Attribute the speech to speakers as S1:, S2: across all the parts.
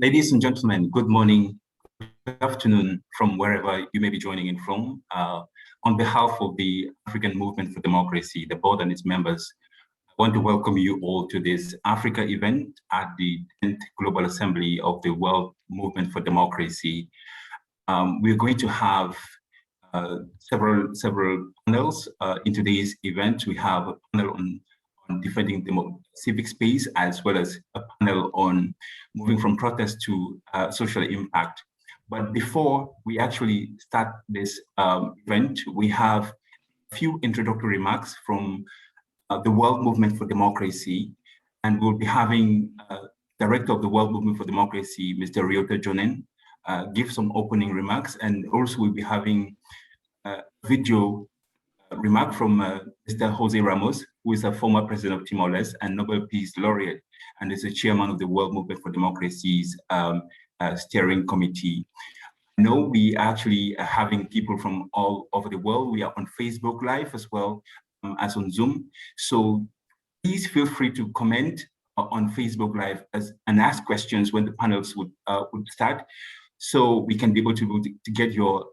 S1: Ladies and gentlemen, good morning, good afternoon from wherever you may be joining in from. On behalf of the African Movement for Democracy, the board and its members, I want to welcome you all to this Africa event at the 10th Global Assembly of the World Movement for Democracy. We're going to have several panels in today's event. We have a panel on defending the civic space, as well as a panel on moving from protest to social impact. But before we actually start this event, we have a few introductory remarks from the World Movement for Democracy, and we'll be having Director of the World Movement for Democracy, Mr. Ryota Jonen, give some opening remarks, and also we'll be having a video remark from Mr. Jose Ramos, who is a former president of Timor-Leste and Nobel Peace Laureate, and is the chairman of the World Movement for Democracy's steering committee. I know we actually are having people from all over the world. We are on Facebook Live as well as on Zoom. So please feel free to comment on Facebook Live and ask questions when the panels would start, so we can be able to get your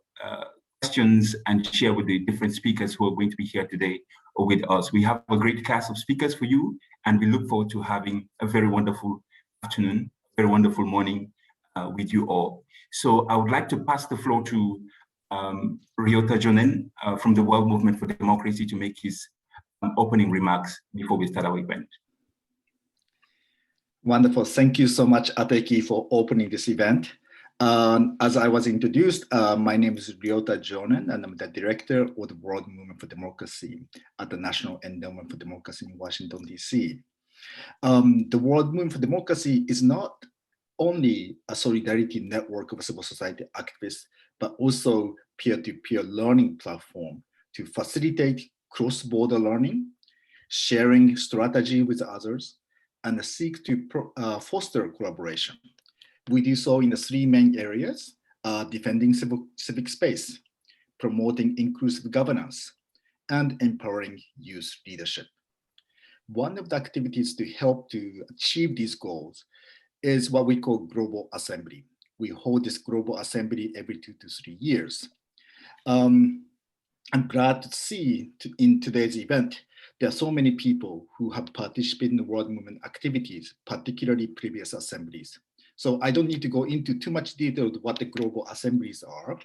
S1: questions and share with the different speakers who are going to be here today with us. We have a great cast of speakers for you, and we look forward to having a very wonderful afternoon, very wonderful morning with you all. So I would like to pass the floor to Ryota Jonen from the World Movement for Democracy to make his opening remarks before we start our event.
S2: Wonderful. Thank you so much, Ateki, for opening this event. As I was introduced, my name is Ryota Jonen, and I'm the director of the World Movement for Democracy at the National Endowment for Democracy in Washington, D.C. The World Movement for Democracy is not only a solidarity network of civil society activists, but also peer-to-peer learning platform to facilitate cross-border learning, sharing strategy with others, and seek to foster collaboration. We do so in the three main areas: defending civic space, promoting inclusive governance, and empowering youth leadership. One of the activities to help to achieve these goals is what we call Global Assembly. We hold this Global Assembly every 2 to 3 years. I'm glad to see in today's event, there are so many people who have participated in the World Movement activities, particularly previous assemblies. So I don't need to go into too much detail of what the global assemblies are,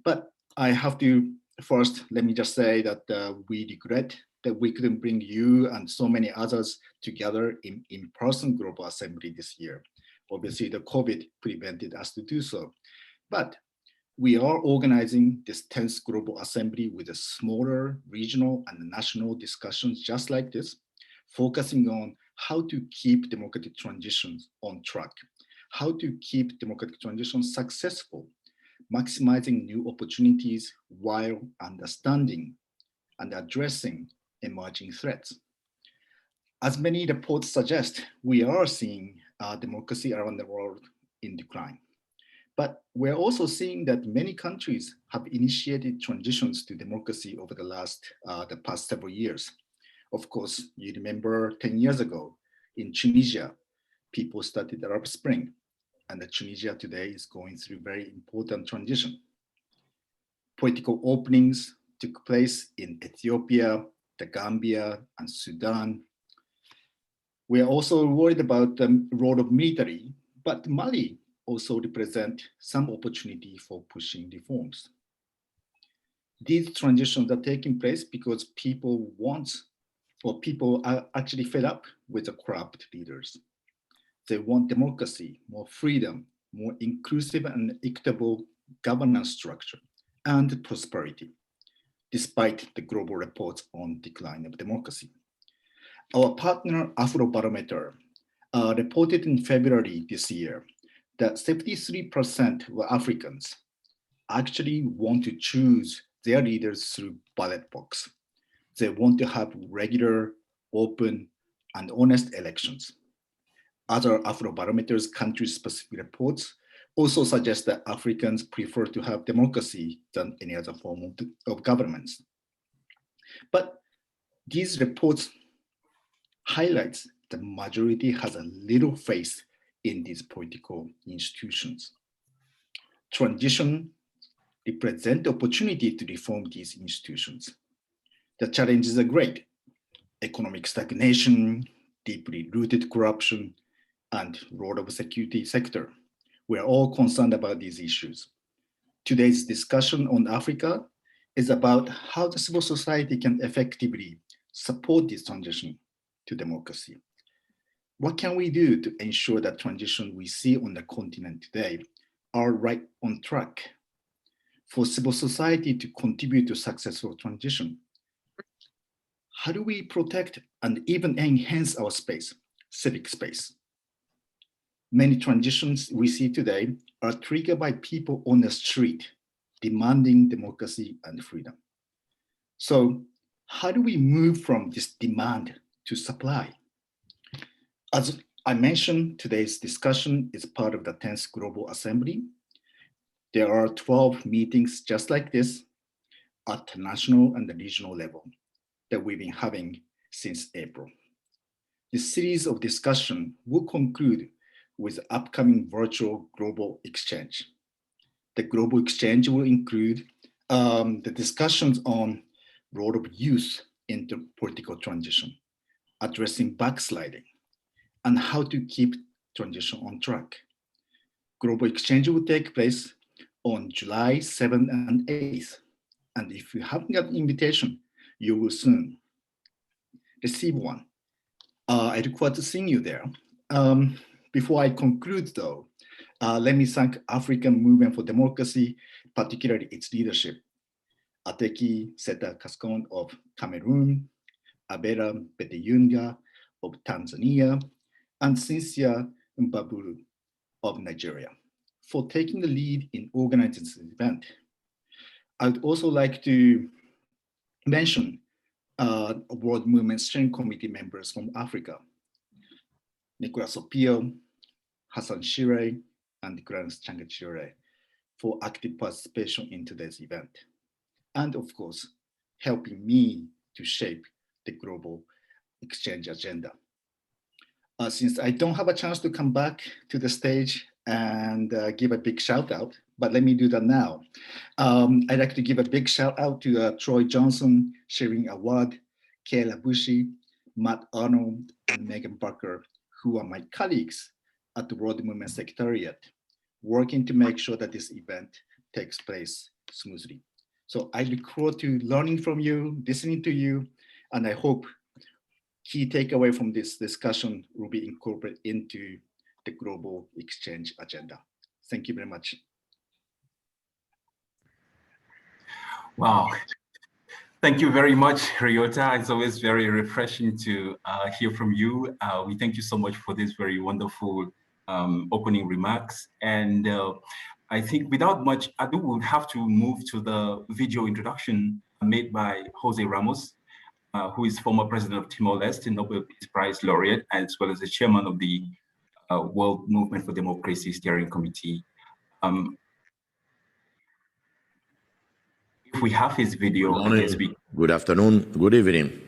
S2: but I have to first, let me just say that we regret that we couldn't bring you and so many others together in in-person global assembly this year. Obviously the COVID prevented us to do so, but we are organizing this 10th global assembly with a smaller regional and national discussions just like this, focusing on how to keep democratic transitions on track, how to keep democratic transition successful, maximizing new opportunities while understanding and addressing emerging threats. As many reports suggest, we are seeing democracy around the world in decline. But we're also seeing that many countries have initiated transitions to democracy over the past several years. Of course, you remember 10 years ago in Tunisia, people started the Arab Spring, and Tunisia today is going through very important transition. Political openings took place in Ethiopia, the Gambia, and Sudan. We are also worried about the role of military, but Mali also represent some opportunity for pushing reforms. These transitions are taking place because people are actually fed up with the corrupt leaders. They want democracy, more freedom, more inclusive and equitable governance structure, and prosperity, despite the global reports on decline of democracy. Our partner Afrobarometer reported in February this year that 73% of Africans actually want to choose their leaders through ballot box. They want to have regular, open, and honest elections. Other Afrobarometer's country-specific reports also suggest that Africans prefer to have democracy than any other form of governments. But these reports highlights the majority has a little faith in these political institutions. Transition represents the opportunity to reform these institutions. The challenges are great: economic stagnation, deeply rooted corruption, and role of security sector. We're all concerned about these issues. Today's discussion on Africa is about how the civil society can effectively support this transition to democracy. What can we do to ensure that transition we see on the continent today are right on track? For civil society to contribute to successful transition, how do we protect and even enhance our space, civic space? Many transitions we see today are triggered by people on the street demanding democracy and freedom. So how do we move from this demand to supply? As I mentioned, today's discussion is part of the 10th Global Assembly. There are 12 meetings just like this at the national and the regional level that we've been having since April. This series of discussion will conclude with upcoming virtual global exchange. The global exchange will include the discussions on role of youth in the political transition, addressing backsliding, and how to keep transition on track. Global exchange will take place on July 7th and 8th. And if you haven't got an invitation, you will soon receive one. I look forward to seeing you there. Before I conclude though, let me thank African Movement for Democracy, particularly its leadership. Ateki Seta Kaskon of Cameroon, Abera Beteyunga of Tanzania, and Cynthia Mbabulu of Nigeria for taking the lead in organizing this event. I would also like to mention World Movement Steering Committee members from Africa, Nicolas Opio, Hassan Shire, and Clarence Changachire for active participation in today's event. And of course, helping me to shape the global exchange agenda. Since I don't have a chance to come back to the stage and give a big shout out, but let me do that now. I'd like to give a big shout out to Troy Johnson, Sharing Awad, Kayla Bushi, Matt Arnold, and Megan Barker, who are my colleagues at the World Movement Secretariat, working to make sure that this event takes place smoothly. So I look forward to learning from you, listening to you, and I hope key takeaway from this discussion will be incorporated into the global exchange agenda. Thank you very much.
S1: Wow. Thank you very much, Ryota. It's always very refreshing to hear from you. We thank you so much for this very wonderful opening remarks. And I think without much ado, we'll have to move to the video introduction made by Jose Ramos, who is former president of Timor-Leste, Nobel Peace Prize laureate, as well as the chairman of the World Movement for Democracy Steering Committee. If we have his video,
S3: Good morning, good afternoon, good evening.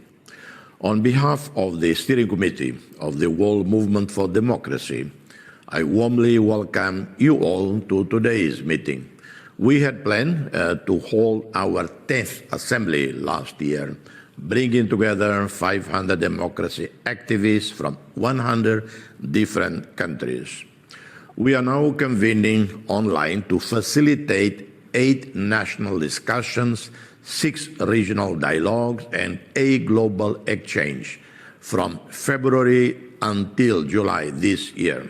S3: On behalf of the Steering Committee of the World Movement for Democracy, I warmly welcome you all to today's meeting. We had planned to hold our 10th Assembly last year, bringing together 500 democracy activists from 100 different countries. We are now convening online to facilitate 8 national discussions, 6 regional dialogues, and a global exchange from February until July this year.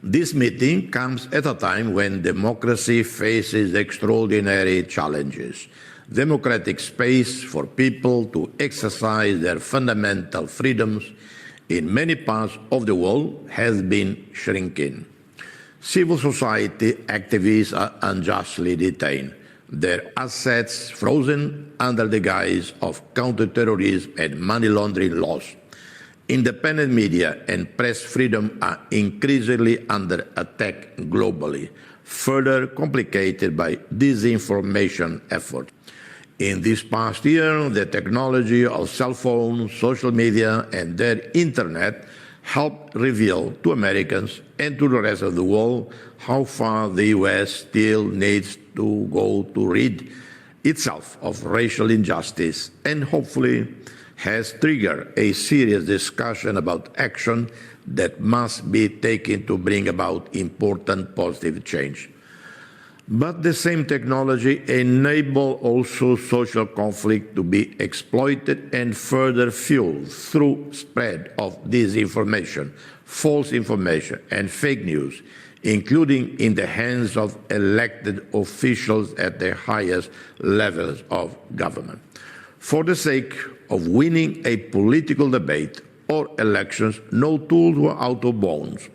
S3: This meeting comes at a time when democracy faces extraordinary challenges. Democratic space for people to exercise their fundamental freedoms in many parts of the world has been shrinking. Civil society activists are unjustly detained, their assets frozen under the guise of counterterrorism and money laundering laws. Independent media and press freedom are increasingly under attack globally, further complicated by disinformation efforts. In this past year, the technology of cell phones, social media, and their internet help reveal to Americans and to the rest of the world how far the US still needs to go to rid itself of racial injustice, and hopefully has triggered a serious discussion about action that must be taken to bring about important positive change. But the same technology enables also social conflict to be exploited and further fueled through spread of disinformation, false information, and fake news, including in the hands of elected officials at the highest levels of government. For the sake of winning a political debate or elections, no tools were out of bounds.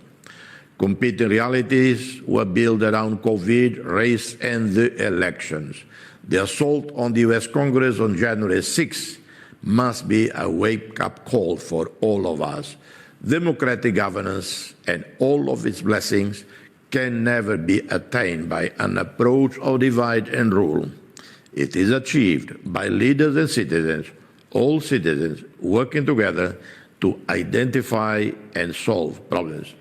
S3: Competing realities were built around COVID, race, and the elections. The assault on the US Congress on January 6 must be a wake-up call for all of us. Democratic governance and all of its blessings can never be attained by an approach of divide and rule. It is achieved by leaders and citizens, all citizens working together to identify and solve problems.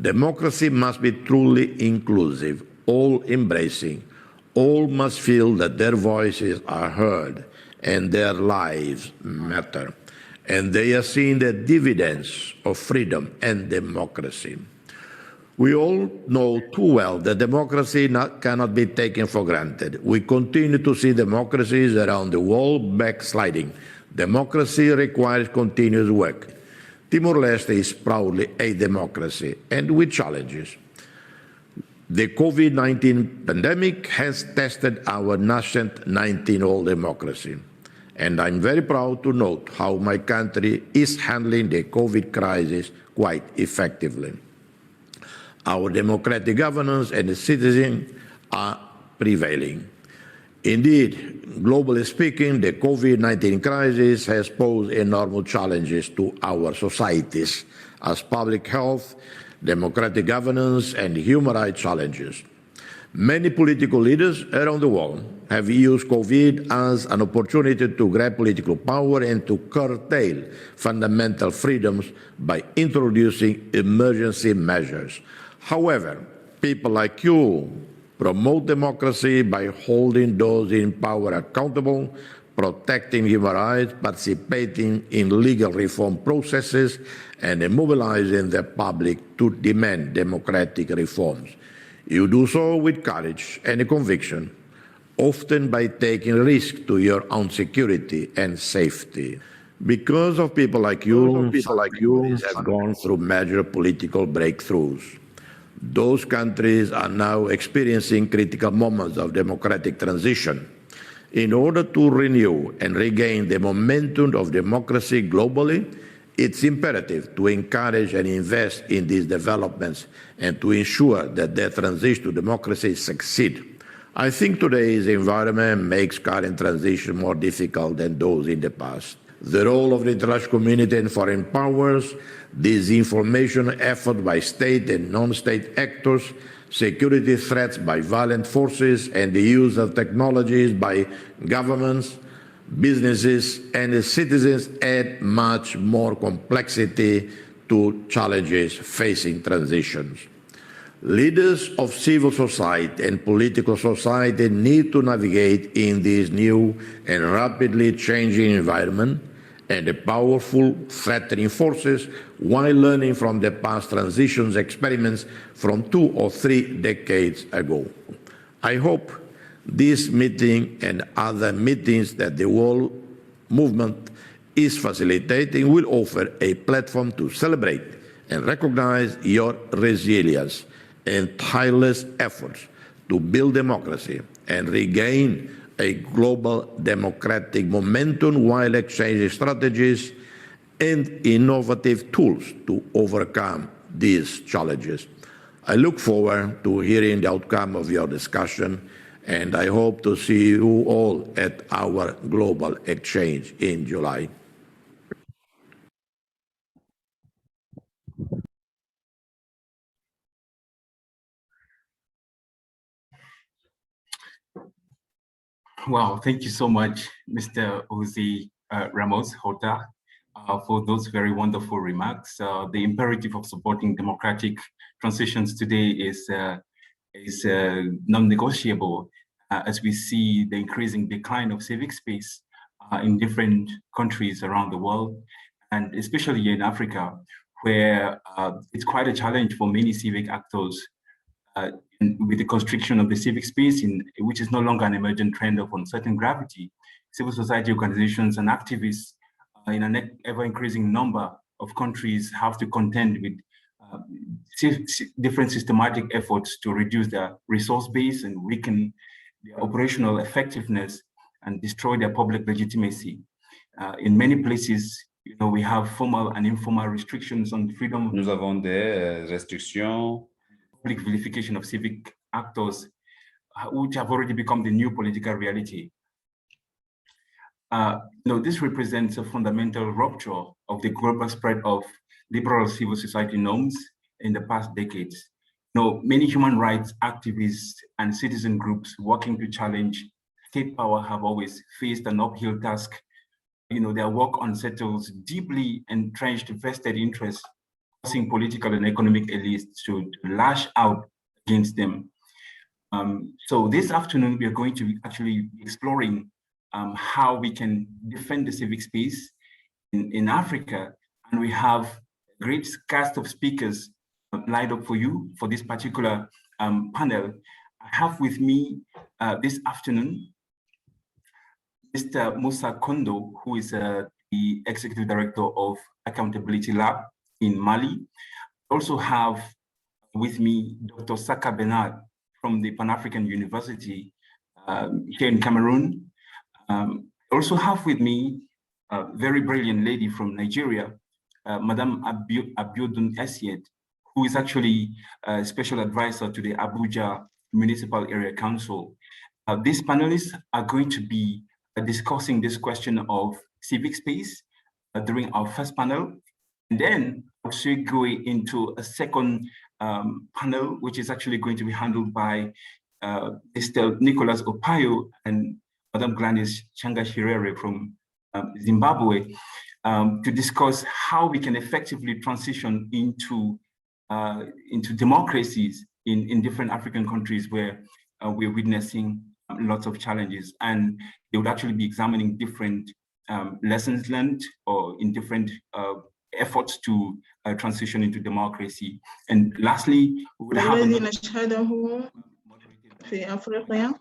S3: Democracy must be truly inclusive, all-embracing. All must feel that their voices are heard and their lives matter, and they are seeing the dividends of freedom and democracy. We all know too well that democracy cannot be taken for granted. We continue to see democracies around the world backsliding. Democracy requires continuous work. Timor-Leste is proudly a democracy, and with challenges. The COVID-19 pandemic has tested our nascent 19-year-old democracy, and I'm very proud to note how my country is handling the COVID crisis quite effectively. Our democratic governance and the citizens are prevailing. Indeed, globally speaking, the COVID-19 crisis has posed enormous challenges to our societies as public health, democratic governance, and human rights challenges. Many political leaders around the world have used COVID as an opportunity to grab political power and to curtail fundamental freedoms by introducing emergency measures. However, people like you promote democracy by holding those in power accountable, protecting human rights, participating in legal reform processes, and mobilizing the public to demand democratic reforms. You do so with courage and conviction, often by taking risks to your own security and safety. Because of people like you, have gone through major political breakthroughs. Those countries are now experiencing critical moments of democratic transition. In order to renew and regain the momentum of democracy globally, it's imperative to encourage and invest in these developments and to ensure that their transition to democracy succeed. I think today's environment makes current transition more difficult than those in the past. The role of the international community and foreign powers, disinformation effort by state and non-state actors, security threats by violent forces, and the use of technologies by governments, businesses, and citizens add much more complexity to challenges facing transitions. Leaders of civil society and political society need to navigate in this new and rapidly changing environment and the powerful threatening forces while learning from the past transitions experiments from 2 or 3 decades ago. I hope this meeting and other meetings that the world movement is facilitating will offer a platform to celebrate and recognize your resilience and tireless efforts to build democracy and regain a global democratic momentum while exchanging strategies and innovative tools to overcome these challenges. I look forward to hearing the outcome of your discussion, and I hope to see you all at our global exchange in July.
S1: Wow, thank you so much, Mr. Jose Ramos Horta. for those very wonderful remarks. The imperative of supporting democratic transitions today is non-negotiable as we see the increasing decline of civic space in different countries around the world, and especially in Africa, where it's quite a challenge for many civic actors with the constriction of the civic space, which is no longer an emergent trend of uncertain gravity. Civil society organizations and activists in an ever-increasing number of countries have to contend with different systematic efforts to reduce their resource base and weaken their operational effectiveness and destroy their public legitimacy. In many places, we have formal and informal restrictions on freedom.
S4: Nous avons des restrictions.
S1: Public vilification of civic actors, which have already become the new political reality. This represents a fundamental rupture of the global spread of liberal civil society norms in the past decades. Many human rights activists and citizen groups working to challenge state power have always faced an uphill task. Their work unsettles deeply entrenched vested interests, causing political and economic elites to lash out against them. So this afternoon, we are going to actually be exploring how we can defend the civic space in Africa. And we have a great cast of speakers lined up for you for this particular panel. I have with me this afternoon, Mr. Musa Kondo, who is the Executive Director of Accountability Lab in Mali. I also have with me Dr. Saka Bernard from the Pan-African University here in Cameroon. I also have with me a very brilliant lady from Nigeria, Madame Abiodun Esiet, who is actually a special advisor to the Abuja Municipal Area Council. These panelists are going to be discussing this question of civic space during our first panel. And then I'll segue into a second panel, which is actually going to be handled by Mr. Nicholas Opayo and Madame Gladys Changa-Shirere from Zimbabwe to discuss how we can effectively transition into democracies in different African countries where we're witnessing lots of challenges. And they would actually be examining different lessons learned or in different efforts to transition into democracy. And lastly, we would have
S5: الذي نشهده في أفريقيا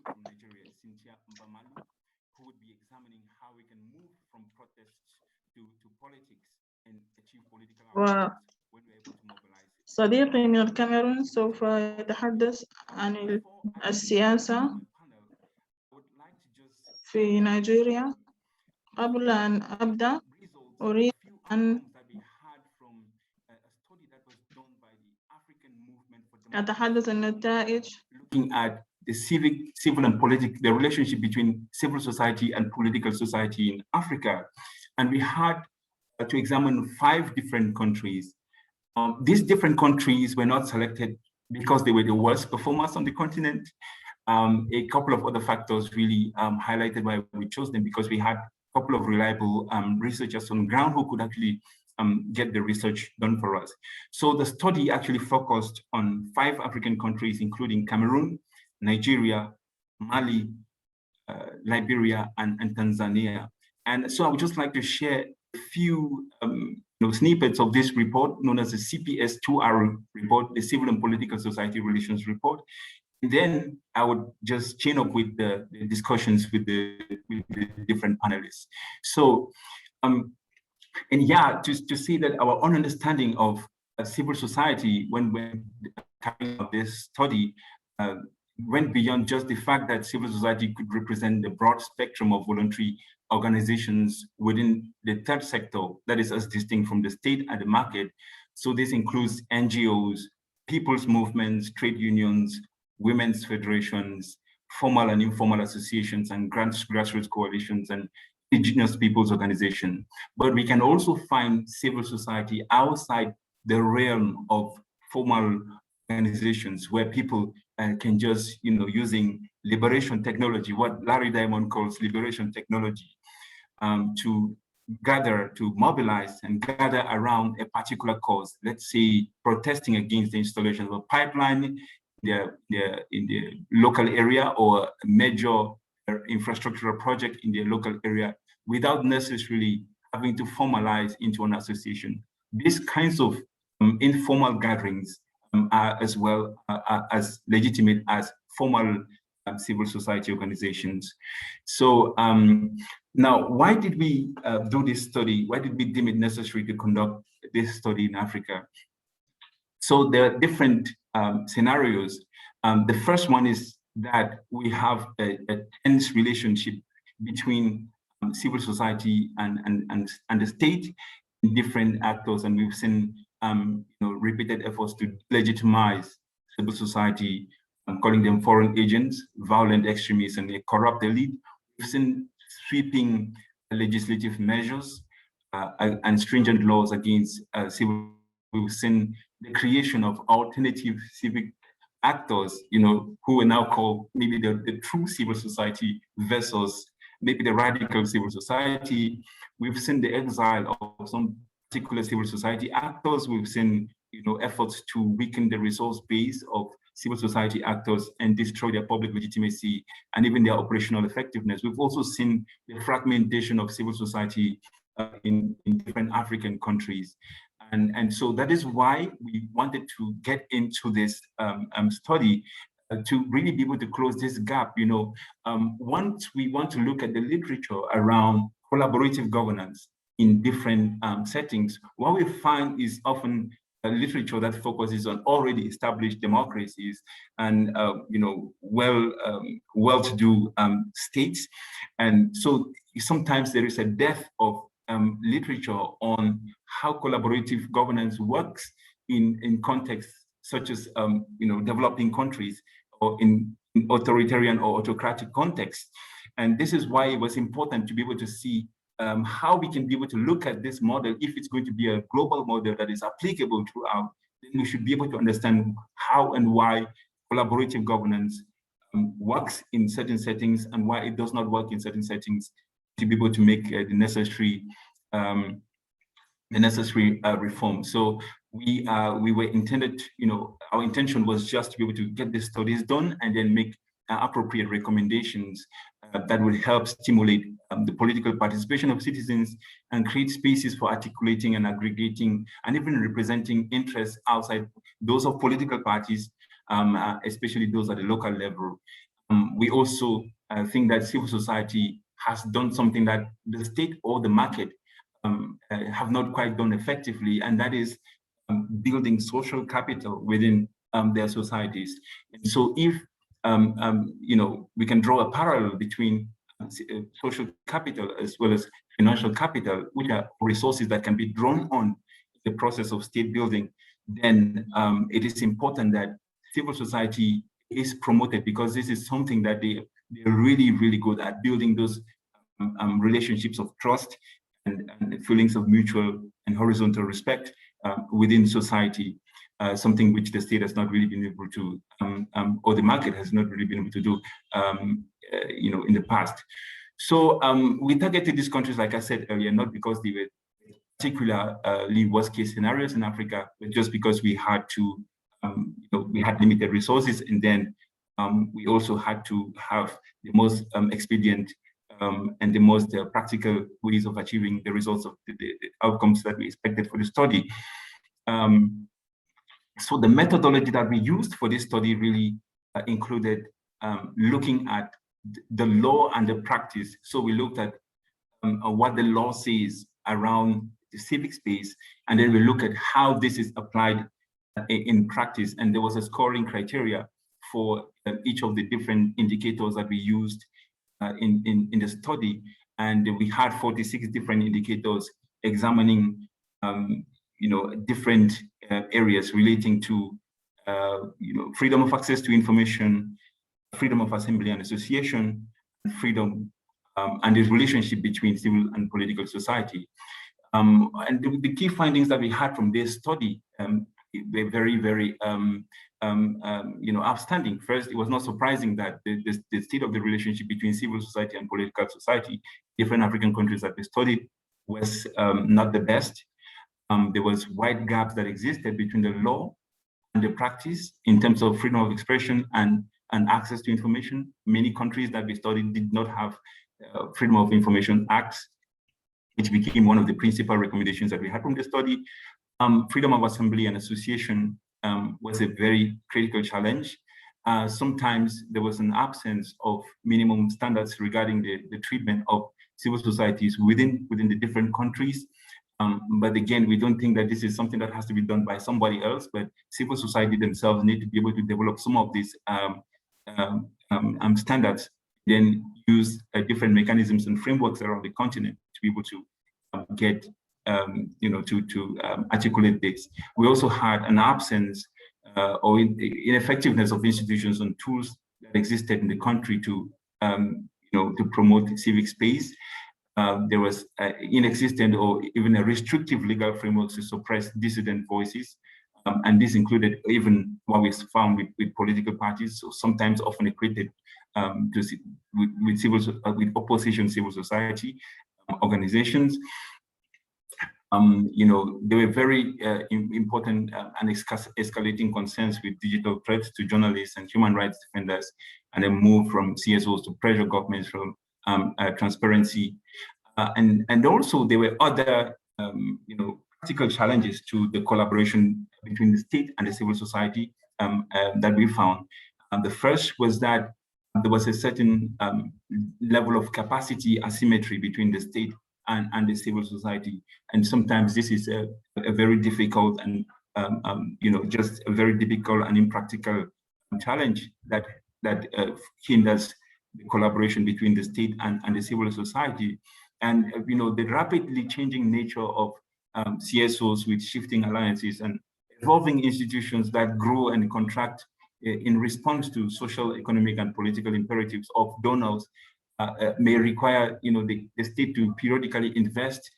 S1: who would be examining how we can move from protests to politics and achieve political outcomes when we're able to mobilize it.
S5: صديقي من الكاميرون سوف يتحدث عن السياسة في نيجيريا. قبل أن أبدأ أريد أن أتحدث عن النتائج.
S1: Looking at the civil and political, the relationship between civil society and political society in Africa. And we had to examine 5 different countries. These different countries were not selected because they were the worst performers on the continent. A couple of other factors really highlighted why we chose them, because we had a couple of reliable researchers on the ground who could actually get the research done for us. So the study actually focused on 5 African countries, including Cameroon, Nigeria, Mali, Liberia, and Tanzania. And so I would just like to share a few snippets of this report known as the CPS2R report, the Civil and Political Society Relations report. And then I would just chain up with the discussions with the different panelists. So, and yeah, to see that our own understanding of civil society when we're carrying out this study went beyond just the fact that civil society could represent the broad spectrum of voluntary organizations within the third sector, that is as distinct from the state and the market. So this includes NGOs, people's movements, trade unions, women's federations, formal and informal associations, and grassroots coalitions, and indigenous peoples organizations. But we can also find civil society outside the realm of formal organizations where people can just, using liberation technology, what Larry Diamond calls liberation technology, to gather, to mobilize and gather around a particular cause. Let's say protesting against the installation of a pipeline in the local area, or a major infrastructural project in the local area, without necessarily having to formalize into an association. These kinds of informal gatherings are as well as legitimate as formal civil society organizations. So now, why did we do this study? Why did we deem it necessary to conduct this study in Africa? So there are different scenarios. The first one is that we have a tense relationship between civil society and the state, different actors, and we've seen repeated efforts to legitimize civil society, calling them foreign agents, violent extremists, and a corrupt elite. We've seen sweeping legislative measures and stringent laws against civil. We've seen the creation of alternative civic actors, who we now call maybe the true civil society versus maybe the radical civil society. We've seen the exile of some particular civil society actors. We've seen, efforts to weaken the resource base of civil society actors and destroy their public legitimacy and even their operational effectiveness. We've also seen the fragmentation of civil society in different African countries. And so that is why we wanted to get into this study to really be able to close this gap. Once we want to look at the literature around collaborative governance in different settings, what we find is often a literature that focuses on already established democracies and well-to-do states. And so sometimes there is a dearth of literature on how collaborative governance works in contexts such as developing countries or in authoritarian or autocratic contexts. And this is why it was important to be able to see how we can be able to look at this model. If it's going to be a global model that is applicable throughout, then we should be able to understand how and why collaborative governance works in certain settings and why it does not work in certain settings, to be able to make the necessary reform. So we were intended, our intention was just to be able to get the studies done and then make appropriate recommendations that will help stimulate the political participation of citizens and create spaces for articulating and aggregating and even representing interests outside those of political parties, especially those at the local level. We also think that civil society has done something that the state or the market have not quite done effectively, and that is building social capital within their societies. And so if we can draw a parallel between social capital as well as financial capital, which are resources that can be drawn on the process of state building, then it is important that civil society is promoted, because this is something that they're really, really good at, building those relationships of trust and feelings of mutual and horizontal respect within society. Something which the state has not really been able to, or the market has not really been able to do, in the past. So we targeted these countries, like I said earlier, not because they were particularly worst-case scenarios in Africa, but just because we had to, we had limited resources, and then we also had to have the most expedient and the most practical ways of achieving the results of the outcomes that we expected for the study. So the methodology that we used for this study really included looking at the law and the practice. So we looked at what the law says around the civic space, and then we look at how this is applied in practice. And there was a scoring criteria for each of the different indicators that we used in the study. And we had 46 different indicators examining different areas relating to freedom of access to information, freedom of assembly and association, freedom and the relationship between civil and political society. And the key findings that we had from this study were very, very outstanding. First, it was not surprising that the state of the relationship between civil society and political society, different African countries that we studied, was not the best. There was wide gaps that existed between the law and the practice in terms of freedom of expression and access to information. Many countries that we studied did not have Freedom of Information Acts, which became one of the principal recommendations that we had from the study. Freedom of assembly and association was a very critical challenge. Sometimes there was an absence of minimum standards regarding the treatment of civil societies within the different countries. But again, we don't think that this is something that has to be done by somebody else, but civil society themselves need to be able to develop some of these standards, then use different mechanisms and frameworks around the continent to be able to get, articulate this. We also had an absence or ineffectiveness of institutions and tools that existed in the country to promote civic space. There was inexistent or even a restrictive legal framework to suppress dissident voices. And this included even what we found with political parties, so sometimes often equated with opposition civil society organizations. There were very important and escalating concerns with digital threats to journalists and human rights defenders, and a move from CSOs to pressure governments from transparency. And also there were other, practical challenges to the collaboration between the state and the civil society that we found. The first was that there was a certain level of capacity asymmetry between the state and the civil society. And sometimes this is a very difficult and, just a very difficult and impractical challenge that hinders the collaboration between the state and the civil society. And, the rapidly changing nature of CSOs with shifting alliances and evolving institutions that grow and contract in response to social, economic, and political imperatives of donors may require, the state to periodically invest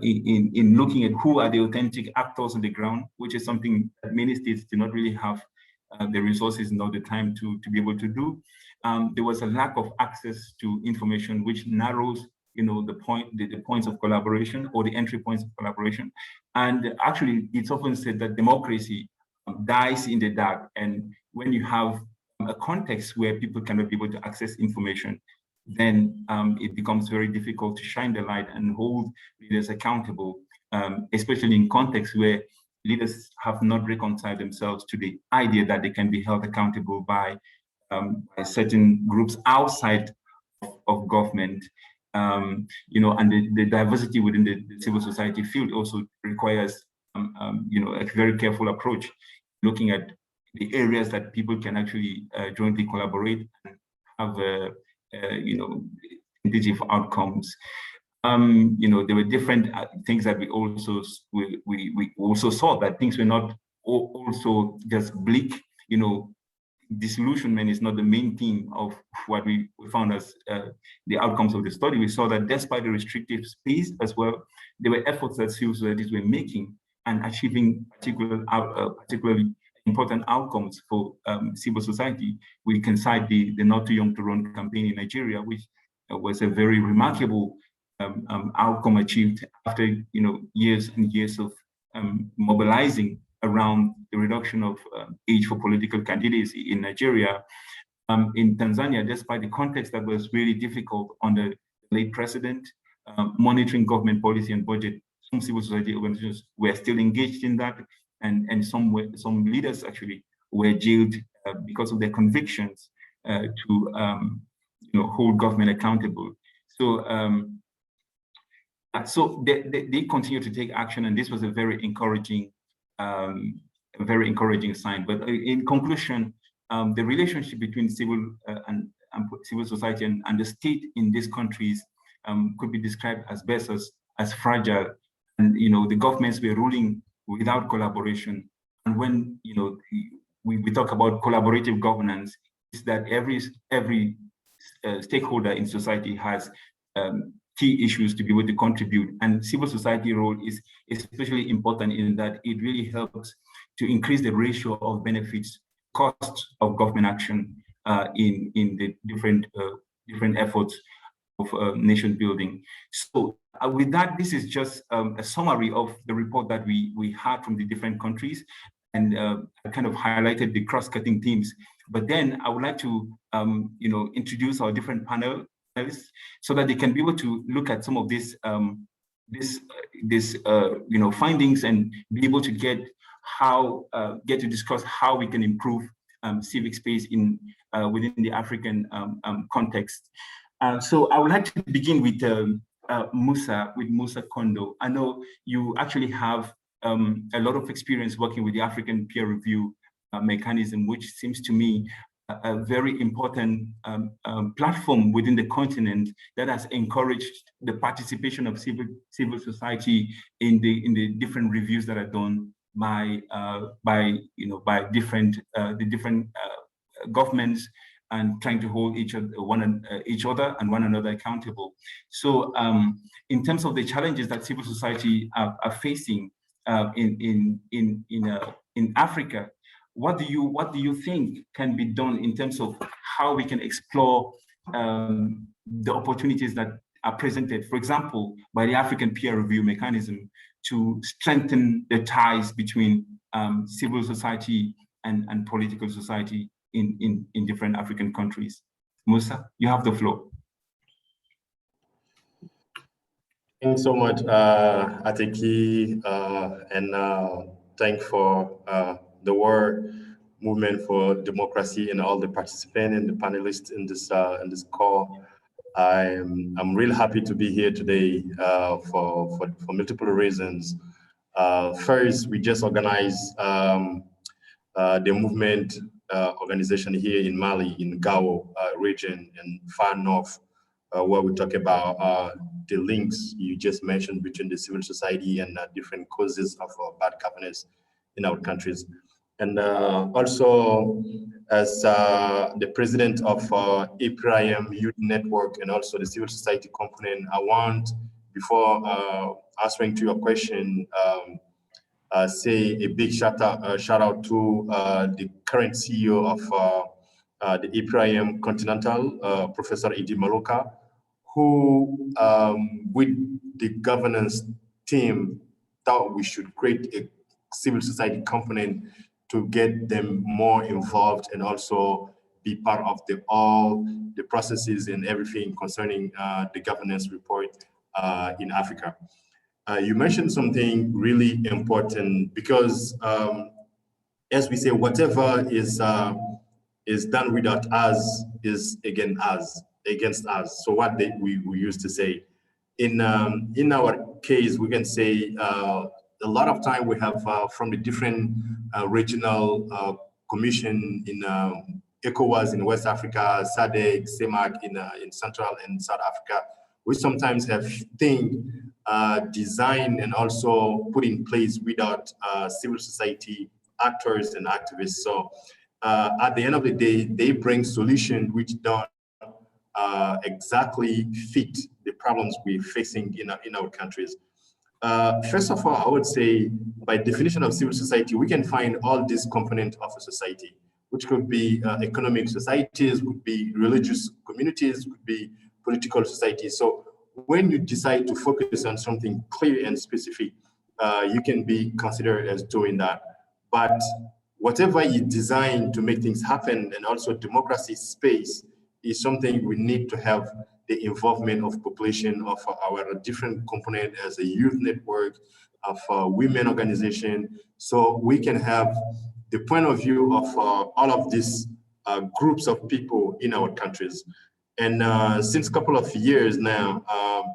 S1: in looking at who are the authentic actors on the ground, which is something that many states do not really have the resources nor the time to be able to do. There was a lack of access to information, which narrows the points of collaboration or the entry points of collaboration. And actually, it's often said that democracy dies in the dark. And when you have a context where people cannot be able to access information, then it becomes very difficult to shine the light and hold leaders accountable, especially in contexts where leaders have not reconciled themselves to the idea that they can be held accountable by certain groups outside of government. And the diversity within the civil society field also requires, a very careful approach, looking at the areas that people can actually jointly collaborate and have, indicative outcomes. There were different things that we also saw, that things were not also just bleak. Disillusionment is not the main theme of what we found as the outcomes of the study. We saw that despite the restrictive space as well, there were efforts that civil societies were making and achieving particularly important outcomes for civil society. We can cite the Not Too Young to Run campaign in Nigeria, which was a very remarkable outcome achieved after years and years of mobilizing around the reduction of age for political candidacy in Nigeria. In Tanzania, despite the context that was really difficult under the late president, monitoring government policy and budget, some civil society organizations were still engaged in that, and some leaders actually were jailed because of their convictions to hold government accountable. So they continue to take action, and this was a very encouraging sign. But in conclusion, the relationship between civil society and the state in these countries could be described as best as fragile. And the governments were ruling without collaboration. And when we talk about collaborative governance, is that every stakeholder in society has key issues to be able to contribute, and civil society role is especially important in that it really helps to increase the ratio of benefits costs of government action in the different efforts nation building. So with that, this is just a summary of the report that we had from the different countries, and I kind of highlighted the cross-cutting themes. But then I would like to introduce our different panelists so that they can be able to look at some of these findings and be able to get to discuss how we can improve civic space within the African context. So I would like to begin with Musa Kondo. I know you actually have a lot of experience working with the African peer review mechanism, which seems to me a very important platform within the continent that has encouraged the participation of civil society in the different reviews that are done by different governments, and trying to hold each other and one another accountable. So in terms of the challenges that civil society are facing in Africa, what do you think can be done in terms of how we can explore the opportunities that are presented, for example, by the African peer review mechanism, to strengthen the ties between civil society and political society in different African countries? Musa, you have the floor.
S6: Thanks so much, Ateki, and thanks for the World Movement for Democracy and all the participants and the panelists in this call. I'm really happy to be here today for multiple reasons. First, we just organized the movement organization here in Mali, in Gao region in far north, where we talk about the links you just mentioned between the civil society and different causes of bad governance in our countries. And also, as the president of EPRIM Youth Network and also the civil society component, I want, before answering to your question, say a big shout out to the current CEO of the EPRIM Continental, Professor Idi Maloka, who with the governance team thought we should create a civil society component to get them more involved and also be part of all the processes and everything concerning the governance report in Africa. You mentioned something really important because, as we say, whatever is done without us is against us. So what we used to say, in our case, we can say a lot of time we have from the different regional commission in ECOWAS in West Africa, SADC, CEMAC in Central and South Africa. We sometimes have things designed and also put in place without civil society actors and activists. So at the end of the day, they bring solutions which don't exactly fit the problems we're facing in our countries. First of all, I would say, by definition of civil society, we can find all these components of a society, which could be economic societies, could be religious communities, could be political societies. So when you decide to focus on something clear and specific, you can be considered as doing that. But whatever you design to make things happen, and also democracy space, is something we need to have the involvement of population, of our different component as a youth network, of women organization, so we can have the point of view of all of these groups of people in our countries. And since a couple of years now,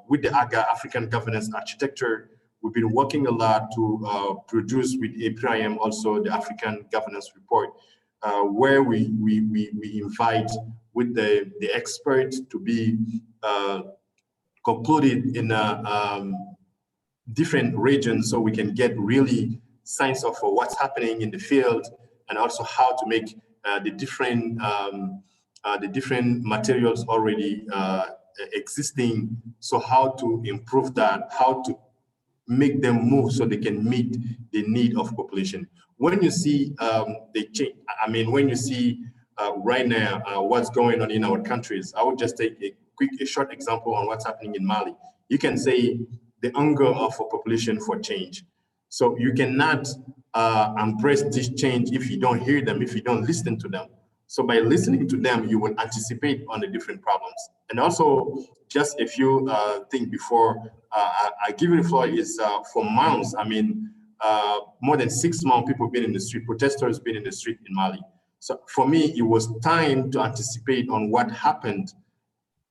S6: with the AGA, African Governance Architecture, we've been working a lot to produce with EPRIM also the African Governance Report, where we invite with the experts to be concluded in different regions, so we can get really sense of what's happening in the field, and also how to make the different materials already existing, so how to improve that, how to make them move so they can meet the need of population. When you see the change, when you see right now what's going on in our countries, I would just take a short example on what's happening in Mali. You can say the hunger of a population for change. So you cannot embrace this change if you don't hear them, if you don't listen to them. So by listening to them, you will anticipate on the different problems. And also, just a few things before I give you the floor is for months, I mean, more than 6 months, people been in the street, protesters been in the street in Mali. So for me, it was time to anticipate on what happened,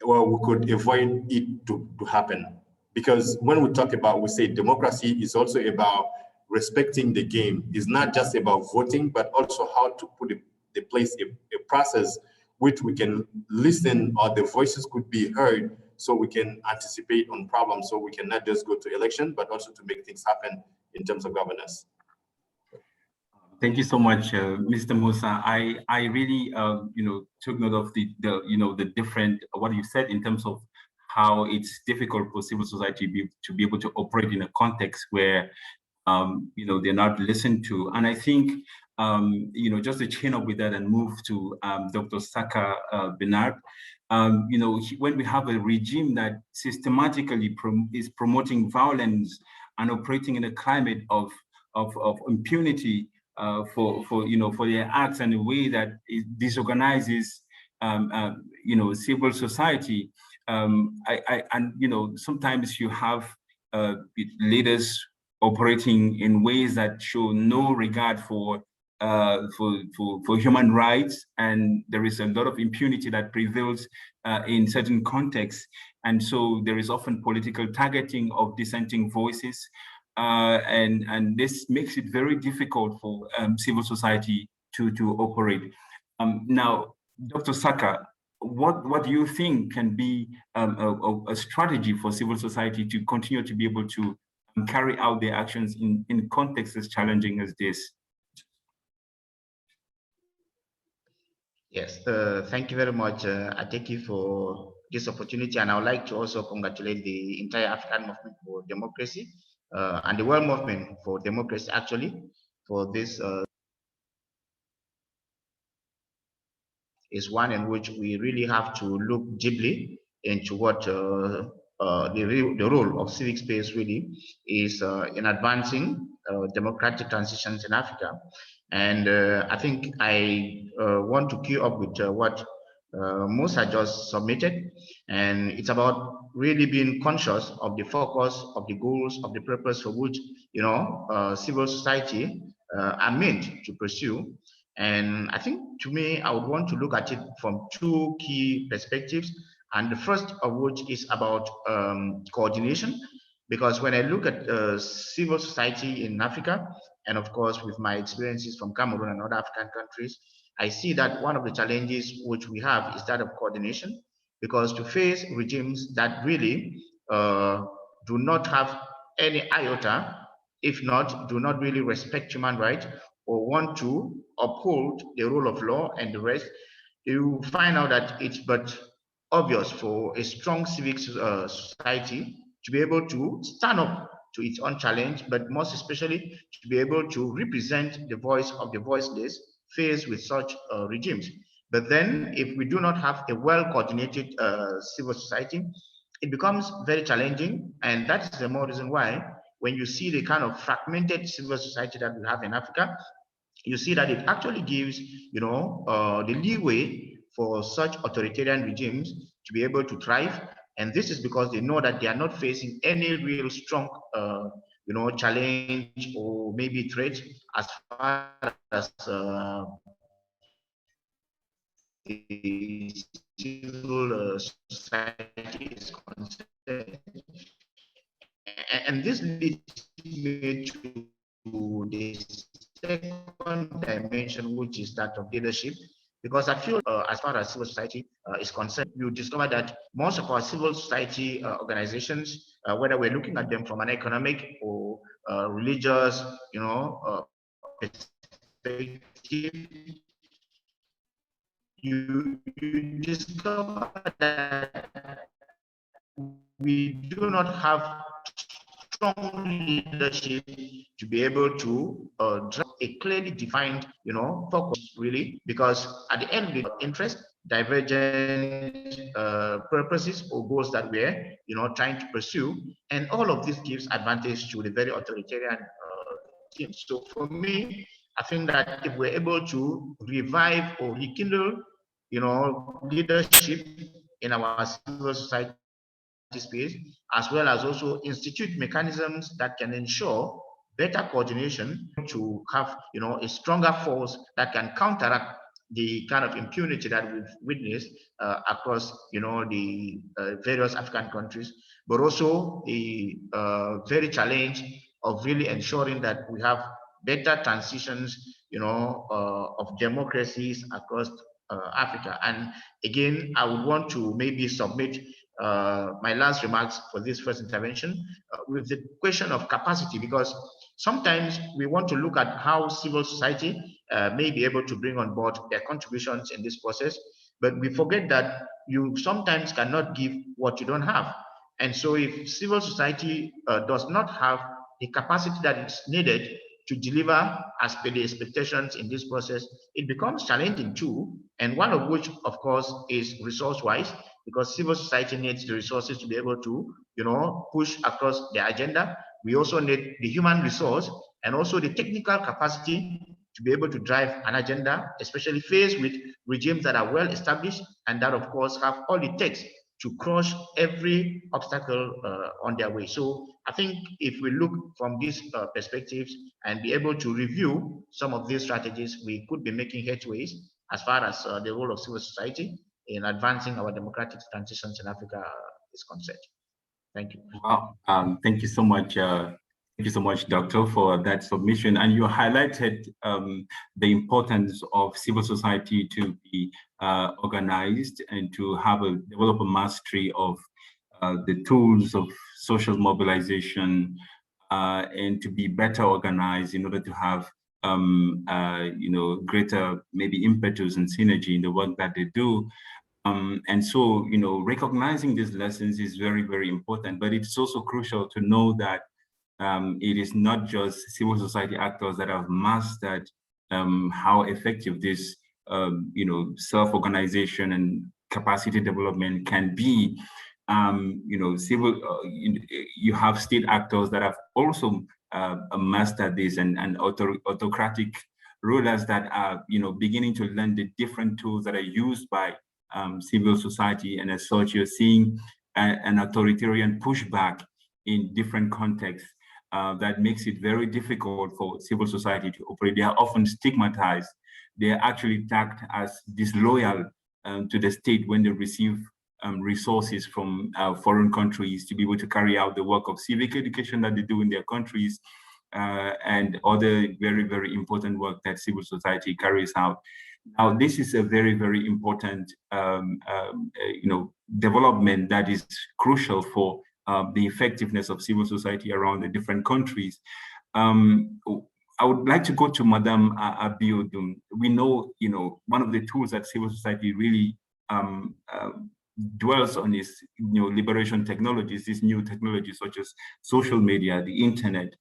S6: well, we could avoid it to happen. Because when we talk about, we say democracy is also about respecting the game. It's not just about voting, but also how to put in place a process which we can listen, or the voices could be heard, so we can anticipate on problems, so we can not just go to election, but also to make things happen in terms of governance.
S1: Thank you so much, Mr. Musa. I really, took note of the different, what you said in terms of how it's difficult for civil society to be able to operate in a context where, they're not listened to. And I think, just to chain up with that and move to Dr. Saka Bernard, when we have a regime that systematically is promoting violence and operating in a climate of impunity, for their acts, and the way that it disorganizes civil society, sometimes you have leaders operating in ways that show no regard for human rights, and there is a lot of impunity that prevails in certain contexts, and so there is often political targeting of dissenting voices. And this makes it very difficult for civil society to operate. Now, Dr. Saka, what do you think can be a strategy for civil society to continue to be able to carry out their actions in contexts as challenging as this?
S7: Yes, thank you very much. I thank you for this opportunity, and I would like to also congratulate the entire African Movement for Democracy and the World Movement for Democracy, actually, for this is one in which we really have to look deeply into what the role of civic space really is in advancing democratic transitions in Africa. And I think I want to queue up with what Musa just submitted, and it's about really being conscious of the focus, of the goals, of the purpose for which civil society are meant to pursue. And I think, to me, I would want to look at it from two key perspectives, and the first of which is about coordination, because when I look at civil society in Africa, and of course with my experiences from Cameroon and other African countries, I see that one of the challenges which we have is that of coordination, because to face regimes that really do not have any iota, if not, do not really respect human rights or want to uphold the rule of law and the rest, you find out that it's but obvious for a strong civic society to be able to stand up to its own challenge, but most especially to be able to represent the voice of the voiceless faced with such regimes. But then if we do not have a well-coordinated civil society, it becomes very challenging. And that is the more reason why when you see the kind of fragmented civil society that we have in Africa, you see that it actually gives, the leeway for such authoritarian regimes to be able to thrive. And this is because they know that they are not facing any real strong, challenge or maybe threat as far as the civil society is concerned. And this leads me to the second dimension, which is that of leadership. Because I feel as far as civil society is concerned, you discover that most of our civil society organizations, whether we're looking at them from an economic or religious, perspective, you discover that we do not have strong leadership to be able to drive a clearly defined, focus, really, because at the end of the interest, divergent purposes or goals that we're, trying to pursue, and all of this gives advantage to the very authoritarian team. So for me, I think that if we're able to revive or rekindle, leadership in our civil society space, as well as also institute mechanisms that can ensure better coordination to have, a stronger force that can counteract the kind of impunity that we've witnessed across, the various African countries, but also the very challenge of really ensuring that we have better transitions, of democracies across Africa. And again, I would want to maybe submit my last remarks for this first intervention with the question of capacity, because sometimes we want to look at how civil society may be able to bring on board their contributions in this process, but we forget that you sometimes cannot give what you don't have. And so if civil society does not have the capacity that is needed to deliver as per the expectations in this process, it becomes challenging too. And one of which, of course, is resource-wise, because civil society needs the resources to be able to, push across the agenda. We also need the human resource and also the technical capacity to be able to drive an agenda, especially faced with regimes that are well established and that, of course, have all it takes to crush every obstacle on their way. So I think if we look from these perspectives and be able to review some of these strategies, we could be making headways as far as the role of civil society in advancing our democratic transitions in Africa is concerned. Thank you.
S1: Wow, thank you so much. Thank you so much, Doctor, for that submission. And you highlighted the importance of civil society to be organized and to develop a mastery of the tools of social mobilization and to be better organized in order to have greater maybe impetus and synergy in the work that they do. And so, recognizing these lessons is very, very important, but it's also crucial to know that it is not just civil society actors that have mastered how effective this, self-organization and capacity development can be. You have state actors that have also mastered this, and autocratic rulers that are, beginning to learn the different tools that are used by civil society, and as such, you're seeing an authoritarian pushback in different contexts that makes it very difficult for civil society to operate. They are often stigmatized. They are actually tagged as disloyal to the state when they receive resources from foreign countries to be able to carry out the work of civic education that they do in their countries and other very, very important work that civil society carries out. Now, this is a very, very important, development that is crucial for the effectiveness of civil society around the different countries. I would like to go to Madame Abiodun. We know, one of the tools that civil society really dwells on is, liberation technologies, these new technologies such as social media, the internet.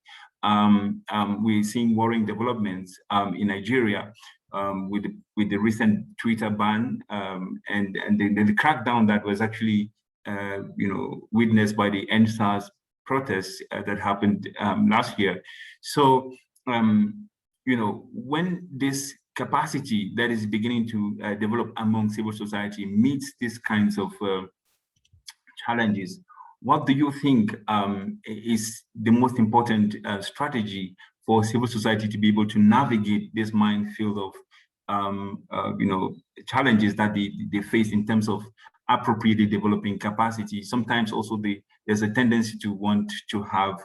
S1: We're seeing worrying developments in Nigeria. With the recent Twitter ban and the crackdown that was actually witnessed by the NSAS protests that happened last year. So when this capacity that is beginning to develop among civil society meets these kinds of challenges, what do you think is the most important strategy for civil society to be able to navigate this minefield of challenges that they face in terms of appropriately developing capacity? Sometimes also there's a tendency to want to have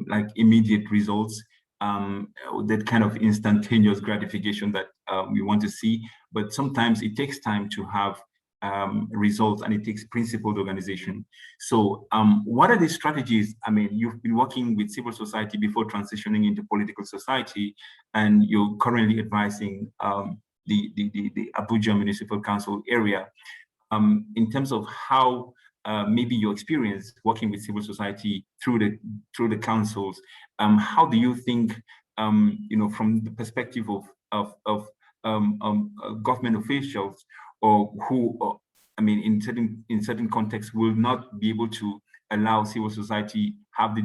S1: like immediate results, that kind of instantaneous gratification that we want to see, but sometimes it takes time to have results, and it takes principled organization. So what are the strategies? I mean, you've been working with civil society before transitioning into political society, and you're currently advising the Abuja Municipal Council area in terms of how maybe your experience working with civil society through the councils, how do you think, from the perspective of government officials, or who, in certain contexts, will not be able to allow civil society have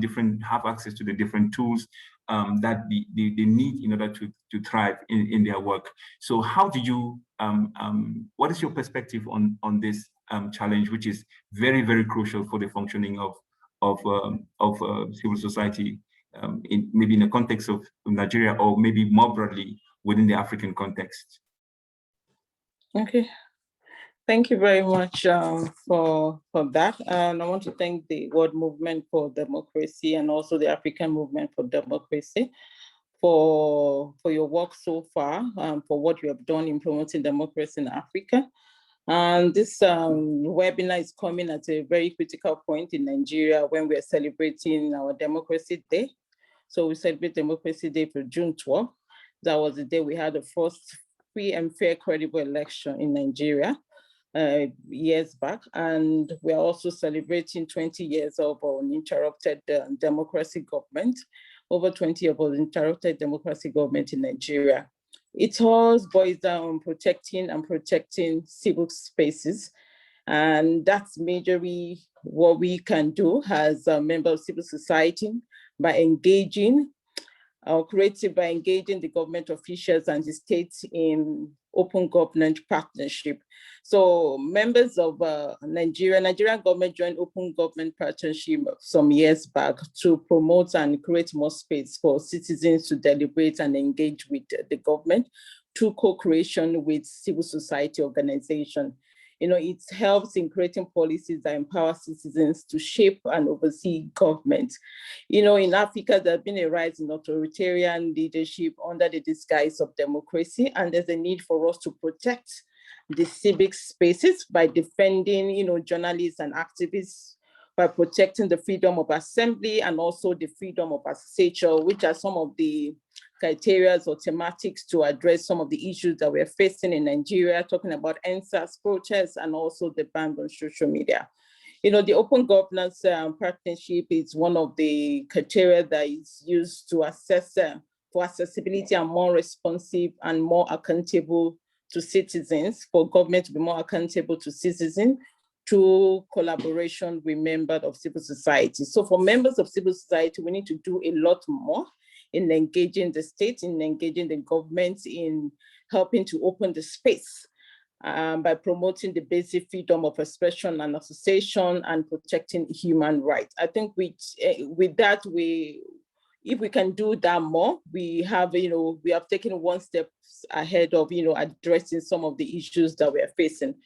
S1: access to the different tools that they need in order to thrive in their work. So how do you, what is your perspective on this challenge, which is very, very crucial for the functioning of civil society, maybe in the context of Nigeria, or maybe more broadly within the African context?
S8: Okay. Thank you very much for that. And I want to thank the World Movement for Democracy and also the African Movement for Democracy for your work so far, for what you have done in promoting democracy in Africa. And this webinar is coming at a very critical point in Nigeria when we are celebrating our Democracy Day. So we celebrate Democracy Day for June 12th. That was the day we had the first free and fair, credible election in Nigeria years back. And we are also celebrating 20 years of uninterrupted democracy government, over 20 years of uninterrupted democracy government in Nigeria. It all boils down on protecting civil spaces. And that's majorly what we can do as a member of civil society by engaging the government officials and the states in open governance partnership. So members of Nigerian government joined open government partnership some years back to promote and create more space for citizens to deliberate and engage with the government through co-creation with civil society organizations. It helps in creating policies that empower citizens to shape and oversee government. In Africa, there's been a rise in authoritarian leadership under the disguise of democracy, and there's a need for us to protect the civic spaces by defending, journalists and activists, by protecting the freedom of assembly and also the freedom of association, which are some of the criteria or thematics to address some of the issues that we're facing in Nigeria, talking about NSAS protests and also the ban on social media. The open governance partnership is one of the criteria that is used to assess for accessibility and more responsive and more accountable to citizens, for government to be more accountable to citizens, through collaboration with members of civil society. So for members of civil society, we need to do a lot more in engaging the state, in engaging the government, in helping to open the space by promoting the basic freedom of expression and association and protecting human rights. I think with that, if we can do that more, we have taken one step ahead of, addressing some of the issues that we are facing.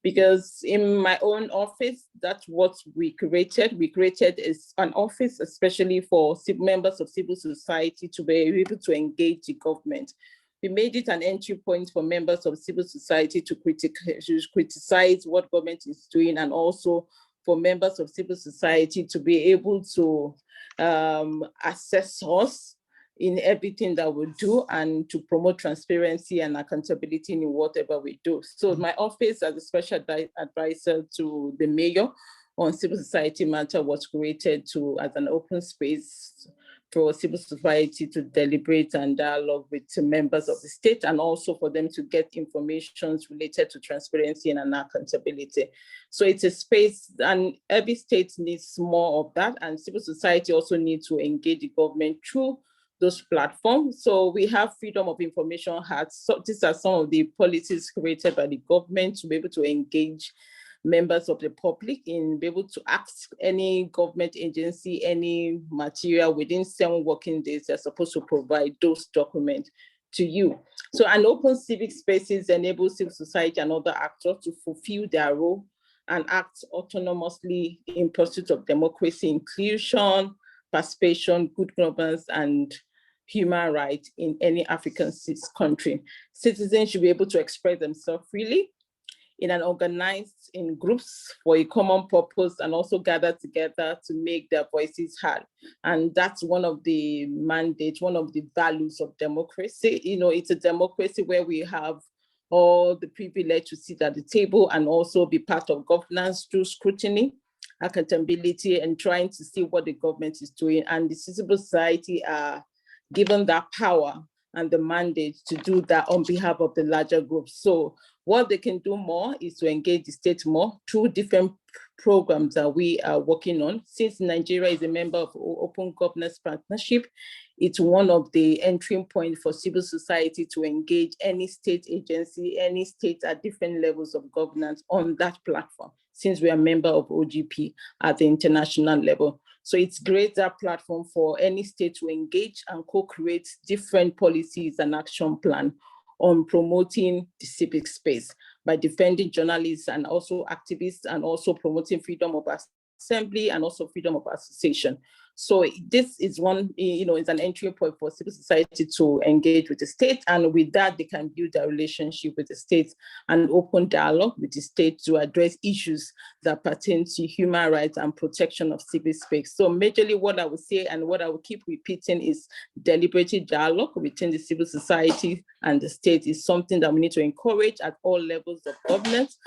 S8: Because in my own office, that's what we created. We created an office, especially for members of civil society to be able to engage the government. We made it an entry point for members of civil society to criticize what government is doing, and also for members of civil society to be able to assess us in everything that we do and to promote transparency and accountability in whatever we do. So my office as a special advisor to the mayor on civil society matter was created as an open space for civil society to deliberate and dialogue with members of the state, and also for them to get information related to transparency and accountability. So it's a space, and every state needs more of that, and civil society also needs to engage the government through those platforms. So we have freedom of information hats. So these are some of the policies created by the government to be able to engage members of the public in be able to ask any government agency, any material within 7 working days, they're supposed to provide those documents to you. So an open civic spaces enable civil society and other actors to fulfill their role and act autonomously in pursuit of democracy, inclusion, participation, good governance, and human rights in any African country. Citizens should be able to express themselves freely in groups for a common purpose, and also gather together to make their voices heard. And that's one of the mandates, one of the values of democracy. It's a democracy where we have all the privilege to sit at the table and also be part of governance through scrutiny, accountability, and trying to see what the government is doing. And the civil society are given that power and the mandate to do that on behalf of the larger groups. So what they can do more is to engage the state more through different programs that we are working on. Since Nigeria is a member of Open Governance Partnership, it's one of the entry points for civil society to engage any state agency, any state at different levels of governance on that platform, since we are a member of OGP at the international level. So it's great, that platform, for any state to engage and co-create different policies and action plan on promoting the civic space by defending journalists and also activists, and also promoting freedom of assembly and also freedom of association. So this is one, is an entry point for civil society to engage with the state. And with that, they can build a relationship with the state and open dialogue with the state to address issues that pertain to human rights and protection of civil space. So majorly what I would say and what I will keep repeating is deliberative dialogue between the civil society and the state is something that we need to encourage at all levels of governance,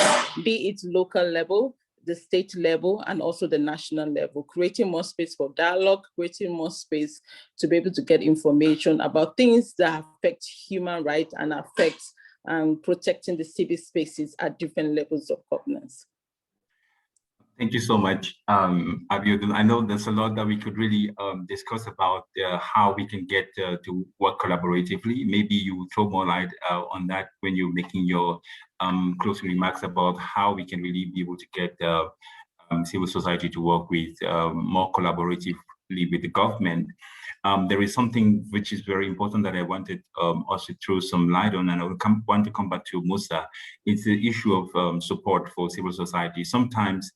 S8: be it local level, the state level, and also the national level, creating more space for dialogue, creating more space to be able to get information about things that affect human rights and affect protecting the civic spaces at different levels of governance.
S1: Thank you so much, Abiodun. I know there's a lot that we could really discuss about how we can get to work collaboratively. Maybe you throw more light on that when you're making your closing remarks about how we can really be able to get civil society to work with more collaboratively with the government. There is something which is very important that I wanted us to throw some light on, and I want to come back to Musa. It's the issue of support for civil society. Sometimes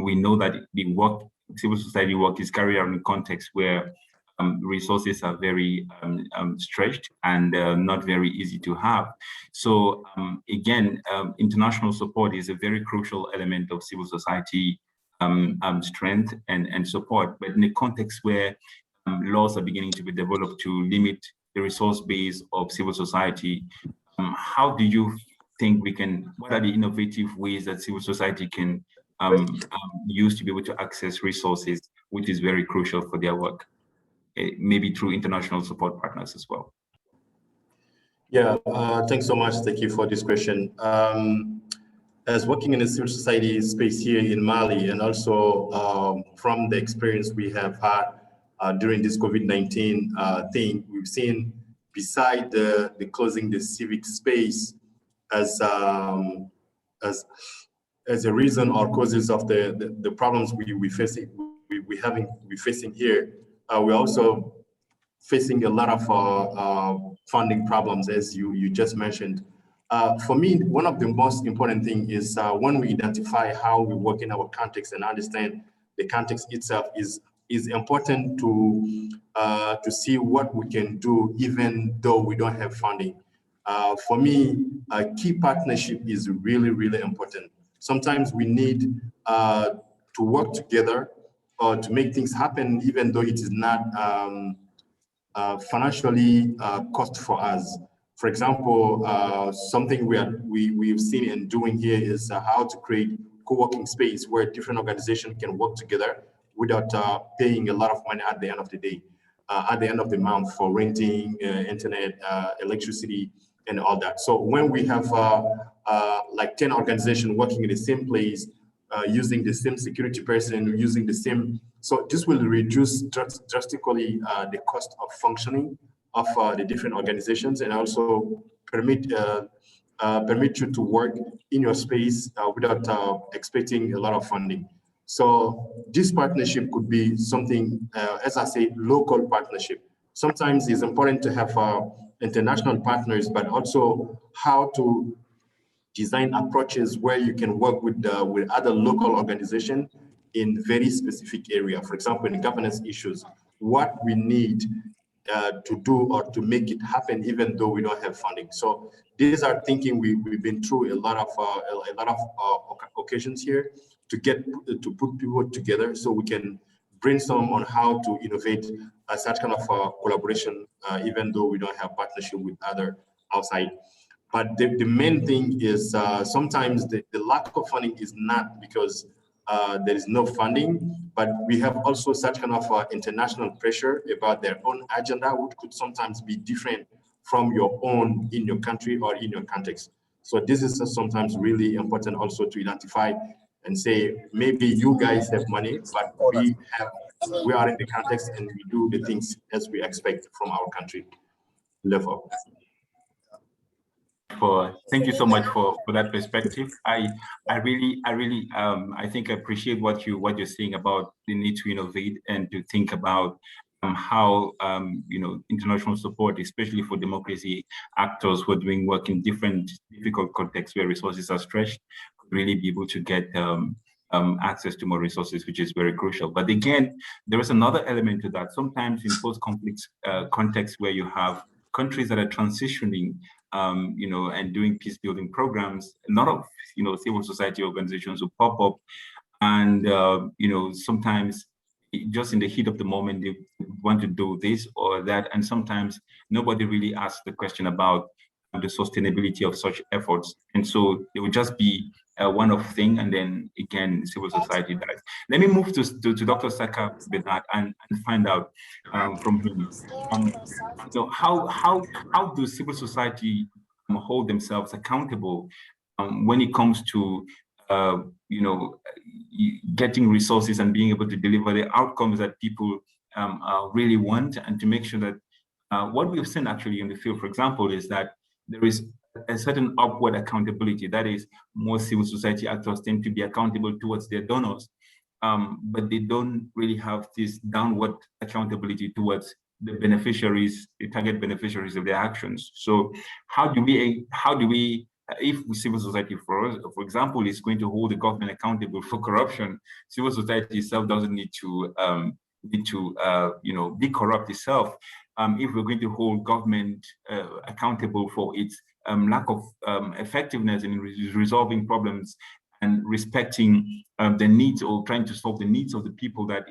S1: we know that the work, civil society work, is carried out in a context where resources are very stretched and not very easy to have. So again, international support is a very crucial element of civil society strength and support, but in a context where laws are beginning to be developed to limit the resource base of civil society, how do you think we can, what are the innovative ways that civil society can use to be able to access resources, which is very crucial for their work, maybe through international support partners as well?
S6: Yeah, thanks so much, Teki, for this question. As working in a civil society space here in Mali, and also from the experience we have had during this COVID-19 thing, we've seen, beside the closing the civic space as a reason or causes of the problems we're facing here, we're also facing a lot of funding problems, as you just mentioned. For me, one of the most important things is when we identify how we work in our context and understand the context itself is important to see what we can do even though we don't have funding. For me, a key partnership is really, really important. Sometimes we need to work together or to make things happen, even though it is not financially cost for us. For example, something we've seen in doing here is how to create co-working space where different organizations can work together without paying a lot of money at the end of the day, at the end of the month, for renting internet, electricity, and all that. So when we have like 10 organizations working in the same place, using the same security person, using the same, so this will reduce drastically the cost of functioning of the different organizations, and also permit you to work in your space without expecting a lot of funding. So this partnership could be something, as I say, local partnership. Sometimes it's important to have international partners, but also how to design approaches where you can work with other local organizations in very specific area. For example, in governance issues, what we need to do or to make it happen, even though we don't have funding. So these are thinking we've been through a lot of occasions here to put people together so we can brainstorm on how to innovate such kind of collaboration, even though we don't have partnership with other outside. But the main thing is sometimes the lack of funding is not because there is no funding, but we have also such kind of international pressure about their own agenda, which could sometimes be different from your own in your country or in your context. So this is sometimes really important also to identify and say, maybe you guys have money, but we are in the context and we do the things as we expect from our country level.
S1: Thank you so much for that perspective. I really I think I appreciate what you're saying about the need to innovate and to think about how international support, especially for democracy actors who are doing work in different difficult contexts where resources are stretched, could really be able to get access to more resources, which is very crucial. But again, there is another element to that. Sometimes in post-conflict contexts where you have countries that are transitioning, and doing peace building programs, a lot of, civil society organizations will pop up, and, sometimes just in the heat of the moment, they want to do this or that. And sometimes nobody really asks the question about the sustainability of such efforts. And so it would just be a one-off thing, and then again, civil society dies. Let me move to Dr. Saka Bernard and find out from him. How do civil society hold themselves accountable when it comes to getting resources and being able to deliver the outcomes that people really want, and to make sure that what we've seen actually in the field, for example, is that there is a certain upward accountability. That is, more civil society actors tend to be accountable towards their donors, but they don't really have this downward accountability towards the beneficiaries, the target beneficiaries of their actions. So how do we, if civil society, for example, is going to hold the government accountable for corruption, civil society itself doesn't need to be corrupt itself. If we're going to hold government accountable for its lack of effectiveness in resolving problems and respecting the needs, or trying to solve the needs of the people that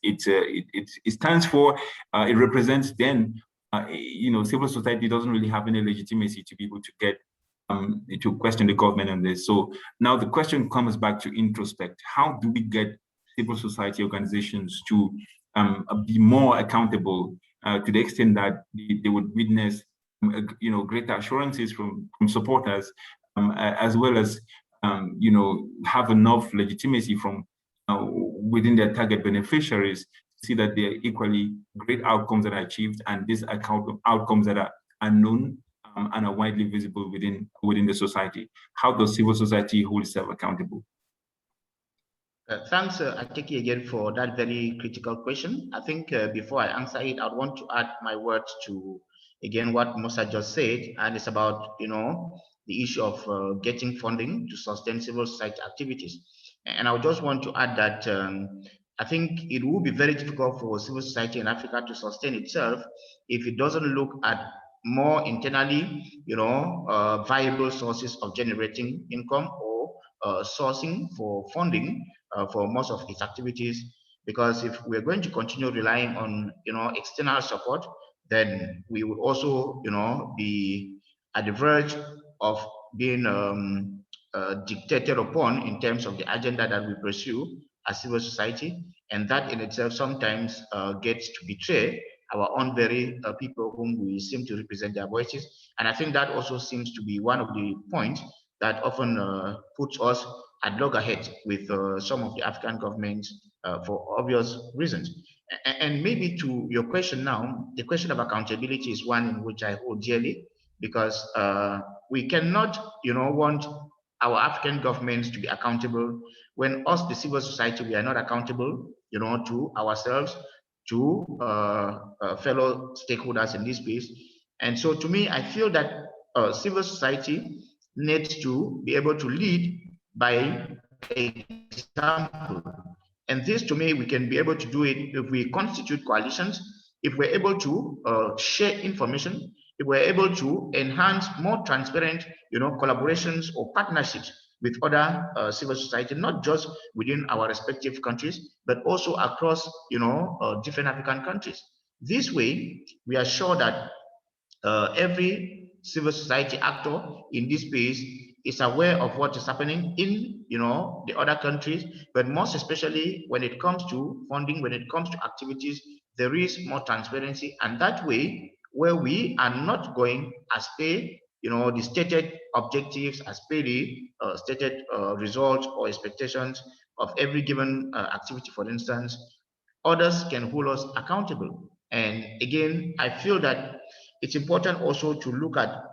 S1: it stands for, it represents, then civil society doesn't really have any legitimacy to be able to get to question the government on this. So now the question comes back to introspect. How do we get civil society organizations to be more accountable to the extent that they would witness greater assurances from supporters, as well as have enough legitimacy from within their target beneficiaries to see that there are equally great outcomes that are achieved, and these outcomes that are known and are widely visible within the society. How does civil society hold itself accountable?
S7: Thanks, Ateki, again for that very critical question. I think before I answer it, I want to add my words to, again, what Musa just said, and it's about, the issue of getting funding to sustain civil society activities. And I just want to add that I think it will be very difficult for civil society in Africa to sustain itself if it doesn't look at more internally, viable sources of generating income, or sourcing for funding for most of its activities. Because if we're going to continue relying on, external support, then we would also, be at the verge of being dictated upon in terms of the agenda that we pursue as civil society, and that in itself sometimes gets to betray our own very people whom we seem to represent their voices. And I think that also seems to be one of the points that often puts us at loggerheads with some of the African governments for obvious reasons. And maybe to your question now, the question of accountability is one in which I hold dearly, because we cannot, want our African governments to be accountable when us, the civil society, we are not accountable, to ourselves, to fellow stakeholders in this space. And so to me, I feel that civil society needs to be able to lead by example. And this, to me, we can be able to do it if we constitute coalitions, if we're able to share information, if we're able to enhance more transparent, collaborations or partnerships with other civil society, not just within our respective countries, but also across, different African countries. This way, we are sure that every civil society actor in this space is aware of what is happening in, the other countries, but most especially when it comes to funding, when it comes to activities, there is more transparency, and that way, where we are not going as per, the stated objectives, as per the stated results or expectations of every given activity, for instance, others can hold us accountable. And again, I feel that it's important also to look at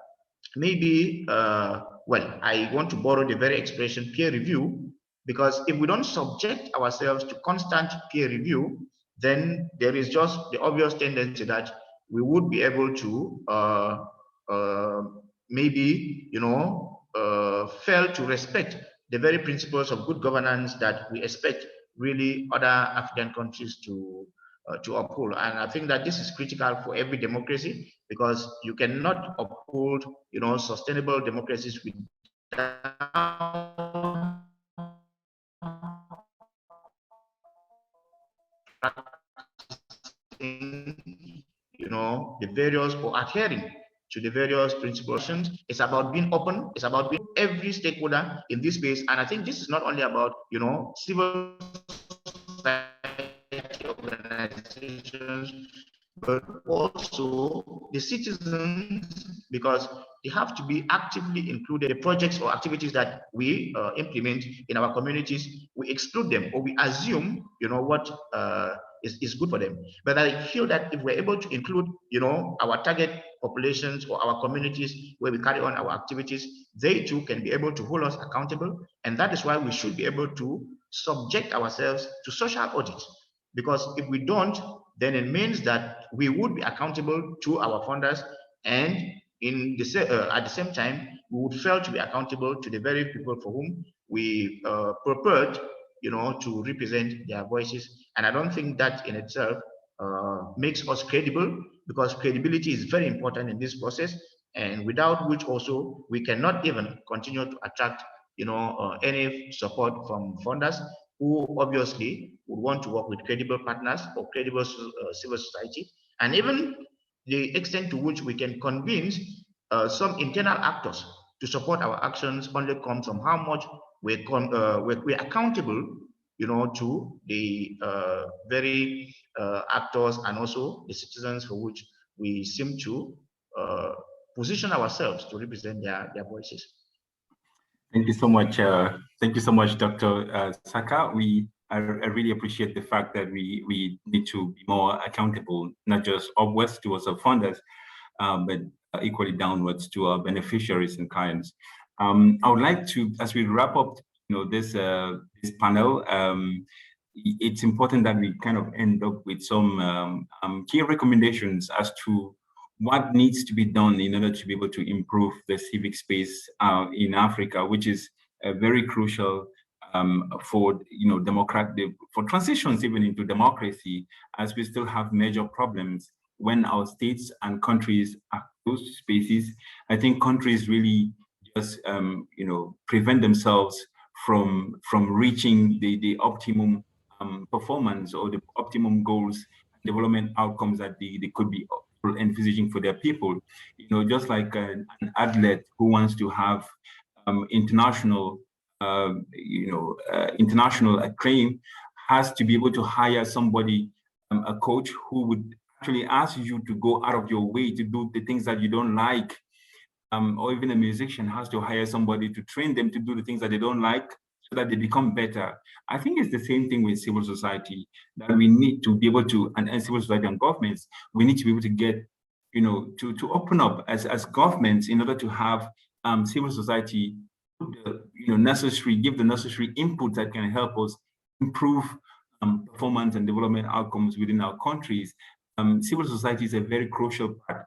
S7: maybe, well, I want to borrow the very expression peer review, because if we don't subject ourselves to constant peer review, then there is just the obvious tendency that we would be able to maybe, fail to respect the very principles of good governance that we expect really other African countries to uphold. And I think that this is critical for every democracy, because you cannot uphold, sustainable democracies without the various, or adhering to the various principles. It's about being open. It's about being every stakeholder in this space. And I think this is not only about, civil society organizations, but also the citizens, because they have to be actively included in the projects or activities that we implement in our communities. We exclude them, or we assume, what is good for them. But I feel that if we're able to include, our target populations or our communities where we carry on our activities, they too can be able to hold us accountable. And that is why we should be able to subject ourselves to social audit. Because if we don't, then it means that we would be accountable to our funders, and at the same time, we would fail to be accountable to the very people for whom we prepared, to represent their voices. And I don't think that in itself makes us credible, because credibility is very important in this process, and without which also we cannot even continue to attract, any support from funders, who obviously would want to work with credible partners or credible civil society. And even the extent to which we can convince some internal actors to support our actions only comes from how much we're accountable, to the very actors and also the citizens for which we seem to position ourselves to represent their voices.
S1: Thank you so much. Thank you so much, Dr. Saka. I really appreciate the fact that we need to be more accountable, not just upwards towards our funders, but equally downwards to our beneficiaries and clients. I would like to, as we wrap up, this panel, it's important that we kind of end up with some key recommendations as to what needs to be done in order to be able to improve the civic space in Africa, which is very crucial for for transitions even into democracy, as we still have major problems when our states and countries are those spaces. I think countries really just prevent themselves from reaching the optimum performance or the optimum goals, development outcomes that they could be envisaging for their people. Just like an athlete who wants to have international acclaim, has to be able to hire somebody, a coach who would actually ask you to go out of your way to do the things that you don't like, or even a musician has to hire somebody to train them to do the things that they don't like, so that they become better. I think it's the same thing with civil society, that we need to be able to, and civil society and governments, we need to be able to get, to open up as governments in order to have civil society give the necessary input that can help us improve performance and development outcomes within our countries. Civil society is a very crucial part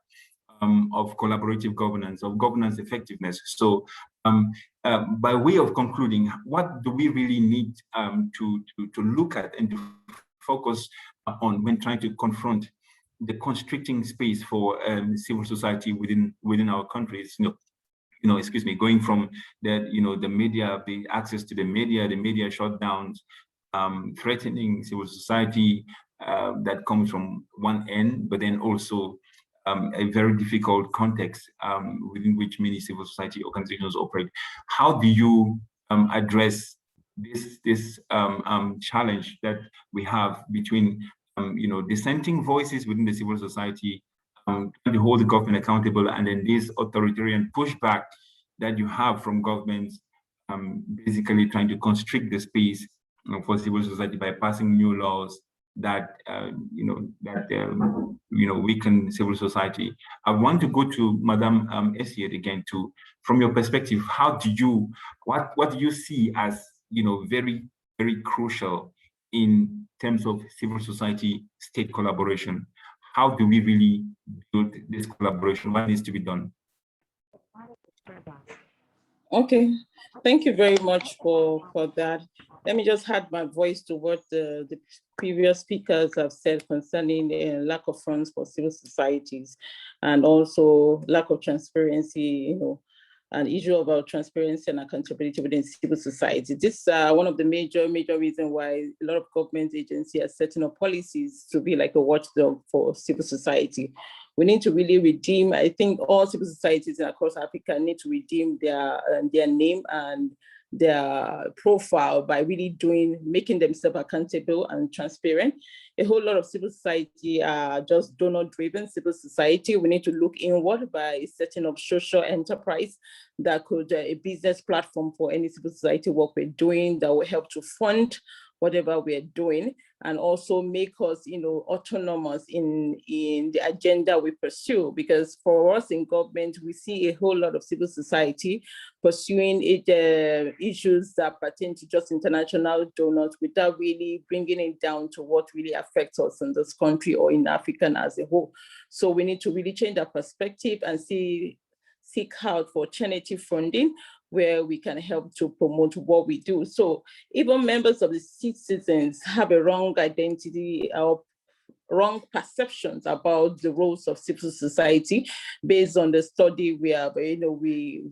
S1: of collaborative governance, of governance effectiveness. So by way of concluding, what do we really need to look at and to focus on when trying to confront the constricting space for civil society within our countries? Going from the media, the access to the media shutdowns, threatening civil society that comes from one end, but then also a very difficult context within which many civil society organizations operate. How do you address this challenge that we have between dissenting voices within the civil society, trying to hold the government accountable, and then this authoritarian pushback that you have from governments, basically trying to constrict the space for civil society by passing new laws that weaken civil society. I want to go to Madame Essiet again. From your perspective, what do you see as very, very crucial in terms of civil society state collaboration? How do we really build this collaboration? What needs to be done?
S8: Okay, thank you very much for that. Let me just add my voice to what the previous speakers have said concerning the lack of funds for civil societies and also lack of transparency, an issue about transparency and accountability within civil society. This is one of the major reasons why a lot of government agencies are setting up policies to be like a watchdog for civil society. We need to really redeem, I think all civil societies across Africa need to redeem their name and their profile by really making themselves accountable and transparent. A whole lot of civil society are just donor-driven civil society. We need to look inward by setting up social enterprise that could a business platform for any civil society work we're doing that will help to fund whatever we're doing, and also make us, autonomous in the agenda we pursue. Because for us in government, we see a whole lot of civil society pursuing issues that pertain to just international donors without really bringing it down to what really affects us in this country or in Africa as a whole. So we need to really change that perspective and seek out for alternative funding where we can help to promote what we do. So even members of the citizens have a wrong identity or wrong perceptions about the roles of civil society based on the study we have, we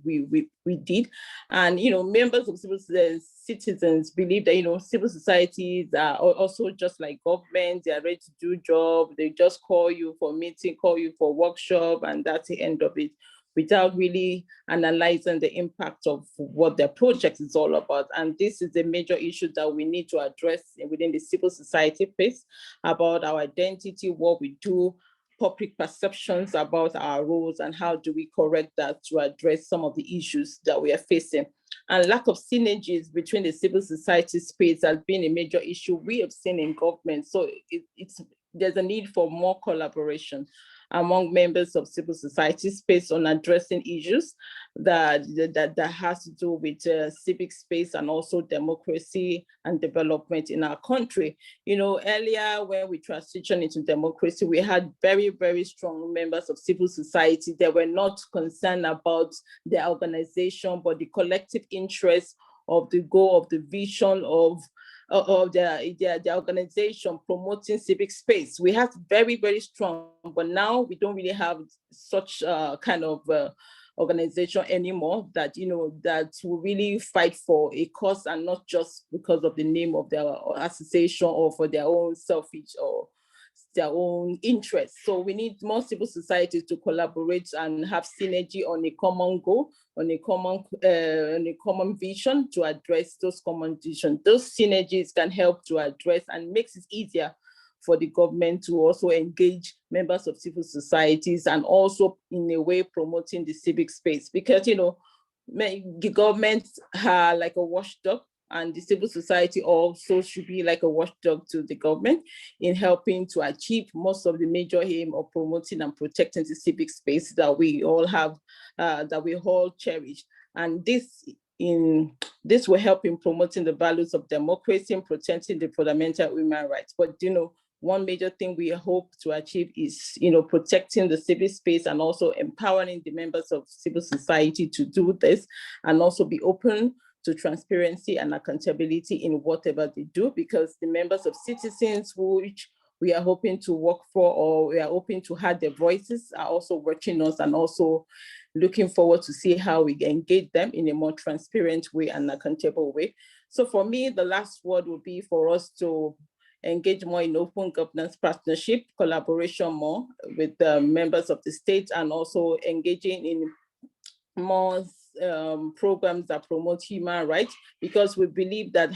S8: did. And, members of civil citizens believe that, civil societies are also just like government. They are ready to do job. They just call you for meeting, call you for workshop, and that's the end of it, without really analyzing the impact of what their project is all about. And this is a major issue that we need to address within the civil society space about our identity, what we do, public perceptions about our roles, and how do we correct that to address some of the issues that we are facing. And lack of synergies between the civil society space has been a major issue we have seen in government. So there's a need for more collaboration among members of civil society space on addressing issues that has to do with civic space and also democracy and development in our country. Earlier when we transitioned into democracy, we had very, very strong members of civil society that were not concerned about their organization, but the collective interest of the goal, of the vision of the organization promoting civic space. We have very, very strong, but now we don't really have such kind of organization anymore that, that will really fight for a cause and not just because of the name of their association or for their own selfish or their own interests. So we need more civil societies to collaborate and have synergy on a common goal, on a common vision to address those common visions. Those synergies can help to address and makes it easier for the government to also engage members of civil societies and also in a way promoting the civic space. Because, the government are like a watchdog, and the civil society also should be like a watchdog to the government in helping to achieve most of the major aim of promoting and protecting the civic space that we all have, that we all cherish. And this will help in promoting the values of democracy and protecting the fundamental human rights. But, one major thing we hope to achieve is, protecting the civic space and also empowering the members of civil society to do this and also be open to transparency and accountability in whatever they do, because the members of citizens which we are hoping to work for or we are hoping to have their voices are also watching us and also looking forward to see how we engage them in a more transparent way and accountable way. So for me, the last word would be for us to engage more in open governance partnership, collaboration more with members of the state, and also engaging in more programs that promote human rights, because we believe that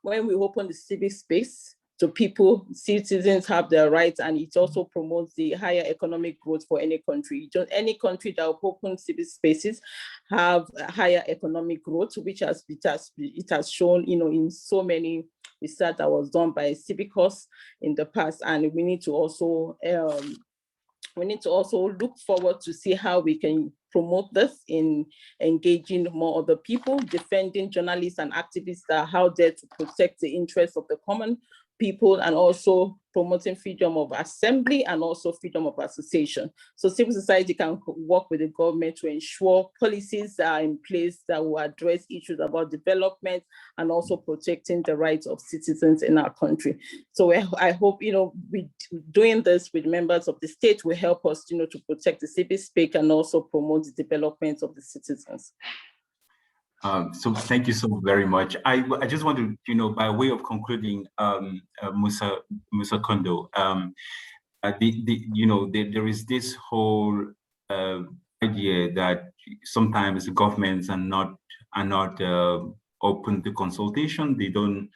S8: when we open the civic space to people, citizens have their rights, and it also promotes the higher economic growth for any country. Any country that open civic spaces have higher economic growth, which it has shown, in so many research that was done by Civicus in the past, and we need to also look forward to see how we can promote this in engaging more other people, defending journalists and activists that are out there to protect the interests of the common people, and also promoting freedom of assembly and also freedom of association. So civil society can work with the government to ensure policies are in place that will address issues about development and also protecting the rights of citizens in our country. So I hope, doing this with members of the state will help us, to protect the civic space and also promote the development of the citizens.
S1: So thank you so very much. I just want to, by way of concluding, Musa Kondo, there is this whole idea that sometimes governments are not open to consultation. They don't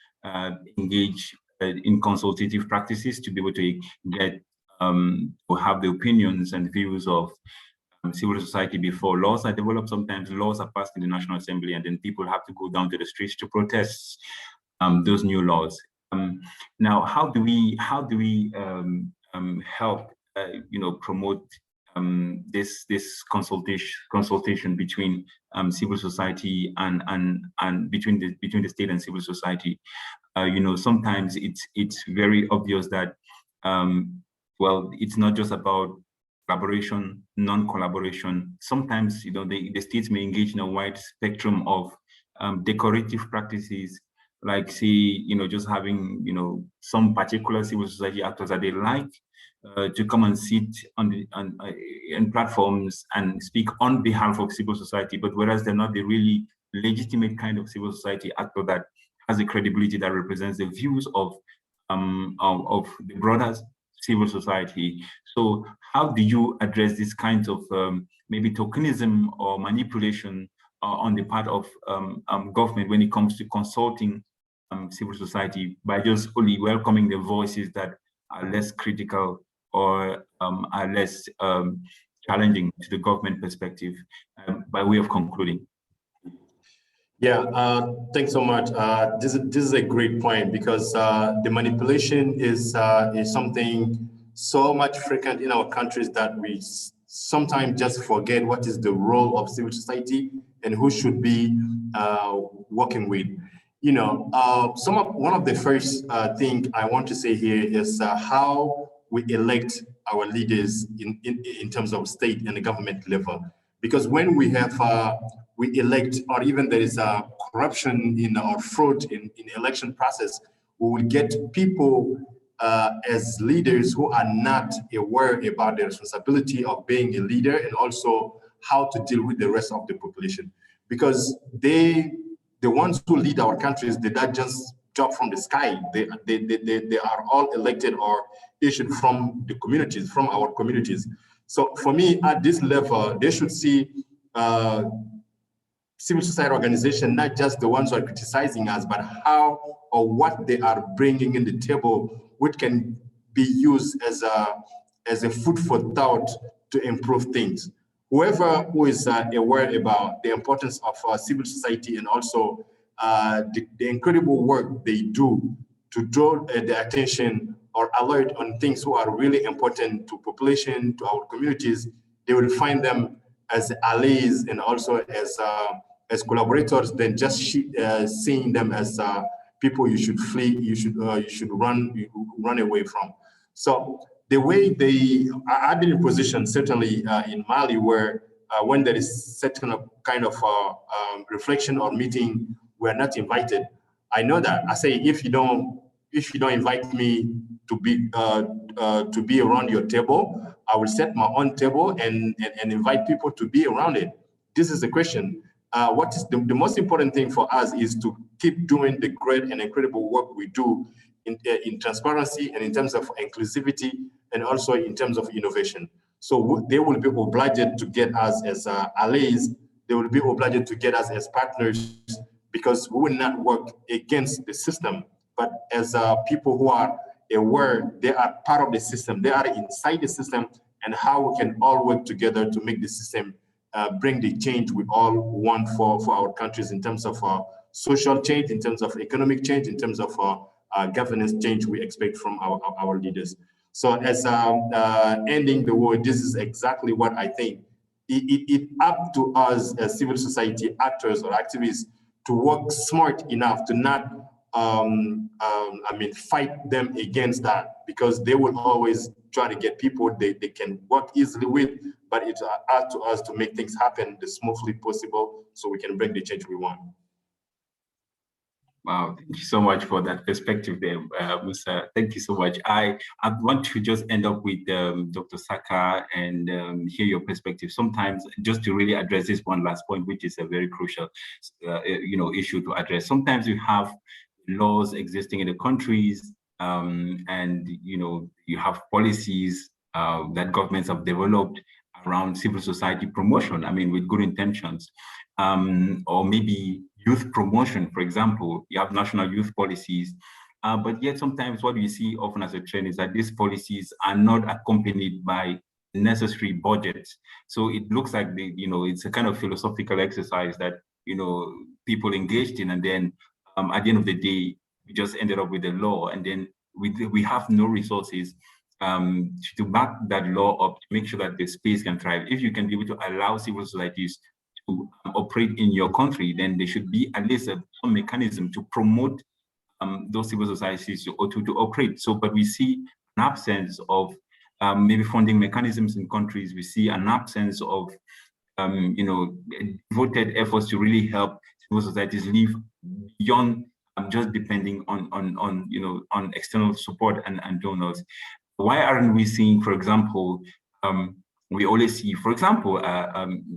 S1: engage in consultative practices to be able to get to have the opinions and views of civil society before laws are developed. Sometimes laws are passed in the National Assembly, and then people have to go down to the streets to protest those new laws. Now, how do we help promote this consultation between civil society and between the state and civil society? Sometimes it's very obvious that it's not just about collaboration, non-collaboration. Sometimes, the states may engage in a wide spectrum of decorative practices, like just having, some particular civil society actors that they like to come and sit on platforms and speak on behalf of civil society, but whereas they're not the really legitimate kind of civil society actor that has the credibility that represents the views of the broader civil society. So how do you address this kind of maybe tokenism or manipulation on the part of government when it comes to consulting civil society by just only welcoming the voices that are less critical or are less challenging to the government perspective, by way of concluding?
S6: Yeah, thanks so much. This is a great point, because the manipulation is something so much frequent in our countries that we sometimes just forget what is the role of civil society and who should be working with. One of the first thing I want to say here is how we elect our leaders in terms of state and the government level. Because when we have we elect, or even there is a corruption or fraud in election process, we will get people as leaders who are not aware about the responsibility of being a leader, and also how to deal with the rest of the population. Because the ones who lead our countries, they not just drop from the sky. They are all elected or issued from the communities, from our communities. So for me, at this level, they should see civil society organization, not just the ones who are criticizing us, but how or what they are bringing in the table, which can be used as a food for thought to improve things. Whoever who is aware about the importance of civil society, and also the incredible work they do to draw the attention or alert on things who are really important to population, to our communities, they will find them as allies and also as collaborators, than just seeing them as people you should flee, you should run away from. So the way I've been in position, certainly in Mali, where when there is certain kind of reflection or meeting, we're not invited. I know that. I say, if you don't invite me to be around your table, I will set my own table and invite people to be around it. This is the question. What is the most important thing for us is to keep doing the great and incredible work we do in transparency and in terms of inclusivity and also in terms of innovation. So they will be obliged to get us as allies. They will be obliged to get us as partners, because we will not work against the system, but as people who are aware, they are part of the system, they are inside the system, and how we can all work together to make the system bring the change we all want for our countries in terms of social change, in terms of economic change, in terms of governance change we expect from our leaders. So as ending the word, this is exactly what I think. It's up to us as civil society actors or activists to work smart enough to not fight them against that, because they will always try to get people they can work easily with, but it's up to us to make things happen the smoothly possible so we can bring the change we want.
S1: Wow, thank you so much for that perspective there, Musa. Thank you so much. I want to just end up with Dr. Saka and hear your perspective. Sometimes, just to really address this one last point, which is a very crucial, issue to address. Sometimes you have laws existing in the countries, and you have policies that governments have developed around civil society promotion. I mean, with good intentions, or maybe youth promotion, for example. You have national youth policies, but yet sometimes what we see often as a trend is that these policies are not accompanied by necessary budgets. So it looks like it's a kind of philosophical exercise that people engaged in, and then at the end of the day, we just ended up with a law, and then we have no resources to back that law up, to make sure that the space can thrive. If you can be able to allow civil societies to operate in your country, then there should be at least some mechanism to promote those civil societies to operate. So, but we see an absence of maybe funding mechanisms in countries. We see an absence of devoted efforts to really help civil societies live beyond just depending on external support and donors. Why aren't we seeing, for example, we always see, for example,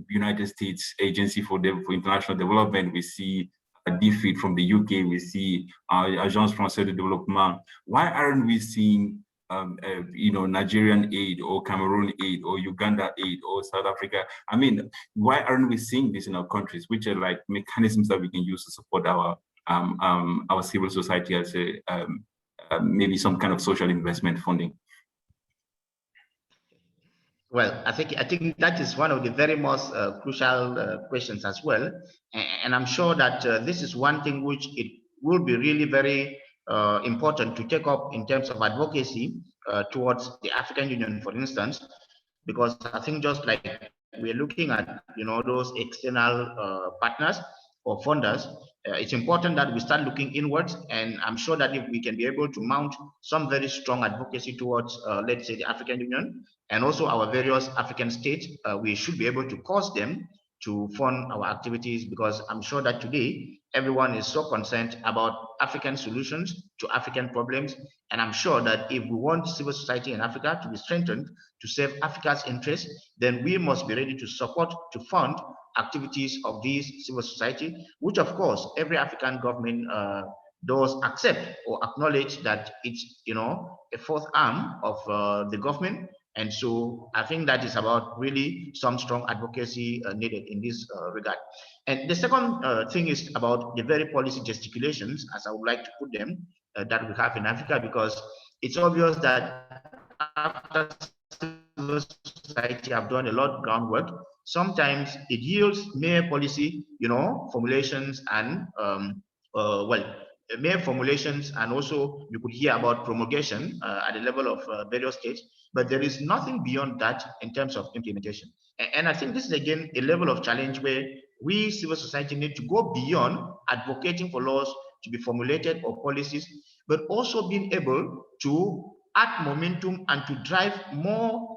S1: United States Agency for International Development, we see a DFID from the UK, we see Agence Française de Développement. Why aren't we seeing Nigerian aid or Cameroon aid or Uganda aid or South Africa? I mean, why aren't we seeing this in our countries, which are like mechanisms that we can use to support our civil society as maybe some kind of social investment funding?
S7: Well, I think that is one of the very most crucial questions as well, and I'm sure that this is one thing which it will be really very important to take up in terms of advocacy towards the African Union, for instance, because I think just like we're looking at those external partners or funders, it's important that we start looking inwards, and I'm sure that if we can be able to mount some very strong advocacy towards, let's say, the African Union and also our various African states, we should be able to cause them to fund our activities, because I'm sure that today everyone is so concerned about African solutions to African problems, and I'm sure that if we want civil society in Africa to be strengthened to serve Africa's interests, then we must be ready to support, to fund activities of these civil society, which of course every African government does accept or acknowledge that it's a fourth arm of the government. And so I think that is about really some strong advocacy needed in this regard. And the second thing is about the very policy gesticulations, as I would like to put them, that we have in Africa, because it's obvious that after civil society have done a lot of groundwork, sometimes it yields mere policy, formulations and mere formulations, and also you could hear about promulgation at the level of various states, but there is nothing beyond that in terms of implementation. And I think this is again a level of challenge where we civil society need to go beyond advocating for laws to be formulated or policies, but also being able to add momentum and to drive more,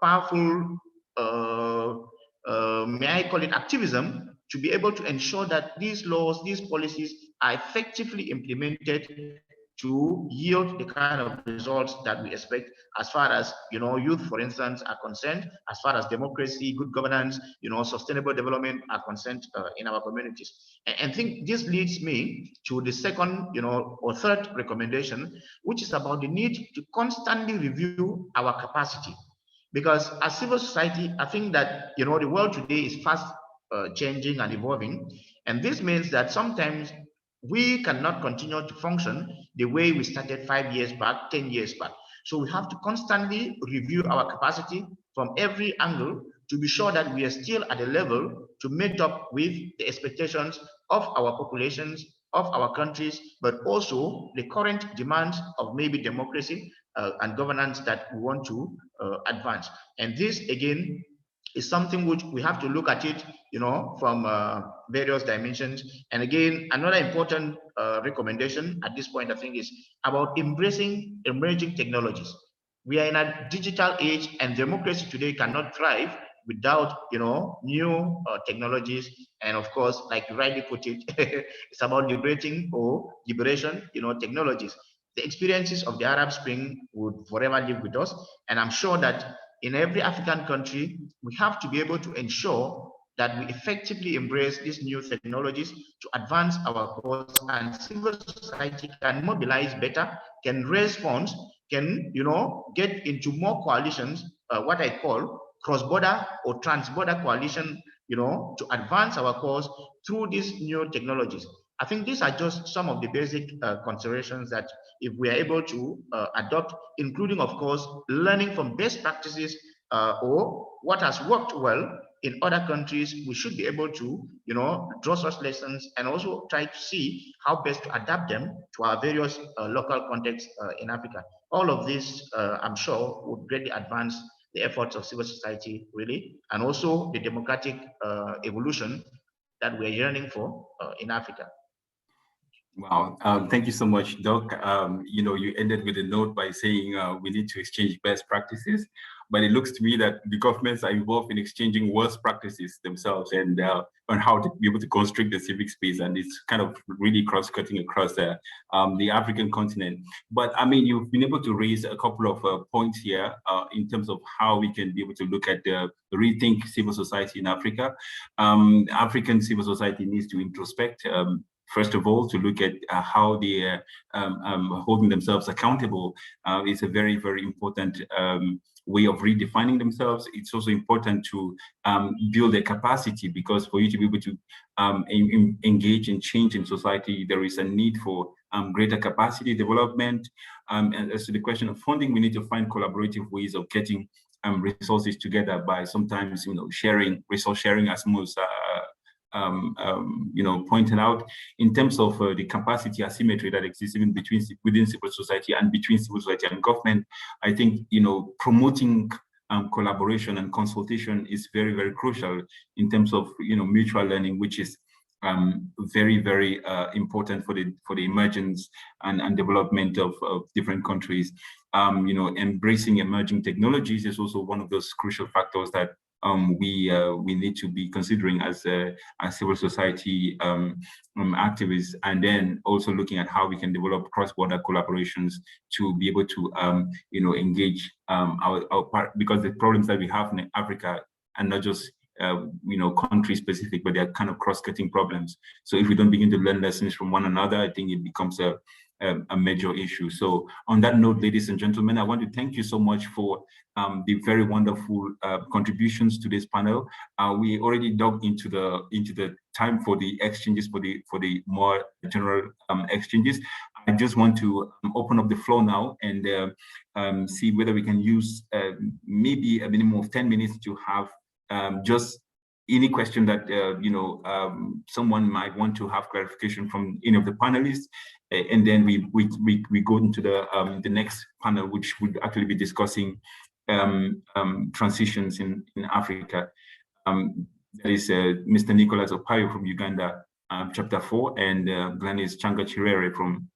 S7: powerful, may I call it activism, to be able to ensure that these laws, these policies are effectively implemented to yield the kind of results that we expect as far as, youth, for instance, are concerned, as far as democracy, good governance, sustainable development are concerned in our communities. And I think this leads me to the second, or third recommendation, which is about the need to constantly review our capacity. Because as civil society, I think that, the world today is fast changing and evolving. And this means that sometimes we cannot continue to function the way we started 5 years back, 10 years back. So we have to constantly review our capacity from every angle to be sure that we are still at a level to meet up with the expectations of our populations, of our countries, but also the current demands of maybe democracy and governance that we want to advance. And this, again, is something which we have to look at it, from various dimensions. And again, another important recommendation at this point, I think, is about embracing emerging technologies. We are in a digital age, and democracy today cannot thrive without, new technologies. And of course, like you rightly put it, it's about liberation, technologies. The experiences of the Arab Spring would forever live with us. And I'm sure that in every African country, we have to be able to ensure that we effectively embrace these new technologies to advance our cause, and civil society can mobilize better, can raise funds, can, get into more coalitions, what I call cross-border or trans-border coalition, to advance our cause through these new technologies. I think these are just some of the basic considerations that if we are able to adopt, including, of course, learning from best practices or what has worked well in other countries, we should be able to, draw such lessons and also try to see how best to adapt them to our various local contexts in Africa. All of this, I'm sure, would greatly advance the efforts of civil society, really, and also the democratic evolution that we're yearning for in Africa.
S1: Wow, thank you so much, Doc. You ended with a note by saying we need to exchange best practices, but it looks to me that the governments are involved in exchanging worst practices themselves, and on how to be able to constrict the civic space, and it's kind of really cross-cutting across the African continent. But I mean, you've been able to raise a couple of points here in terms of how we can be able to look at rethink civil society in Africa. African civil society needs to introspect. First of all, to look at how they are holding themselves accountable is a very, very important way of redefining themselves. It's also important to build their capacity, because for you to be able to engage in change in society, there is a need for greater capacity development. And as to the question of funding, we need to find collaborative ways of getting resources together by sometimes, sharing, resource sharing, as most pointed out, in terms of the capacity asymmetry that exists even within civil society and between civil society and government. I think promoting collaboration and consultation is very, very crucial in terms of mutual learning, which is very, very important for the emergence and development of different countries. Embracing emerging technologies is also one of those crucial factors that we need to be considering as civil society activists, and then also looking at how we can develop cross-border collaborations to be able to engage our part, because the problems that we have in Africa are not just country specific, but they're kind of cross-cutting problems. So if we don't begin to learn lessons from one another, I think it becomes a major issue. So on that note, ladies and gentlemen, I want to thank you so much for the very wonderful contributions to this panel. We already dug into the time for the exchanges, for the more general exchanges. I just want to open up the floor now and see whether we can use maybe a minimum of 10 minutes to have just any question that someone might want to have clarification from any of the panelists, and then we go into the next panel, which would actually be discussing transitions in Africa. That is Mr. Nicholas Opayo from Uganda, Chapter 4, and Gladys Changa Chirere from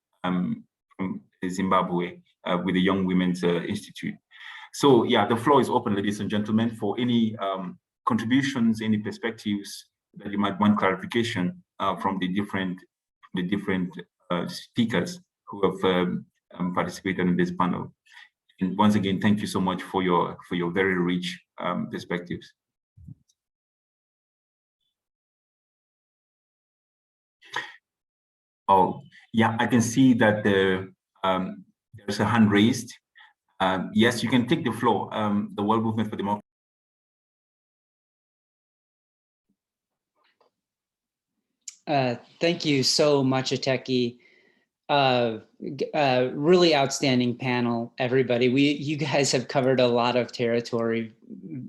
S1: Zimbabwe with the Young Women's Institute. So yeah, the floor is open, ladies and gentlemen, for any contributions, any perspectives that you might want clarification from the different speakers who have participated in this panel. And once again, thank you so much for your very rich perspectives. Oh, yeah, I can see that there's a hand raised. Yes, you can take the floor. The World Movement for Democracy.
S9: Thank you so much, Ateki. Really outstanding panel, everybody. You guys have covered a lot of territory,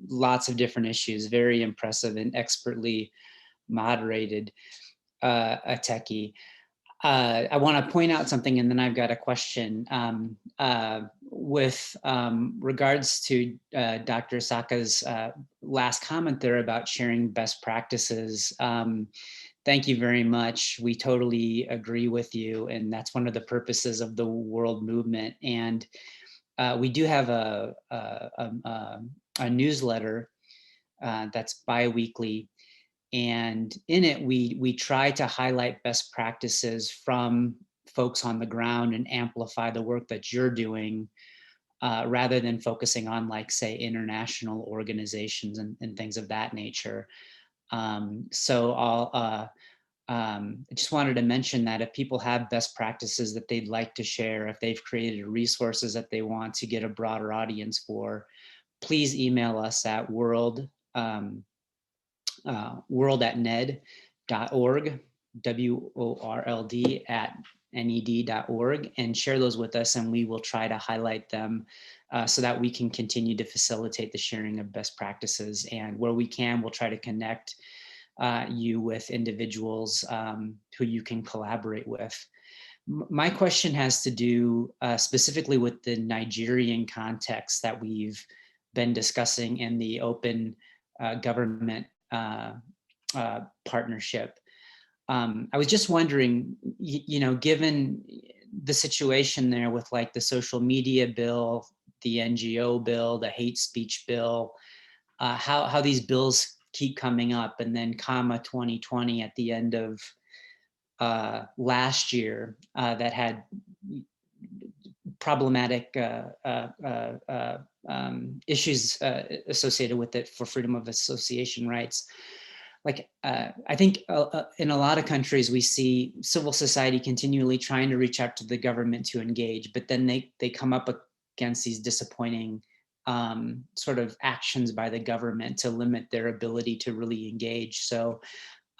S9: lots of different issues, very impressive and expertly moderated, Ateki. I want to point out something, and then I've got a question. With regards to Dr. Saka's last comment there about sharing best practices, thank you very much. We totally agree with you, and that's one of the purposes of the World Movement. And we do have a newsletter that's bi-weekly. And in it, we try to highlight best practices from folks on the ground and amplify the work that you're doing, rather than focusing on, like, say, international organizations and things of that nature. So I just wanted to mention that if people have best practices that they'd like to share, if they've created resources that they want to get a broader audience for, please email us at world@ned.org, WORLD@NED.org, and share those with us, and we will try to highlight them so that we can continue to facilitate the sharing of best practices. And where we can, we'll try to connect you with individuals who you can collaborate with. My question has to do specifically with the Nigerian context that we've been discussing in the open government partnership. I was just wondering, given the situation there with, like, the social media bill, the NGO bill, the hate speech bill, how these bills keep coming up, and then 2020 at the end of last year that had problematic issues associated with it for freedom of association rights. Like, I think in a lot of countries, we see civil society continually trying to reach out to the government to engage, but then they come up against these disappointing sort of actions by the government to limit their ability to really engage. So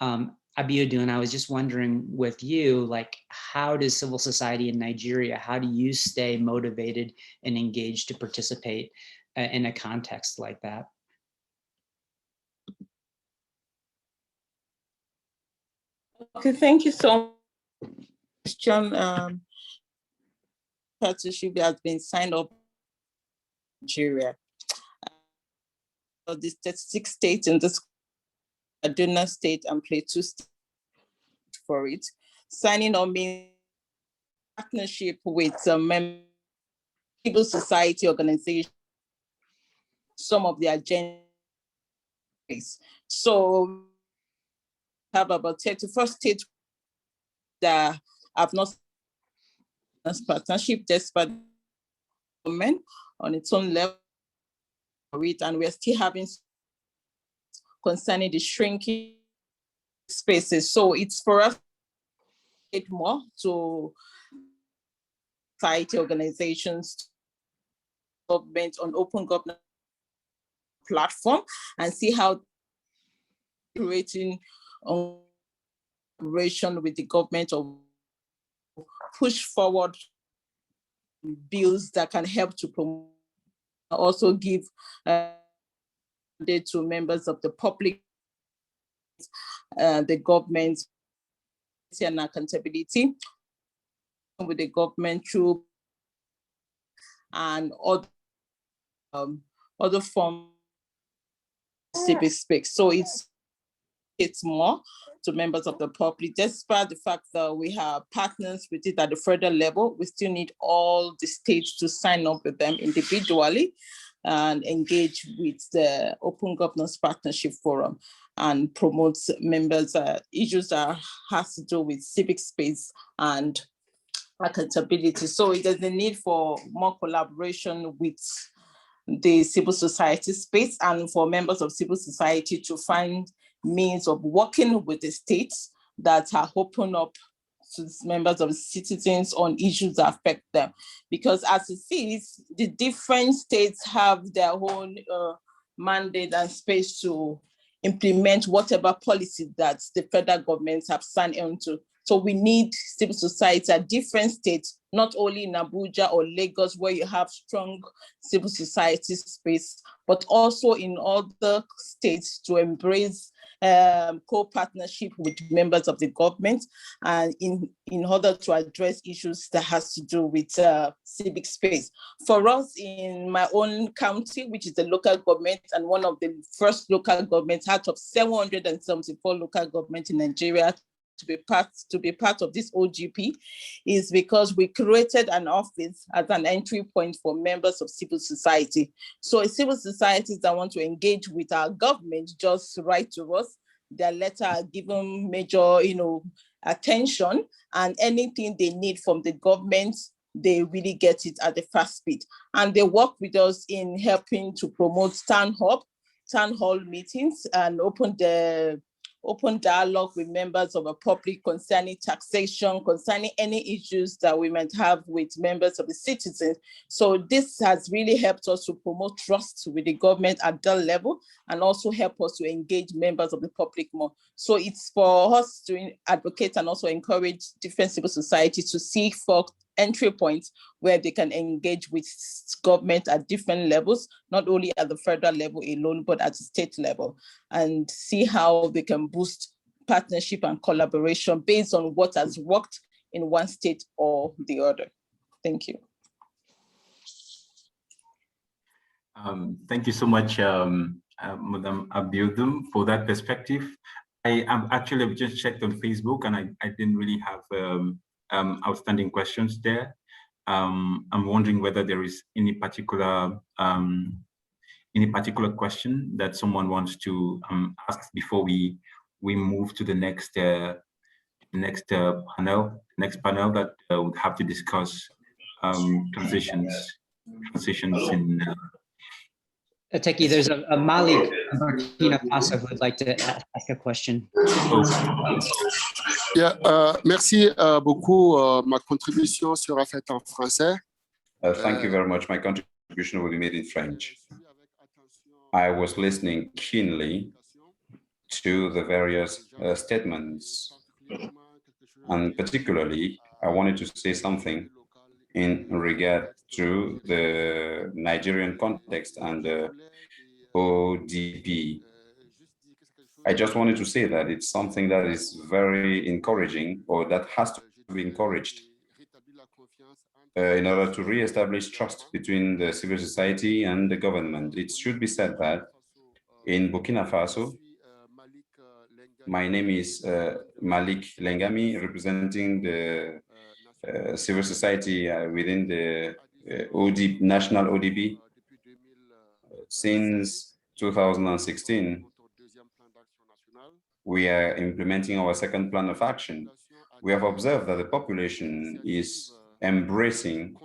S9: Abiodun, I was just wondering with you, like, how does civil society in Nigeria, how do you stay motivated and engaged to participate in a context like that?
S8: Okay, thank you so much. Partnership has been signed up in Nigeria. The 36 states in this Kaduna State and Plateau State for it. Signing on means partnership with civil society organizations, some of the agendas. So have about 31 states that have not this partnership, despite government on its own level for it, and we're still having concerning the shrinking spaces. So it's for us to get more to society organizations, government on open government platform, and see how creating cooperation with the government or push forward bills that can help to promote, also give to members of the public, the government, and accountability with the government through and other forms of civic space. So it's more to members of the public, despite the fact that we have partners with it at the federal level. We still need all the states to sign up with them individually and engage with the Open Governance Partnership Forum and promote members' issues that has to do with civic space and accountability. So there's a need for more collaboration with the civil society space and for members of civil society to find means of working with the states that are open up to members of citizens on issues that affect them. Because as it is, the different states have their own mandate and space to implement whatever policy that the federal governments have signed onto. So we need civil society at different states, not only in Abuja or Lagos, where you have strong civil society space, but also in other states to embrace co-partnership with members of the government and in order to address issues that has to do with civic space. For us in my own county, which is the local government and one of the first local governments out of 774 local governments in Nigeria to be part of this OGP, is because we created an office as an entry point for members of civil society. So civil societies that want to engage with our government just write to us. Their letter are given major, attention, and anything they need from the government, they really get it at the fast speed. And they work with us in helping to promote town hall meetings and open dialogue with members of a public concerning taxation, concerning any issues that we might have with members of the citizens. So this has really helped us to promote trust with the government at that level and also help us to engage members of the public more. So it's for us to advocate and also encourage different civil societies to seek for entry points where they can engage with government at different levels, not only at the federal level alone, but at the state level, and see how they can boost partnership and collaboration based on what has worked in one state or the other. Thank you.
S1: Thank you so much, Madam Abiodun, for that perspective. I actually just checked on Facebook and I didn't really have outstanding questions there. I'm wondering whether there is any particular question that someone wants to ask before we move to the next panel that would have to discuss transitions in.
S9: Ateki, there's a Malik from Burkina Faso who would like to ask a question.
S10: Merci beaucoup. Ma contribution sera faite en français.
S4: Thank you very much. My contribution will be made in French. I was listening keenly to the various statements, and particularly, I wanted to say something in regard to the Nigerian context and the ODP. I just wanted to say that it's something that is very encouraging, or that has to be encouraged in order to re-establish trust between the civil society and the government. It should be said that in Burkina Faso, my name is Malik Lengami, representing the civil society within the national ODP. Since 2016, we are implementing our second plan of action. We have observed that the population is embracing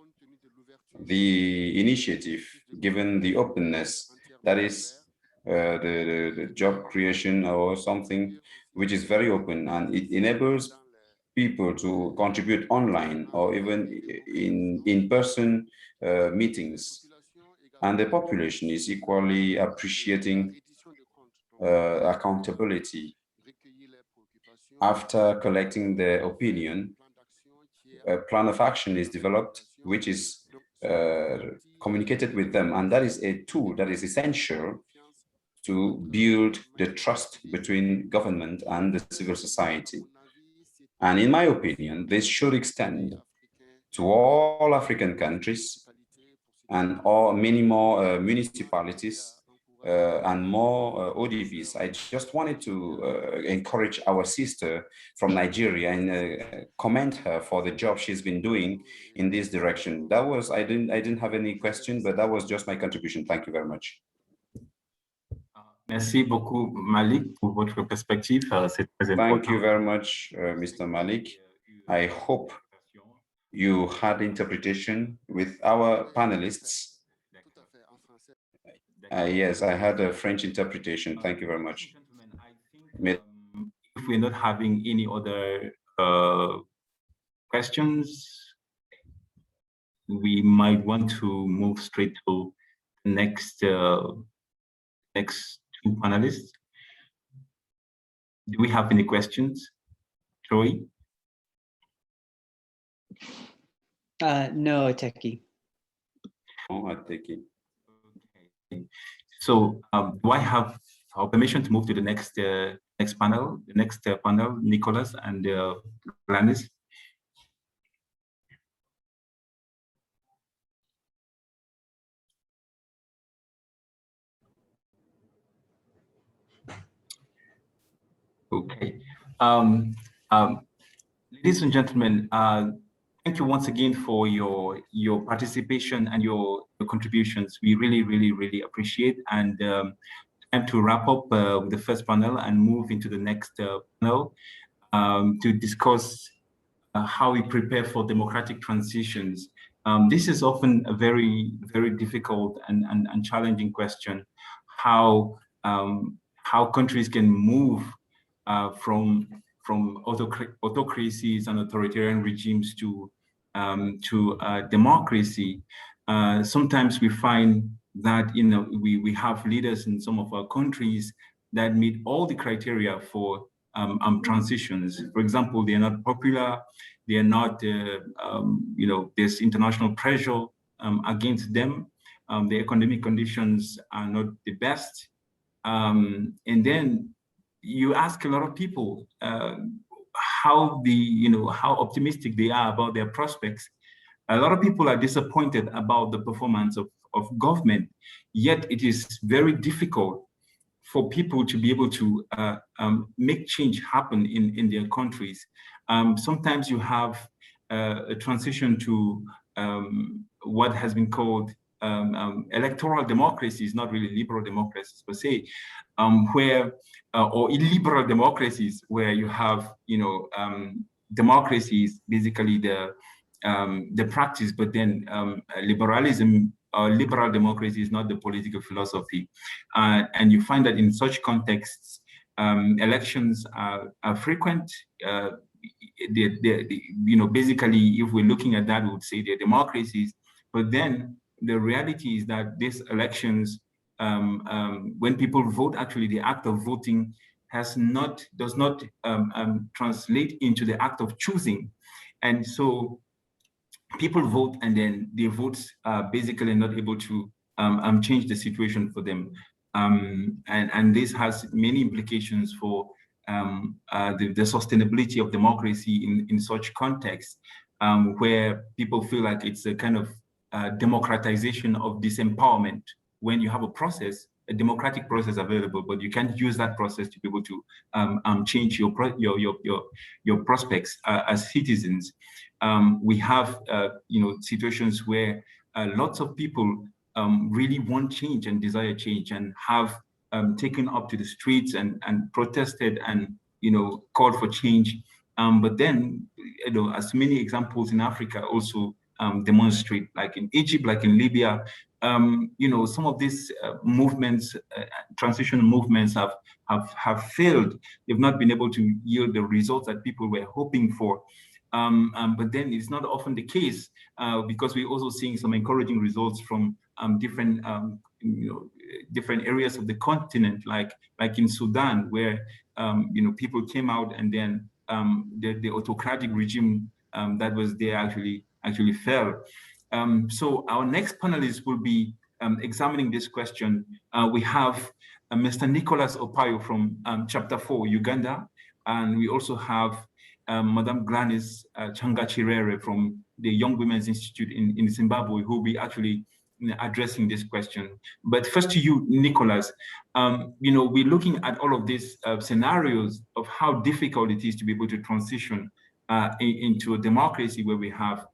S4: the initiative, given the openness, that is the job creation or something which is very open, and it enables people to contribute online or even in-person meetings. And the population is equally appreciating accountability. After collecting their opinion, a plan of action is developed, which is communicated with them. And that is a tool that is essential to build the trust between government and the civil society. And in my opinion, this should extend to all African countries and many more municipalities and more ODPs. I just wanted to encourage our sister from Nigeria and commend her for the job she's been doing in this direction. That was, I didn't have any question, but that was just my contribution. Thank you very much.
S1: Merci beaucoup, Malik, pour votre perspective. C'est très important.
S4: Thank you very much, Mr. Malik. I hope You had interpretation with our panelists. Yes, I had a French interpretation. Thank you very much.
S1: If we're not having any other questions, we might want to move straight to the next two panelists. Do we have any questions, Troy?
S9: No, Ateki.
S4: Oh, Ateki.
S1: Okay. So do I have permission to move to the next panel? The next panel, Nicholas and Gladys. Okay. Ladies and gentlemen, thank you once again for your participation and your contributions. We really appreciate. And time to wrap up with the first panel and move into the next panel to discuss how we prepare for democratic transitions. This is often a very difficult and challenging question. How countries can move from autocracies and authoritarian regimes to democracy. Sometimes we find that we have leaders in some of our countries that meet all the criteria for transitions. For example, they are not popular. They are not, there's international pressure against them. The economic conditions are not the best. And then you ask a lot of people how optimistic they are about their prospects. A lot of people are disappointed about the performance of government, yet it is very difficult for people to be able to make change happen in their countries. Sometimes you have a transition to what has been called electoral democracies, not really liberal democracies per se, where or illiberal democracies, where you have democracies, basically the practice, but then liberalism or liberal democracy is not the political philosophy, and you find that in such contexts, elections are frequent. Basically, if we're looking at that, we would say they're democracies. But then the reality is that these elections, when people vote, actually the act of voting does not translate into the act of choosing. And so people vote, and then their votes are basically not able to change the situation for them. And this has many implications for the sustainability of democracy in such contexts, where people feel like it's a kind of democratization of disempowerment. When you have a democratic process available, but you can't use that process to be able to change your prospects as citizens. We have situations where lots of people really want change and desire change, and have taken up to the streets and protested and called for change. But then, as many examples in Africa also demonstrate, like in Egypt, like in Libya, some of these movements, transition movements have failed. They've not been able to yield the results that people were hoping for. But then it's not often the case, because we're also seeing some encouraging results from different areas of the continent, like in Sudan, where people came out, and then the autocratic regime that was there actually fell. So our next panelist will be examining this question. We have Mr. Nicholas Opayo from Chapter 4, Uganda, and we also have Madame Gladys Changa-Chirere from the Young Women's Institute in Zimbabwe, who will be actually addressing this question. But first to you, Nicholas, we're looking at all of these scenarios of how difficult it is to be able to transition into a democracy where we have,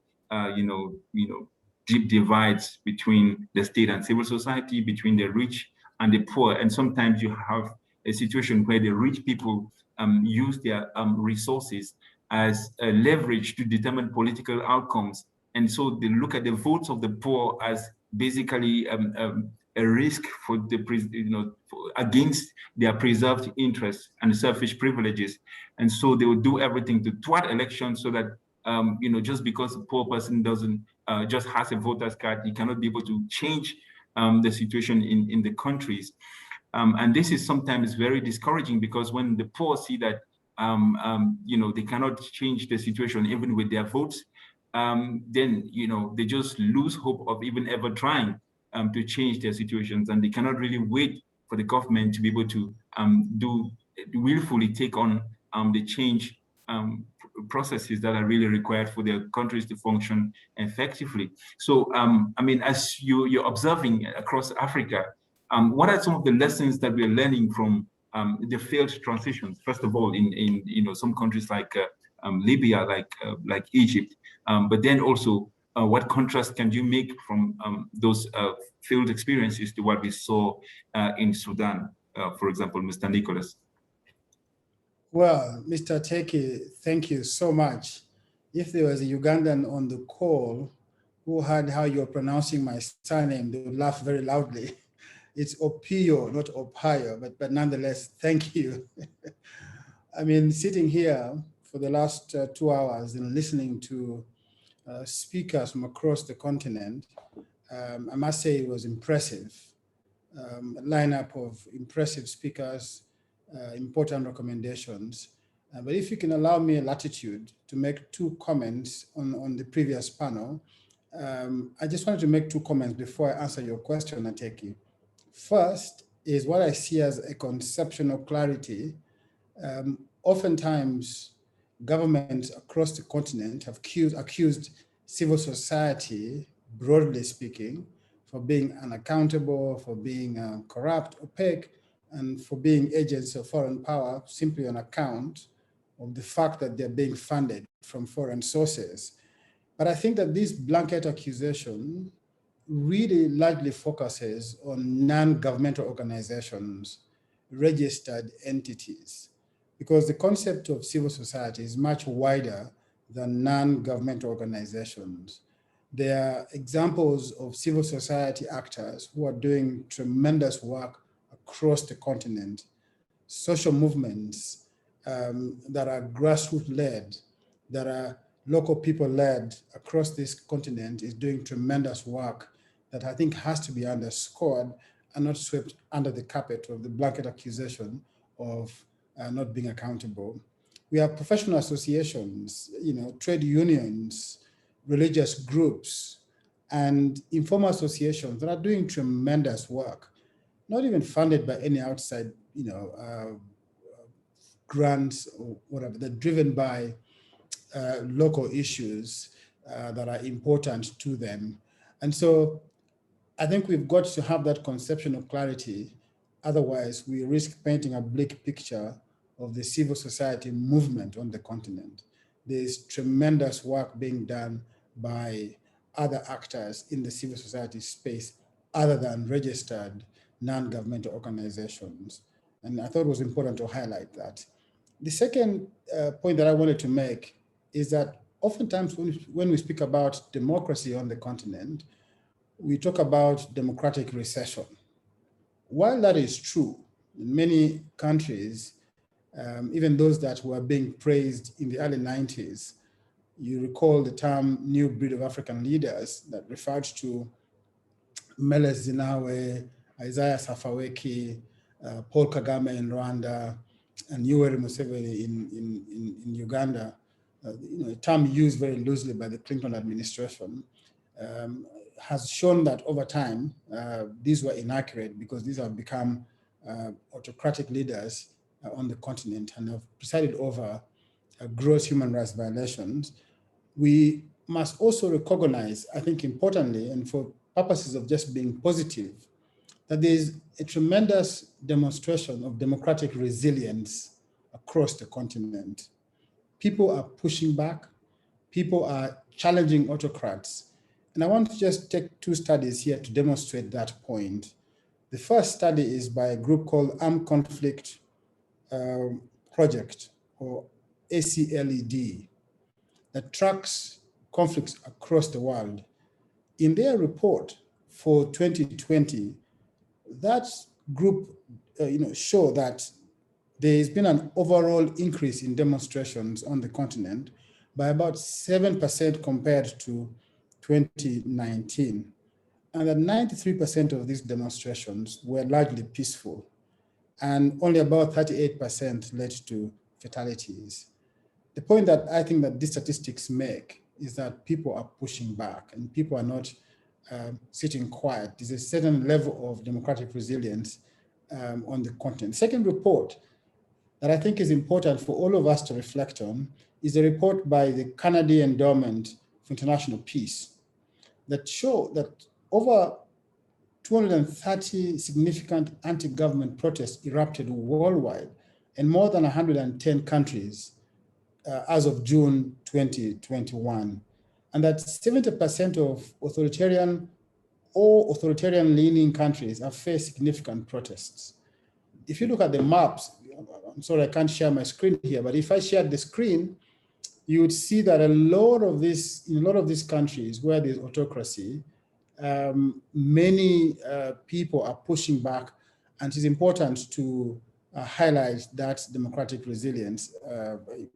S1: deep divides between the state and civil society, between the rich and the poor. And sometimes you have a situation where the rich people use their resources as a leverage to determine political outcomes. And so they look at the votes of the poor as basically a risk for the, against their preserved interests and selfish privileges. And so they will do everything to thwart elections so that, just because a poor person doesn't, just has a voter's card, he cannot be able to change the situation in the countries. And this is sometimes very discouraging, because when the poor see that they cannot change the situation even with their votes, then they just lose hope of even ever trying to change their situations, and they cannot really wait for the government to be able to willfully take on the change processes that are really required for their countries to function effectively. So, as you're observing across Africa, what are some of the lessons that we are learning from the failed transitions? First of all, in some countries like Libya, like Egypt, but then also what contrast can you make from those failed experiences to what we saw in Sudan, for example, Mr. Nicholas?
S11: Well, Mr. Teki, thank you so much. If there was a Ugandan on the call who heard how you're pronouncing my surname, they would laugh very loudly. It's Opio, not Opayo, but nonetheless, thank you. Sitting here for the last 2 hours and listening to speakers from across the continent, I must say it was impressive. A lineup of impressive speakers, important recommendations. But if you can allow me a latitude to make 2 comments on the previous panel, I just wanted to make 2 comments before I answer your question, Ateki. First is what I see as a conceptual clarity. Oftentimes, governments across the continent have accused civil society, broadly speaking, for being unaccountable, for being corrupt, opaque, and for being agents of foreign power simply on account of the fact that they're being funded from foreign sources. But I think that this blanket accusation really largely focuses on non-governmental organizations, registered entities, because the concept of civil society is much wider than non-governmental organizations. There are examples of civil society actors who are doing tremendous work across the continent, social movements that are grassroots-led, that are local people-led across this continent is doing tremendous work that I think has to be underscored and not swept under the carpet of the blanket accusation of not being accountable. We have professional associations, trade unions, religious groups, and informal associations that are doing tremendous work, not even funded by any outside, grants or whatever. They're driven by local issues that are important to them. And so I think we've got to have that conception of clarity. Otherwise, we risk painting a bleak picture of the civil society movement on the continent. There's tremendous work being done by other actors in the civil society space other than registered non-governmental organizations. And I thought it was important to highlight that. The second point that I wanted to make is that oftentimes when we speak about democracy on the continent, we talk about democratic recession. While that is true, in many countries, even those that were being praised in the early 90s, you recall the term new breed of African leaders that referred to Meles Zenawe, Isaiah Afwerki, Paul Kagame in Rwanda, and Yoweri Museveni in Uganda, a term used very loosely by the Clinton administration, has shown that over time, these were inaccurate because these have become autocratic leaders on the continent and have presided over gross human rights violations. We must also recognize, I think importantly, and for purposes of just being positive, that there is a tremendous demonstration of democratic resilience across the continent. People are pushing back, people are challenging autocrats. And I want to just take 2 studies here to demonstrate that point. The first study is by a group called Armed Conflict Project, or ACLED, that tracks conflicts across the world. In their report for 2020, that group show that there's been an overall increase in demonstrations on the continent by about 7% compared to 2019. And that 93% of these demonstrations were largely peaceful, and only about 38% led to fatalities. The point that I think that these statistics make is that people are pushing back and people are not sitting quiet. There's a certain level of democratic resilience on the continent. The second report that I think is important for all of us to reflect on is a report by the Canadian Endowment for International Peace that show that over 230 significant anti-government protests erupted worldwide in more than 110 countries as of June 2021. And that 70% of authoritarian or authoritarian-leaning countries have faced significant protests. If you look at the maps, I'm sorry, I can't share my screen here, but if I shared the screen, you would see that in a lot of these countries where there's autocracy, many people are pushing back, and it is important to highlight that democratic resilience,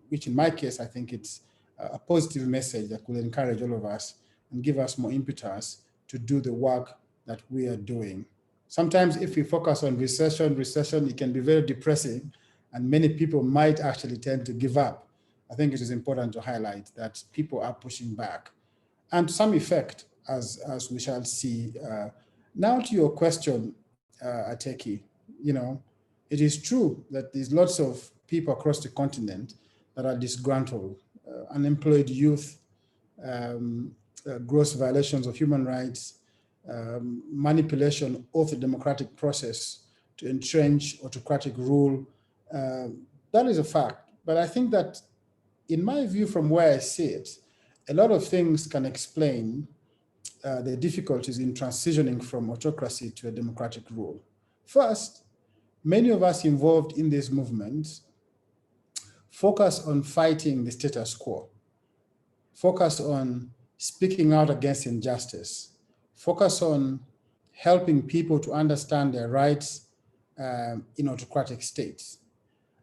S11: which in my case, I think it's a positive message that will encourage all of us and give us more impetus to do the work that we are doing. Sometimes if we focus on recession, it can be very depressing, and many people might actually tend to give up. I think it is important to highlight that people are pushing back, and to some effect, as we shall see. Now to your question, Ateki, it is true that there's lots of people across the continent that are disgruntled, unemployed youth, gross violations of human rights, manipulation of the democratic process to entrench autocratic rule. That is a fact. But I think that, in my view, from where I see it, a lot of things can explain the difficulties in transitioning from autocracy to a democratic rule. First, many of us involved in this movement focus on fighting the status quo, focus on speaking out against injustice, focus on helping people to understand their rights in autocratic states.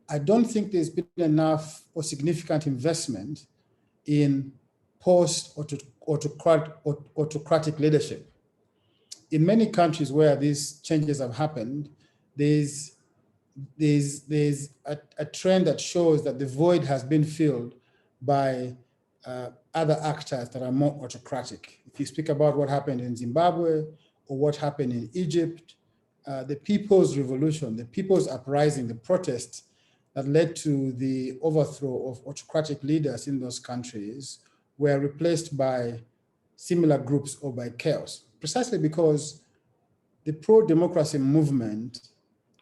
S11: I don't think there's been enough or significant investment in post-autocratic leadership. In many countries where these changes have happened, there's a trend that shows that the void has been filled by other actors that are more autocratic. If you speak about what happened in Zimbabwe or what happened in Egypt, the people's revolution, the people's uprising, the protests that led to the overthrow of autocratic leaders in those countries were replaced by similar groups or by chaos, precisely because the pro-democracy movement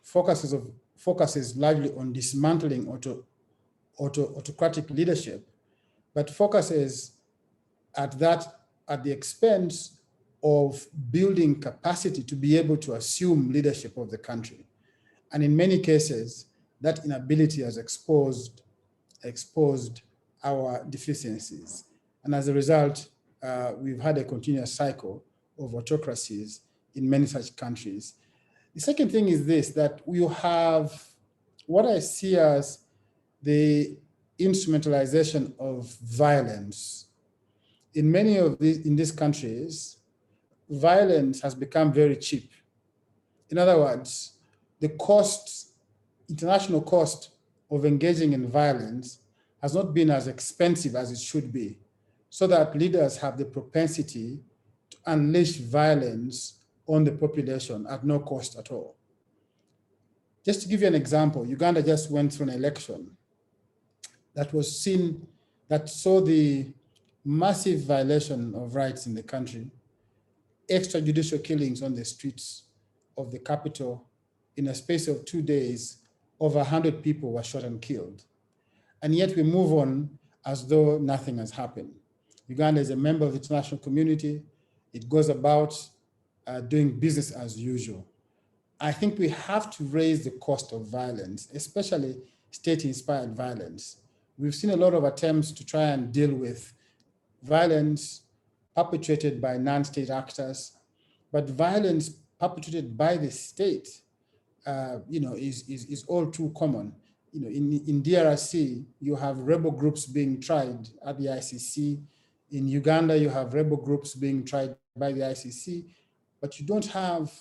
S11: focuses largely on dismantling autocratic leadership, but focuses at the expense of building capacity to be able to assume leadership of the country. And in many cases, that inability has exposed our deficiencies. And as a result, we've had a continuous cycle of autocracies in many such countries. The second thing is this, that we have what I see as the instrumentalization of violence. In many of these countries, violence has become very cheap. In other words, the international cost of engaging in violence has not been as expensive as it should be, so that leaders have the propensity to unleash violence on the population at no cost at all. Just to give you an example, Uganda just went through an election that saw the massive violation of rights in the country, extrajudicial killings on the streets of the capital. In a space of 2 days, over 100 people were shot and killed. And yet we move on as though nothing has happened. Uganda is a member of the international community. It goes about doing business as usual. I think we have to raise the cost of violence, especially state-inspired violence. we've seen a lot of attempts to try and deal with violence perpetrated by non-state actors, but violence perpetrated by the state, is all too common. In DRC, you have rebel groups being tried at the ICC. In Uganda, you have rebel groups being tried by the ICC, but you don't have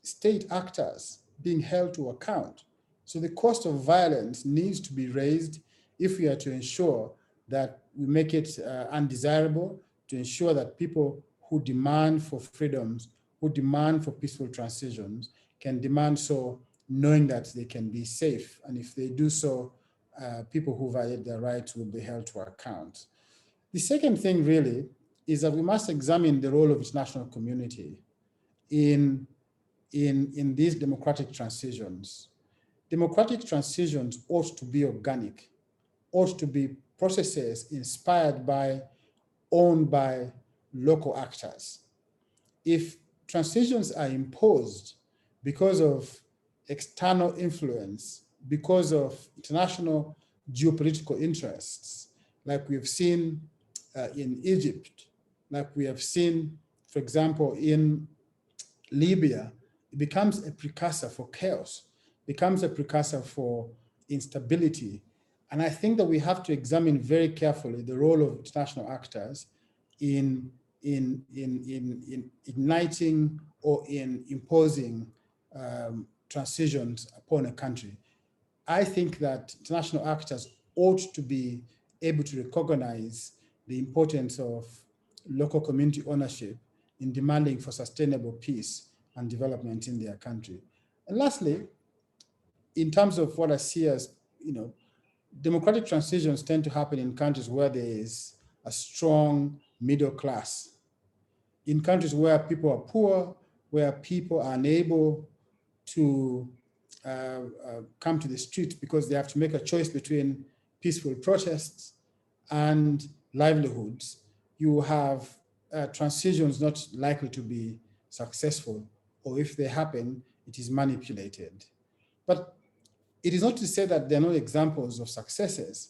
S11: state actors being held to account. So the cost of violence needs to be raised if we are to ensure that we make it undesirable, to ensure that people who demand for freedoms, who demand for peaceful transitions, can demand so knowing that they can be safe. And if they do so, people who violate their rights will be held to account. The second thing really is that we must examine the role of the international community in these democratic transitions. Democratic transitions ought to be organic, ought to be processes inspired by, owned by local actors. If transitions are imposed because of external influence, because of international geopolitical interests, like we've seen in Egypt, like we have seen, for example, in Libya, it becomes a precursor for chaos, becomes a precursor for instability. And I think that we have to examine very carefully the role of international actors in igniting or in imposing transitions upon a country. I think that international actors ought to be able to recognize the importance of local community ownership in demanding for sustainable peace and development in their country. And lastly, in terms of what I see as, democratic transitions tend to happen in countries where there is a strong middle class. In countries where people are poor, where people are unable to come to the street because they have to make a choice between peaceful protests and livelihoods, you have transitions not likely to be successful, or if they happen, it is manipulated. But it is not to say that there are no examples of successes.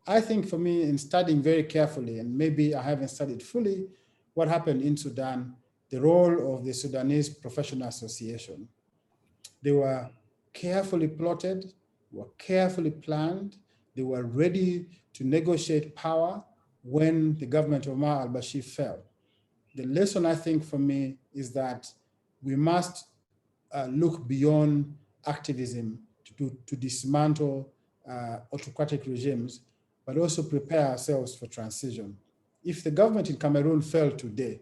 S11: I think for me, in studying very carefully, and maybe I haven't studied fully what happened in Sudan, the role of the Sudanese Professional Association. They were carefully plotted, were carefully planned, they were ready to negotiate power when the government of Omar al-Bashir fell. The lesson, I think, for me is that we must look beyond activism to dismantle autocratic regimes, but also prepare ourselves for transition. If the government in Cameroon fell today,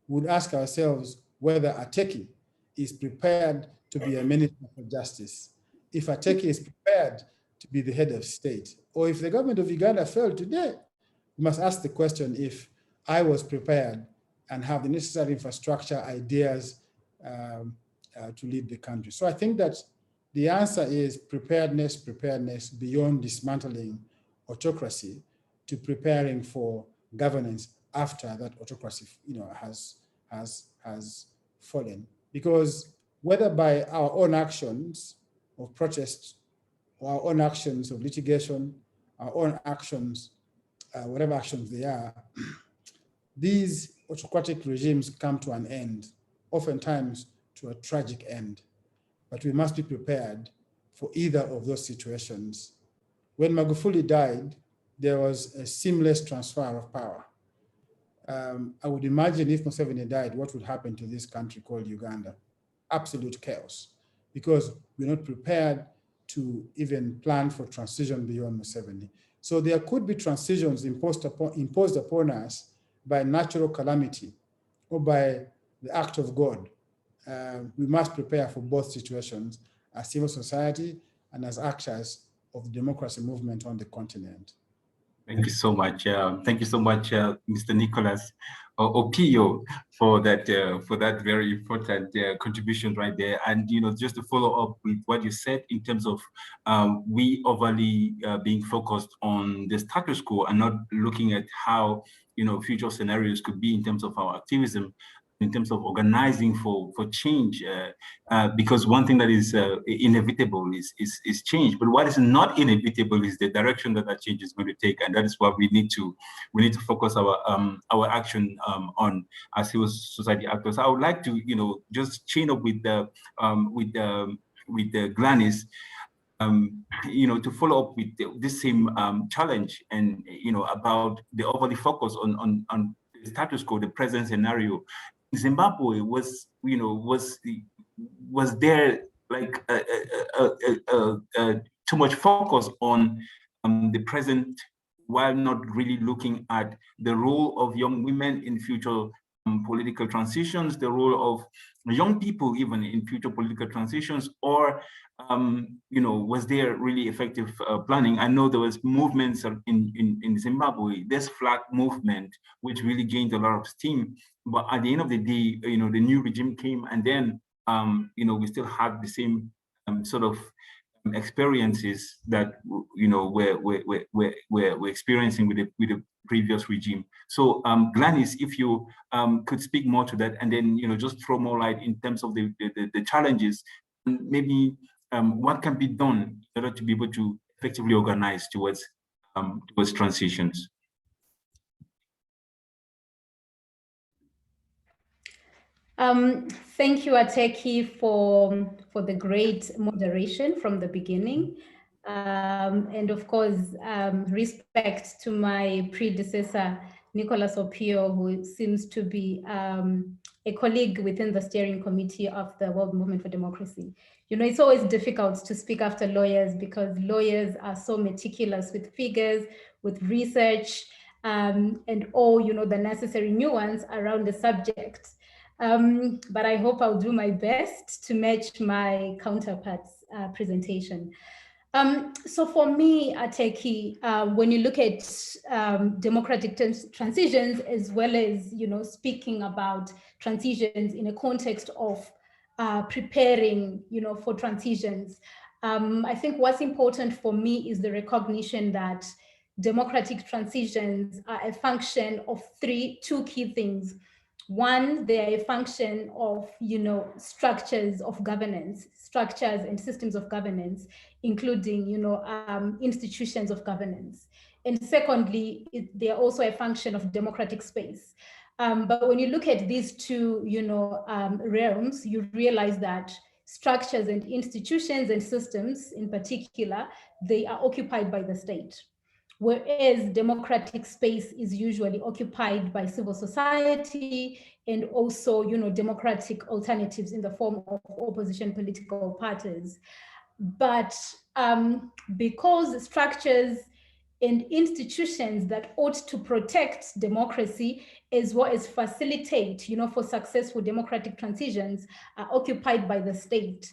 S11: we would ask ourselves whether Ateki is prepared to be a minister for justice, if Ateki is prepared to be the head of state, or if the government of Uganda fell today, we must ask the question if I was prepared and have the necessary infrastructure, ideas to lead the country. So I think that the answer is preparedness beyond dismantling autocracy to preparing for governance after that autocracy has fallen. Because whether by our own actions of protest or our own actions of litigation, our own actions, whatever actions they are, these autocratic regimes come to an end, oftentimes to a tragic end. But we must be prepared for either of those situations. When Magufuli died, there was a seamless transfer of power. I would imagine if Museveni died, what would happen to this country called Uganda? Absolute chaos, because we're not prepared to even plan for transition beyond Museveni. So there could be transitions imposed upon us by natural calamity or by the act of God. We must prepare for both situations as civil society and as actors of the democracy movement on the continent.
S1: Thank you so much. Thank you so much, Mr. Nicholas Opio, for that very important contribution right there. And just to follow up with what you said in terms of we overly being focused on the status quo and not looking at how future scenarios could be in terms of our activism. in terms of organizing for change, because one thing that is inevitable is change. But what is not inevitable is the direction that that change is going to take, and that is what we need to focus our action on as civil society actors. I would like to just chain up with the Gladys, to follow up with this same challenge, and about the overly focus on the status quo, the present scenario. Zimbabwe was there like too much focus on the present, while not really looking at the role of young women in future political transitions, the role of young people even in future political transitions, or was there really effective planning? I know there was movements in Zimbabwe, this flag movement, which really gained a lot of steam. But at the end of the day, the new regime came, and then we still had the same sort of experiences that we're experiencing with the previous regime. So Gladys, if you could speak more to that, and then just throw more light in terms of the challenges, and maybe what can be done in order to be able to effectively organize towards transitions.
S12: Thank you, Ateki, for the great moderation from the beginning. And of course, respect to my predecessor, Nicholas Opio, who seems to be a colleague within the steering committee of the World Movement for Democracy. It's always difficult to speak after lawyers, because lawyers are so meticulous with figures, with research, and all, the necessary nuance around the subject. But I hope I'll do my best to match my counterpart's presentation. So for me, Ateki, when you look at democratic transitions, as well as speaking about transitions in a context of preparing for transitions, I think what's important for me is the recognition that democratic transitions are a function of two key things. One, they are a function of, structures of governance, structures and systems of governance, including, institutions of governance. And secondly, they are also a function of democratic space. But when you look at these two, realms, you realize that structures and institutions and systems in particular, they are occupied by the state. Whereas democratic space is usually occupied by civil society and also, democratic alternatives in the form of opposition political parties. But because structures and institutions that ought to protect democracy as well as facilitate, for successful democratic transitions are occupied by the state,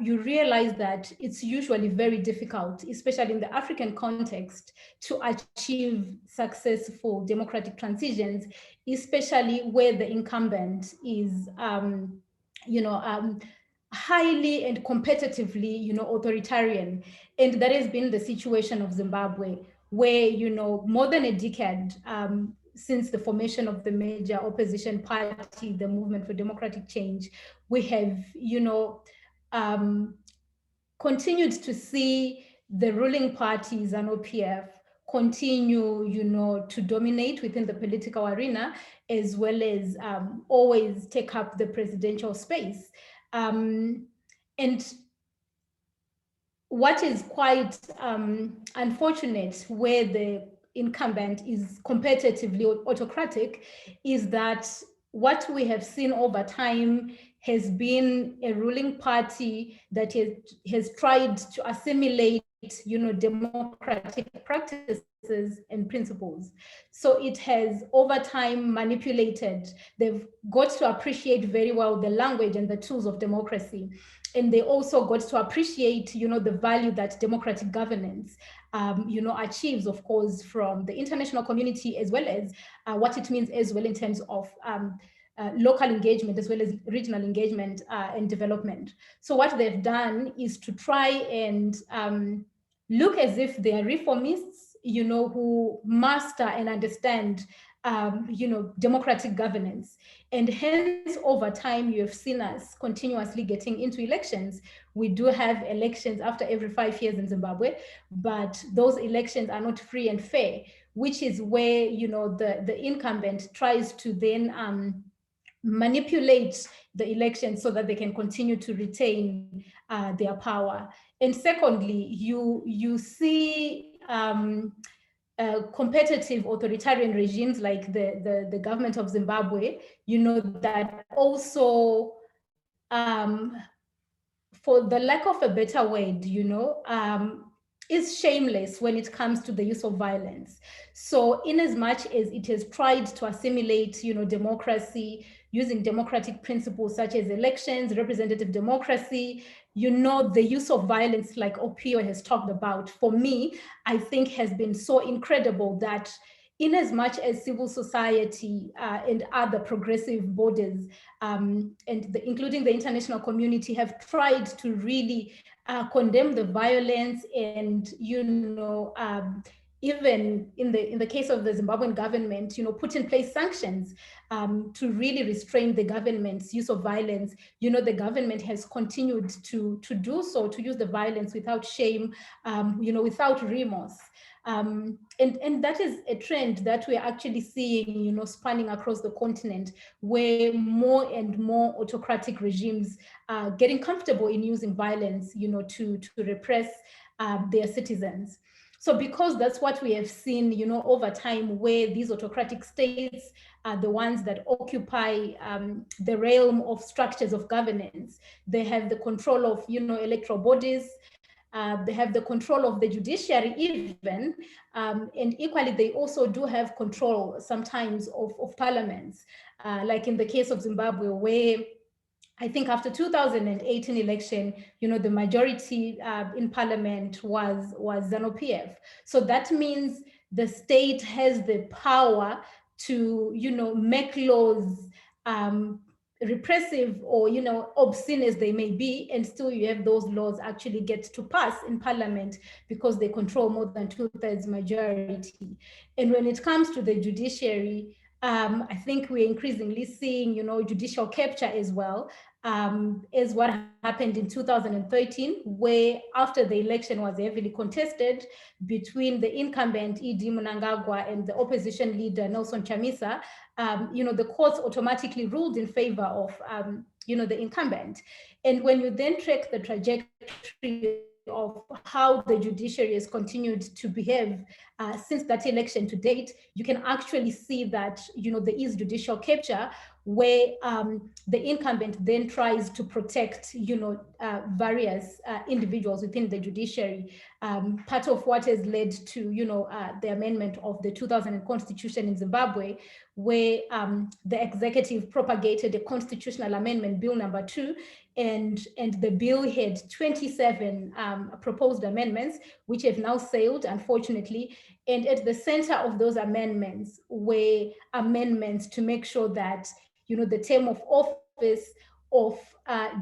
S12: you realize that it's usually very difficult, especially in the African context, to achieve successful democratic transitions, especially where the incumbent is, highly and competitively, authoritarian. And that has been the situation of Zimbabwe, where, more than a decade since the formation of the major opposition party, the Movement for Democratic Change, we have, continued to see the ruling parties and OPF continue, to dominate within the political arena, as well as always take up the presidential space. And what is quite unfortunate, where the incumbent is competitively autocratic, is that what we have seen over time has been a ruling party that has tried to assimilate, democratic practices and principles. So it has over time manipulated. They've got to appreciate very well the language and the tools of democracy. And they also got to appreciate, the value that democratic governance, achieves, of course, from the international community, as well as what it means as well in terms of local engagement, as well as regional engagement and development. So what they've done is to try and look as if they are reformists, who master and understand democratic governance. And hence, over time, you have seen us continuously getting into elections. We do have elections after every 5 years in Zimbabwe, but those elections are not free and fair, which is where, the incumbent tries to then manipulate the election so that they can continue to retain their power. And secondly, you see competitive authoritarian regimes like the government of Zimbabwe, that also, for the lack of a better word, is shameless when it comes to the use of violence. So in as much as it has tried to assimilate, democracy using democratic principles such as elections, representative democracy, the use of violence like Opio has talked about, for me, I think has been so incredible that in as much as civil society and other progressive bodies, including the international community, have tried to really condemn the violence and, even in the case of the Zimbabwean government, put in place sanctions to really restrain the government's use of violence. The government has continued to do so, to use the violence without shame, without remorse. And that is a trend that we're actually seeing, spanning across the continent, where more and more autocratic regimes are getting comfortable in using violence, to repress their citizens. So because that's what we have seen, over time, where these autocratic states are the ones that occupy the realm of structures of governance. They have the control of, electoral bodies. They have the control of the judiciary even, and equally they also do have control sometimes of parliaments, like in the case of Zimbabwe, where I think after 2018 election, the majority in parliament was ZANU-PF. So that means the state has the power to, make laws repressive or, obscene as they may be, and still you have those laws actually get to pass in parliament because they control more than 2/3 majority. And when it comes to the judiciary, I think we're increasingly seeing, judicial capture as well, as what happened in 2013, where after the election was heavily contested between the incumbent Deem and the opposition leader Nelson Chamisa, the courts automatically ruled in favor of, the incumbent. And when you then track the trajectory of how the judiciary has continued to behave since that election to date, you can actually see that, there is judicial capture where the incumbent then tries to protect, various individuals within the judiciary. Part of what has led to, the amendment of the 2000 constitution in Zimbabwe, where the executive propagated a constitutional amendment, Bill number 2, and the bill had 27 proposed amendments, which have now sailed, unfortunately. And at the center of those amendments were amendments to make sure that, the term of office of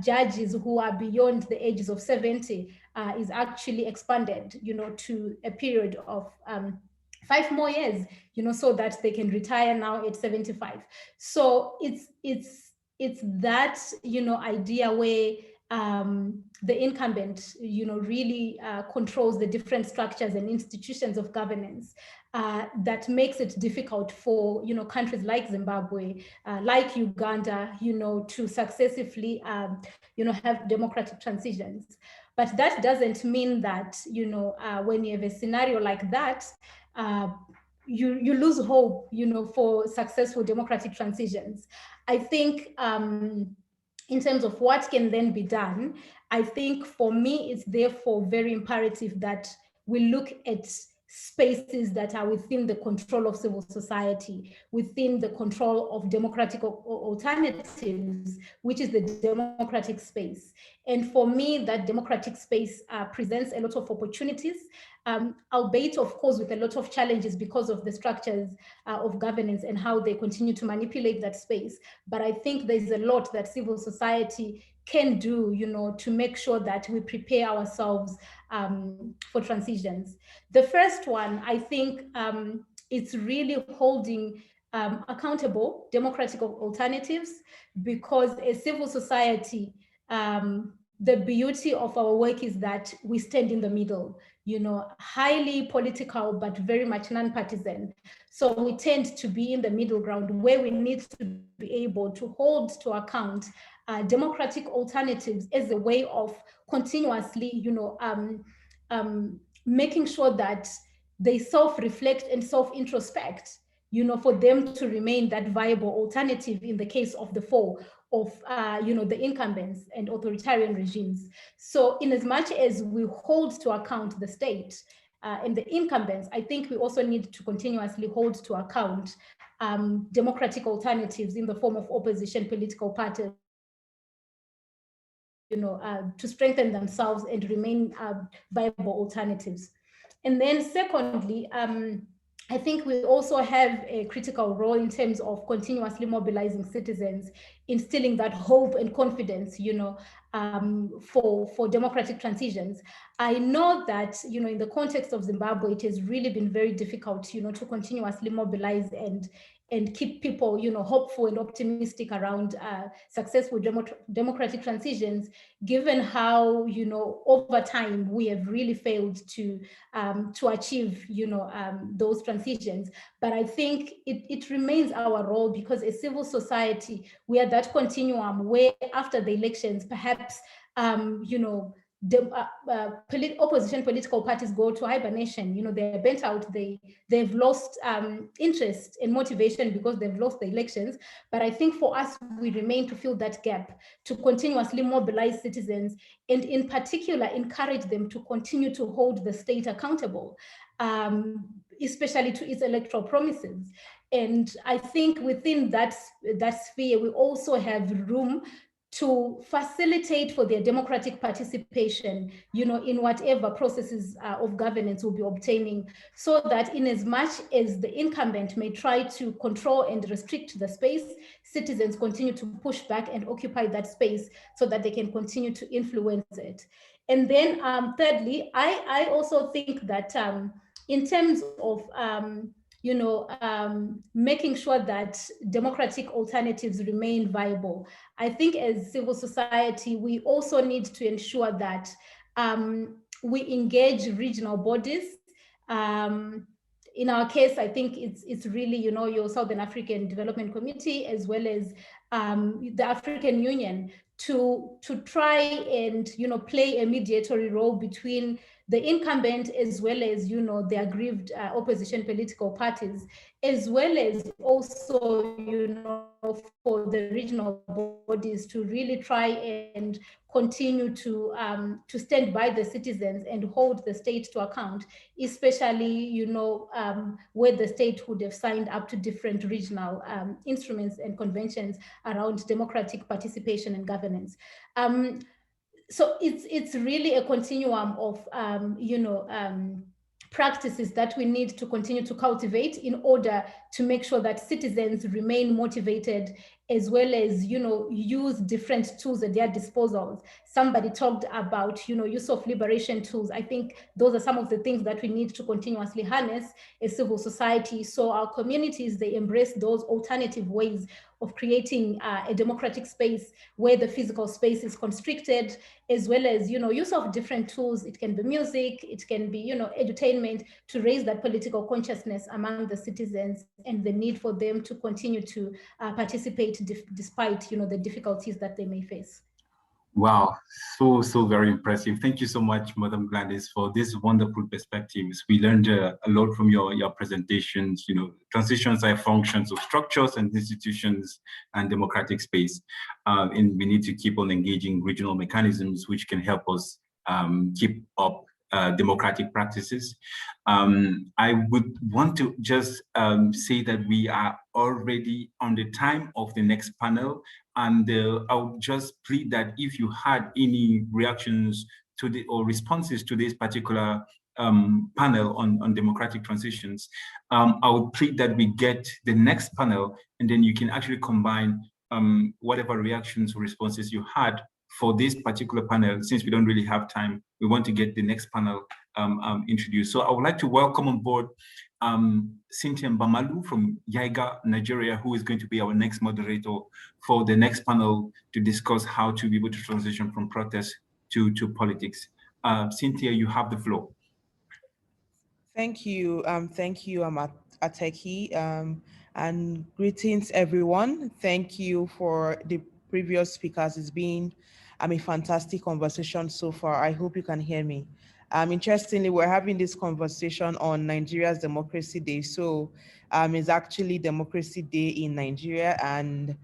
S12: judges who are beyond the ages of 70 is actually expanded, to a period of 5 more years, so that they can retire now at 75. So it's that, idea where the incumbent, really controls the different structures and institutions of governance that makes it difficult for, countries like Zimbabwe, like Uganda, to successively, have democratic transitions. But that doesn't mean that, when you have a scenario like that, you lose hope, for successful democratic transitions. I think in terms of what can then be done, I think for me, it's therefore very imperative that we look at spaces that are within the control of civil society, within the control of democratic alternatives, which is the democratic space. And for me, that democratic space presents a lot of opportunities, albeit, of course, with a lot of challenges because of the structures of governance and how they continue to manipulate that space. But I think there's a lot that civil society can do, to make sure that we prepare ourselves for transitions. The first one, I think, it's really holding accountable democratic alternatives, because as civil society, the beauty of our work is that we stand in the middle, highly political, but very much non-partisan. So we tend to be in the middle ground where we need to be able to hold to account democratic alternatives as a way of continuously, making sure that they self-reflect and self-introspect, for them to remain that viable alternative in the case of the fall of, the incumbents and authoritarian regimes. So in as much as we hold to account the state and the incumbents, I think we also need to continuously hold to account democratic alternatives in the form of opposition political parties, to strengthen themselves and remain viable alternatives. And then secondly, I think we also have a critical role in terms of continuously mobilizing citizens, instilling that hope and confidence, for democratic transitions. I know that, in the context of Zimbabwe, it has really been very difficult, to continuously mobilize and keep people, hopeful and optimistic around successful democratic transitions, given how, over time we have really failed to achieve, those transitions. But I think it remains our role, because as civil society, we are that continuum where after the elections, perhaps, opposition political parties go to hibernation. They're bent out, they've lost interest and motivation because they've lost the elections. But I think for us, we remain to fill that gap, to continuously mobilize citizens, and in particular, encourage them to continue to hold the state accountable, especially to its electoral promises. And I think within that sphere, we also have room to facilitate for their democratic participation, in whatever processes of governance will be obtaining, so that in as much as the incumbent may try to control and restrict the space, citizens continue to push back and occupy that space so that they can continue to influence it. And then thirdly, I also think that in terms of making sure that democratic alternatives remain viable, I think as civil society, we also need to ensure that we engage regional bodies. In our case, I think it's really, your Southern African Development Committee, as well as the African Union, to try and, play a mediatory role between the incumbent, as well as, the aggrieved opposition political parties, as well as also, for the regional bodies to really try and continue to stand by the citizens and hold the state to account, especially, where the state would have signed up to different regional instruments and conventions around democratic participation and governance. So it's really a continuum of, practices that we need to continue to cultivate in order to make sure that citizens remain motivated, as well as, use different tools at their disposal. Somebody talked about, use of liberation tools. I think those are some of the things that we need to continuously harness as civil society. So our communities, they embrace those alternative ways of creating a democratic space where the physical space is constricted, as well as, use of different tools. It can be music, it can be, edutainment, to raise that political consciousness among the citizens and the need for them to continue to participate despite, the difficulties that they may face.
S1: Wow, so very impressive. Thank you so much, Madam Gladys, for these wonderful perspectives. We learned a lot from your presentations. Transitions are functions of structures and institutions and democratic space. And we need to keep on engaging regional mechanisms which can help us keep up democratic practices. I would want to just say that we are already on the time of the next panel, and I would just plead that if you had any reactions to or responses to this particular panel on democratic transitions, I would plead that we get the next panel, and then you can actually combine whatever reactions or responses you had for this particular panel. Since we don't really have time, we want to get the next panel introduced. So I would like to welcome on board Cynthia Bamalu from Yaiga, Nigeria, who is going to be our next moderator for the next panel to discuss how to be able to transition from protest to politics. Cynthia, you have the floor.
S13: Thank you, Ateki, and greetings, everyone. Thank you for the previous speakers. It's been a fantastic conversation so far. I hope you can hear me. Interestingly, we're having this conversation on Nigeria's Democracy Day. So it's actually Democracy Day in Nigeria, and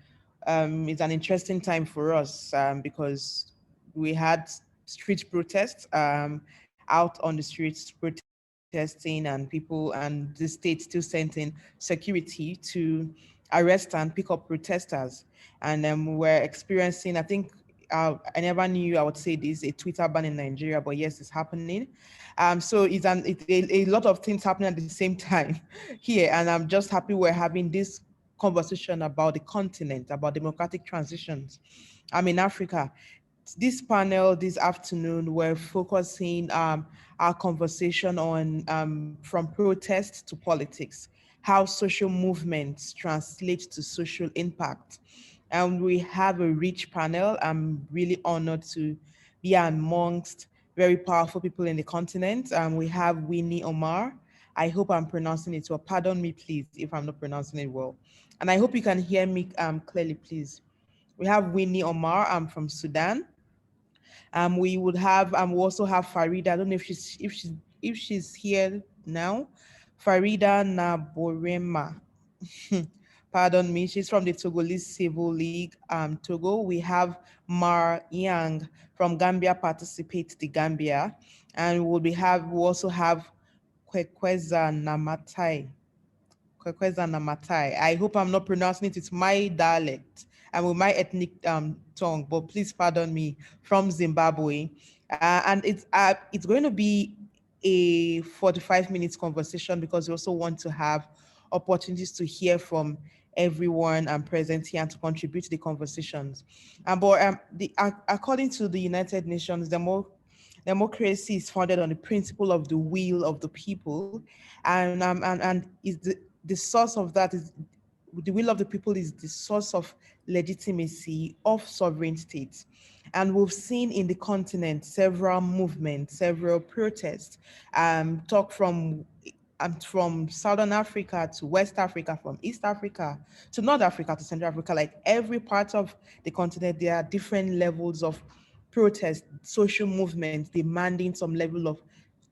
S13: it's an interesting time for us because we had street protests out on the streets protesting, and people and the state still sent in security to arrest and pick up protesters. And we're experiencing, I think, I never knew I would say this, a Twitter ban in Nigeria, but yes, it's happening. So it's a lot of things happening at the same time here, and I'm just happy we're having this conversation about the continent, about democratic transitions. I'm in Africa. This panel this afternoon, we're focusing our conversation on from protest to politics, how social movements translate to social impact. And we have a rich panel. I'm really honored to be amongst very powerful people in the continent. We have Winnie Omar. I hope I'm pronouncing it well. Pardon me, please, if I'm not pronouncing it well. And I hope you can hear me clearly, please. We have Winnie Omar. I'm from Sudan. We would have we also have Farida. I don't know if she's here now. Farida Naborema. Pardon me. She's from the Togolese Civil League, Togo. We have Mar Yang from Gambia, participate the Gambia, and we also have Kwekweza Namatai. Kwekweza Namatai. I hope I'm not pronouncing it. It's my dialect and with my ethnic tongue, but please pardon me, from Zimbabwe. And it's going to be a 45 minutes conversation because we also want to have opportunities to hear from everyone present here and to contribute to the conversations. According to the United Nations, democracy is founded on the principle of the will of the people, and is the source of that is the will of the people is the source of legitimacy of sovereign states. And we've seen in the continent several movements, several protests, talk from Southern Africa to West Africa, from East Africa to North Africa to Central Africa, like every part of the continent, there are different levels of protest, social movements demanding some level of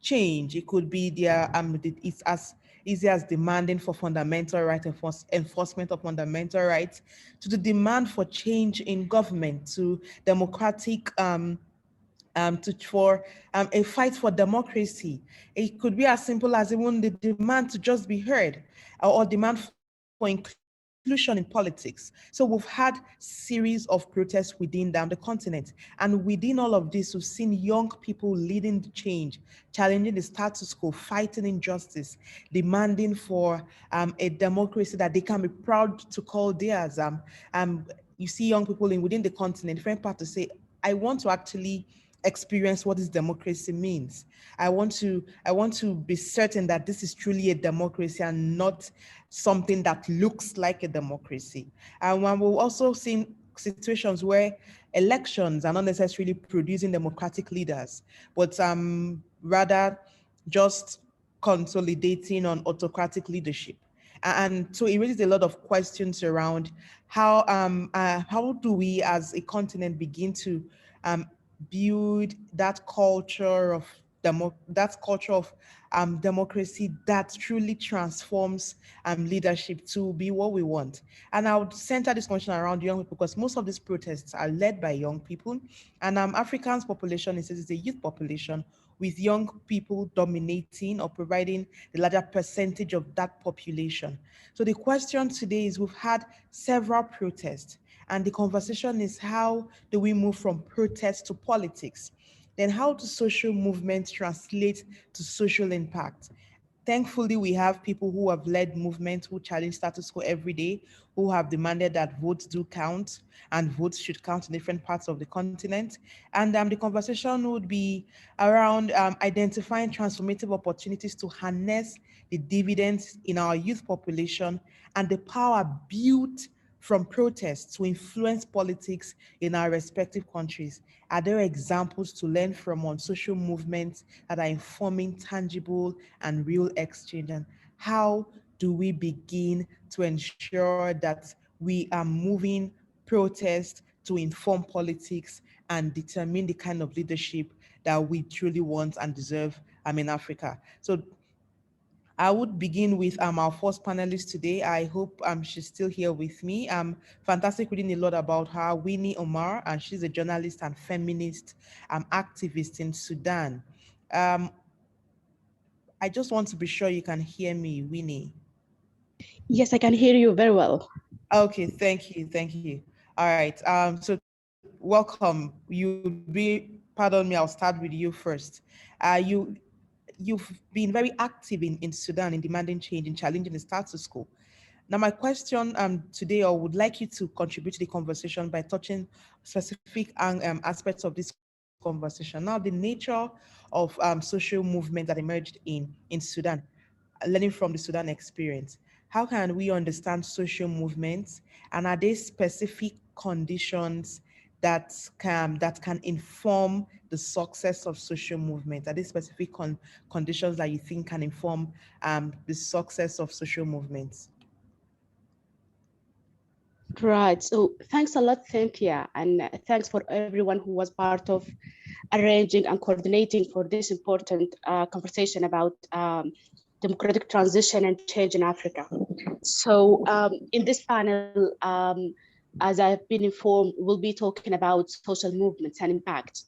S13: change. It could be it's as easy as demanding for fundamental right enforcement of fundamental rights, to the demand for change in government, to democratic for a fight for democracy. It could be as simple as even the demand to just be heard, or demand for inclusion in politics. So we've had series of protests within the continent. And within all of this, we've seen young people leading the change, challenging the status quo, fighting injustice, demanding for a democracy that they can be proud to call theirs. You see young people within the continent, different parts to say, I want to actually experience what this democracy means. I want to be certain that this is truly a democracy and not something that looks like a democracy. And we've also seen situations where elections are not necessarily producing democratic leaders, but rather just consolidating on autocratic leadership. And so it raises a lot of questions around how do we as a continent begin to build that culture of democracy that truly transforms leadership to be what we want. And I would center this conversation around young people because most of these protests are led by young people, and Africa's population is a youth population, with young people dominating or providing the larger percentage of that population. So the question today is, we've had several protests, and the conversation is, how do we move from protest to politics? Then how do social movements translate to social impact? Thankfully, we have people who have led movements, who challenge status quo every day, who have demanded that votes do count and votes should count in different parts of the continent. And the conversation would be around identifying transformative opportunities to harness the dividends in our youth population, and the power built from protests to influence politics in our respective countries? Are there examples to learn from on social movements that are informing tangible and real exchange? And how do we begin to ensure that we are moving protest to inform politics and determine the kind of leadership that we truly want and deserve in Africa? So I would begin with our first panelist today. I hope she's still here with me. Fantastic reading a lot about her, Winnie Omar, and she's a journalist and feminist activist in Sudan. I just want to be sure you can hear me, Winnie.
S14: Yes, I can hear you very well.
S13: Okay, thank you. All right, so welcome. Pardon me, I'll start with you first. You've been very active in Sudan in demanding change and challenging the status quo. Now, my question today, I would like you to contribute to the conversation by touching specific aspects of this conversation. Now, the nature of social movement that emerged in Sudan, learning from the Sudan experience. How can we understand social movements, and are there specific conditions that can inform the success of social movements? Are there specific conditions that you think can inform the success of social movements?
S14: Right. So thanks a lot, Cynthia, and thanks for everyone who was part of arranging and coordinating for this important conversation about democratic transition and change in Africa. So in this panel, as I've been informed, we'll be talking about social movements and impact.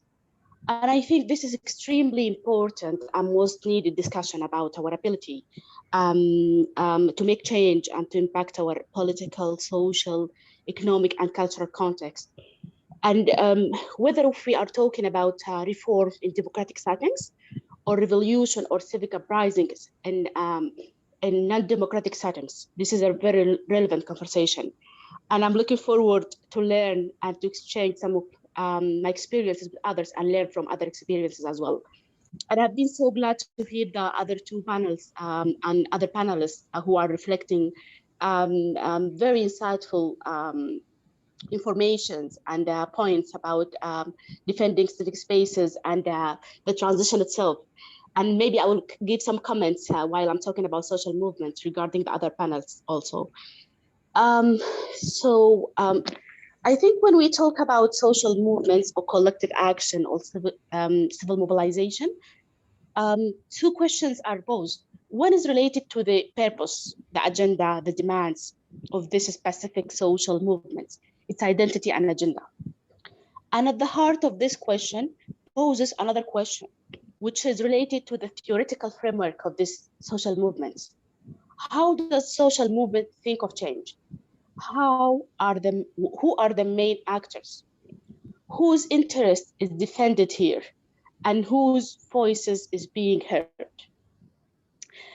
S14: And I think this is extremely important and most needed discussion about our ability to make change and to impact our political, social, economic, and cultural context. And whether if we are talking about reform in democratic settings, or revolution or civic uprisings in non-democratic settings, this is a very relevant conversation. And I'm looking forward to learn and to exchange some of my experiences with others and learn from other experiences as well. And I've been so glad to hear the other two panels and other panelists who are reflecting very insightful informations and points about defending civic spaces and the transition itself. And maybe I will give some comments while I'm talking about social movements regarding the other panels also. I think when we talk about social movements or collective action or civil mobilization, two questions are posed. One is related to the purpose, the agenda, the demands of this specific social movement, its identity and agenda. And at the heart of this question poses another question, which is related to the theoretical framework of this social movements. How does social movement think of change? Who are the main actors? Whose interest is defended here? And whose voices is being heard?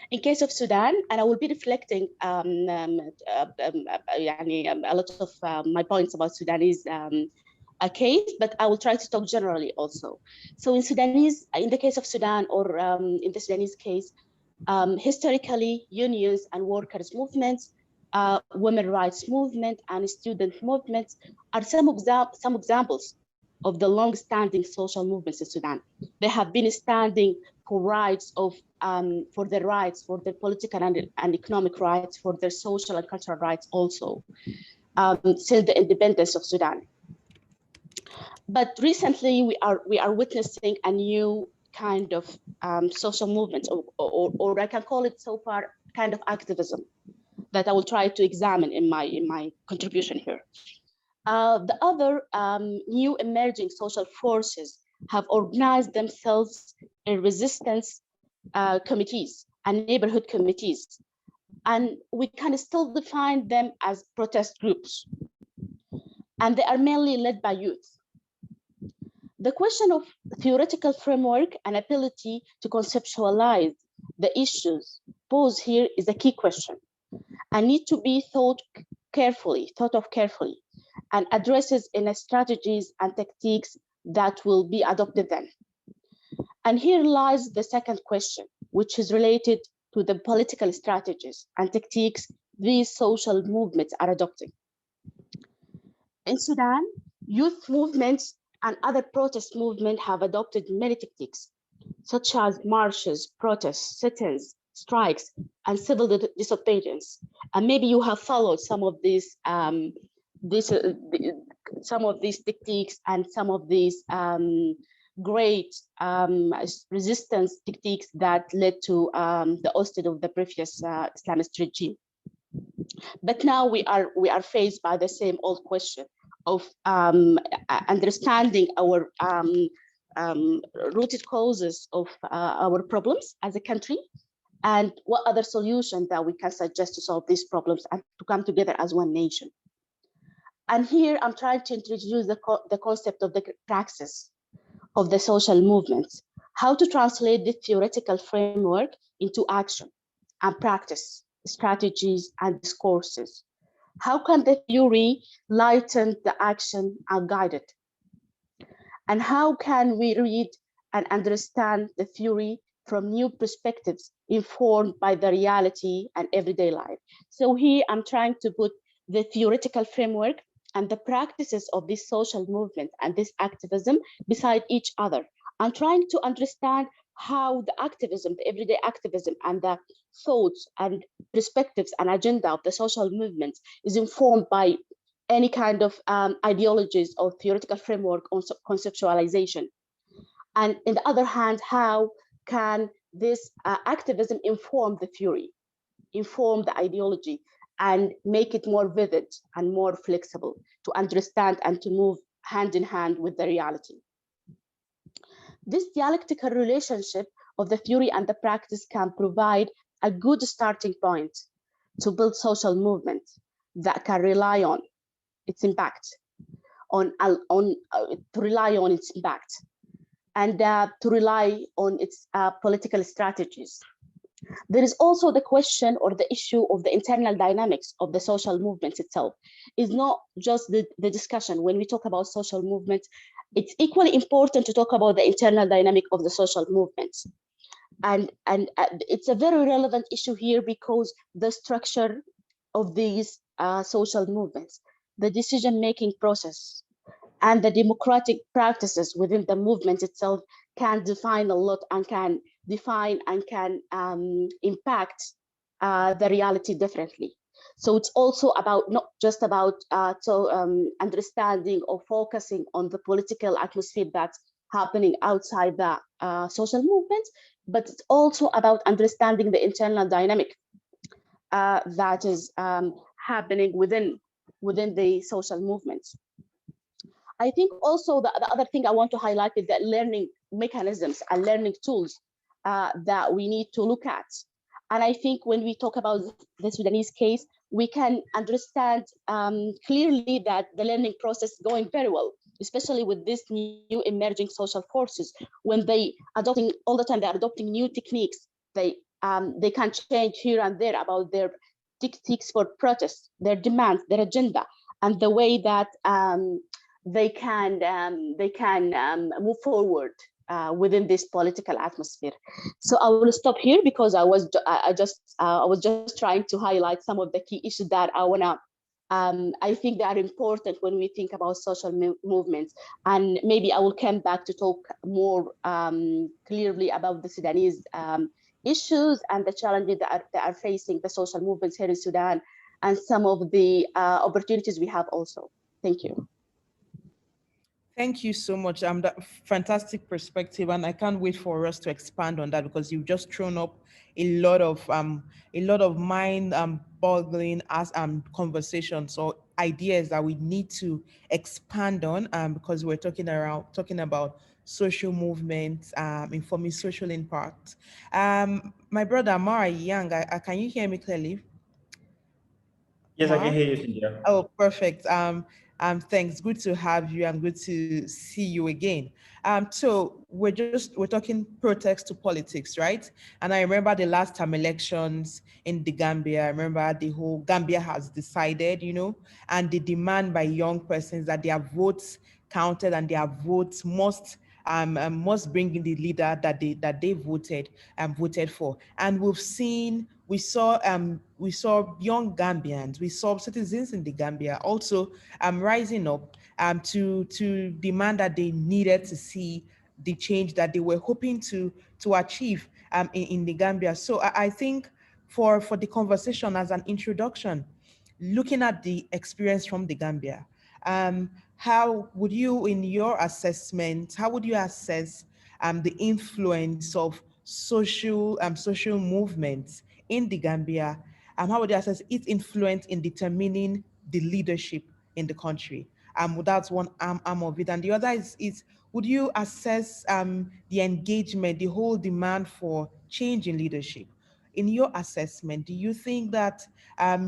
S14: In case of Sudan, and I will be reflecting a lot of my points about Sudanese a case, but I will try to talk generally also. So in the case of Sudan, or in the Sudanese case, historically, unions and workers' movements, women rights movement, and student movements are some examples of the long-standing social movements in Sudan. They have been standing for rights for their rights, for their political and economic rights, for their social and cultural rights also, since the independence of Sudan. But recently, we are witnessing a new kind of social movement, or I can call it so far kind of activism, that I will try to examine in my contribution here. The other new emerging social forces have organized themselves in resistance committees and neighborhood committees, and we can still define them as protest groups, and they are mainly led by youth. The question of theoretical framework and ability to conceptualize the issues posed here is a key question and need to be thought of carefully, and addresses in strategies and tactics that will be adopted then. And here lies the second question, which is related to the political strategies and tactics these social movements are adopting. In Sudan, youth movements and other protest movements have adopted many tactics, such as marches, protests, sit-ins, strikes, and civil disobedience. And maybe you have followed some of these techniques and some of these great resistance techniques that led to the ousting of the previous Islamist regime. But now we are faced by the same old question of understanding our rooted causes of our problems as a country, and what other solution that we can suggest to solve these problems and to come together as one nation. And here I'm trying to introduce the concept of the praxis of the social movements, how to translate the theoretical framework into action and practice, strategies and discourses. How can the theory lighten the action and guide it? And how can we read and understand the theory from new perspectives informed by the reality and everyday life? So here I'm trying to put the theoretical framework and the practices of this social movement and this activism beside each other. I'm trying to understand how the activism, the everyday activism, and the thoughts and perspectives and agenda of the social movements is informed by any kind of ideologies or theoretical framework on conceptualization. And on the other hand, how can this activism inform the theory, inform the ideology, and make it more vivid and more flexible to understand and to move hand in hand with the reality? This dialectical relationship of the theory and the practice can provide a good starting point to build social movements that can rely on its impact, to rely on its impact, and to rely on its political strategies. There is also the question or the issue of the internal dynamics of the social movements itself. It's not just the discussion. When we talk about social movements, it's equally important to talk about the internal dynamic of the social movements. And it's a very relevant issue here because the structure of these social movements, the decision-making process, and the democratic practices within the movement itself can define a lot and can define and can impact the reality differently. So it's also about not just about understanding or focusing on the political atmosphere that's happening outside the social movements, but it's also about understanding the internal dynamic that is happening within the social movements. I think also the other thing I want to highlight is that learning mechanisms and learning tools that we need to look at. And I think when we talk about the Sudanese case, we can understand clearly that the learning process is going very well, especially with these new emerging social forces. When they adopting all the time, they're adopting new techniques. They can change here and there about their tactics for protest, their demands, their agenda, and the way that they can move forward within this political atmosphere. So I will stop here because I was just trying to highlight some of the key issues that I think they are important when we think about social movements. And maybe I will come back to talk more clearly about the Sudanese issues and the challenges that are facing the social movements here in Sudan, and some of the opportunities we have also. Thank you.
S13: Thank you so much. That fantastic perspective, and I can't wait for us to expand on that because you've just thrown up a lot of mind-boggling conversations or ideas that we need to expand on because we're talking about social movements, informing social impact. My brother Mara Young, can you hear me clearly?
S15: Yes, I can hear you, Cynthia.
S13: Oh, perfect. Thanks. Good to have you. I'm good to see you again. So we're talking protest to politics, right? And I remember the last time elections in the Gambia. I remember the whole Gambia has decided, and the demand by young persons that their votes counted and their votes must must bring in the leader that they voted for. And we saw young Gambians, we saw citizens in the Gambia also rising up to demand that they needed to see the change that they were hoping to achieve in the Gambia. So I think for the conversation as an introduction, looking at the experience from the Gambia, how would you, in your assessment, how would you assess the influence of social movements in the Gambia? How would you assess its influence in determining the leadership in the country? That's one arm of it. And the other is would you assess the engagement, the whole demand for change in leadership? In your assessment, do you think that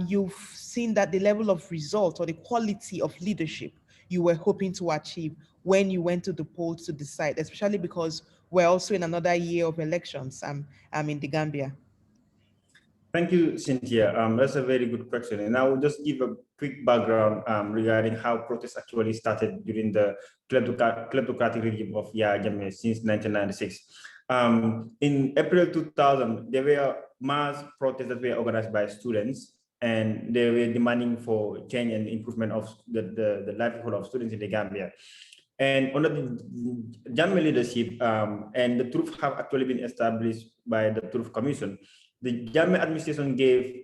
S13: you've seen that the level of result or the quality of leadership you were hoping to achieve when you went to the polls to decide, especially because we're also in another year of elections in the Gambia?
S15: Thank you, Cynthia. That's a very good question. And I will just give a quick background regarding how protests actually started during the kleptocratic regime of Yahya Jammeh since 1996. In April 2000, there were mass protests that were organized by students, and they were demanding for change and improvement of the livelihood of students in the Gambia. And under the Jammeh leadership, and the truth have actually been established by the Truth Commission, the Jammeh administration gave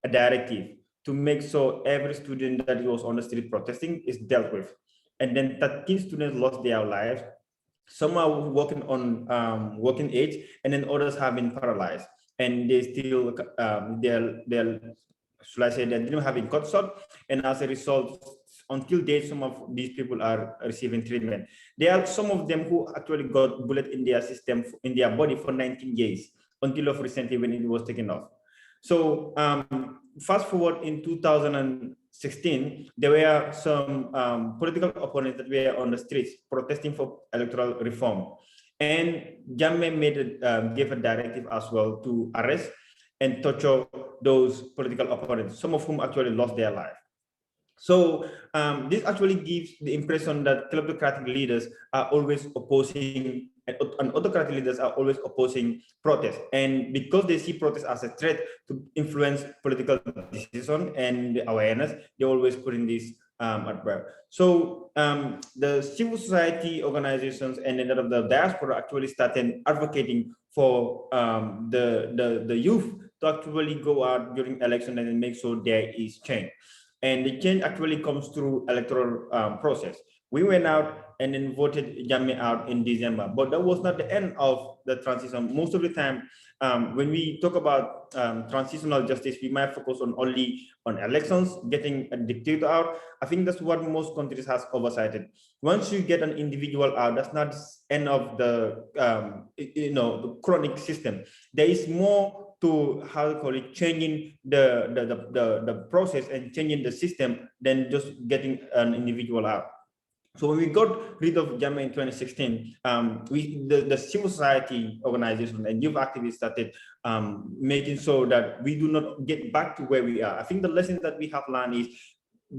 S15: a directive to make sure every student that was on the street protesting is dealt with. And then 13 students lost their lives. Some are working on working age, and then others have been paralyzed. And they still, should I say, they didn't have been cut short. And as a result, until date, some of these people are receiving treatment. There are some of them who actually got bullet in their system, in their body for 19 days. Until of recently when it was taken off. So fast forward in 2016, there were some political opponents that were on the streets protesting for electoral reform. And Jammeh gave a directive as well to arrest and torture those political opponents, some of whom actually lost their life. So this actually gives the impression that kleptocratic leaders are always opposing, and autocratic leaders are always opposing protest. And because they see protest as a threat to influence political decision and awareness, they always put in this at work. So the civil society organizations and then of the diaspora actually started advocating for the youth to actually go out during election and make sure there is change. And the change actually comes through electoral process. We went out and then voted Jammeh out in December, but that was not the end of the transition. Most of the time, when we talk about transitional justice, we might focus only on elections, getting a dictator out. I think that's what most countries has oversighted. Once you get an individual out, that's not the end of the the chronic system. There is more to, how to call it, changing the process and changing the system than just getting an individual out. So when we got rid of Jammeh in 2016, the civil society organization and youth activists started making sure that we do not get back to where we are. I think the lesson that we have learned is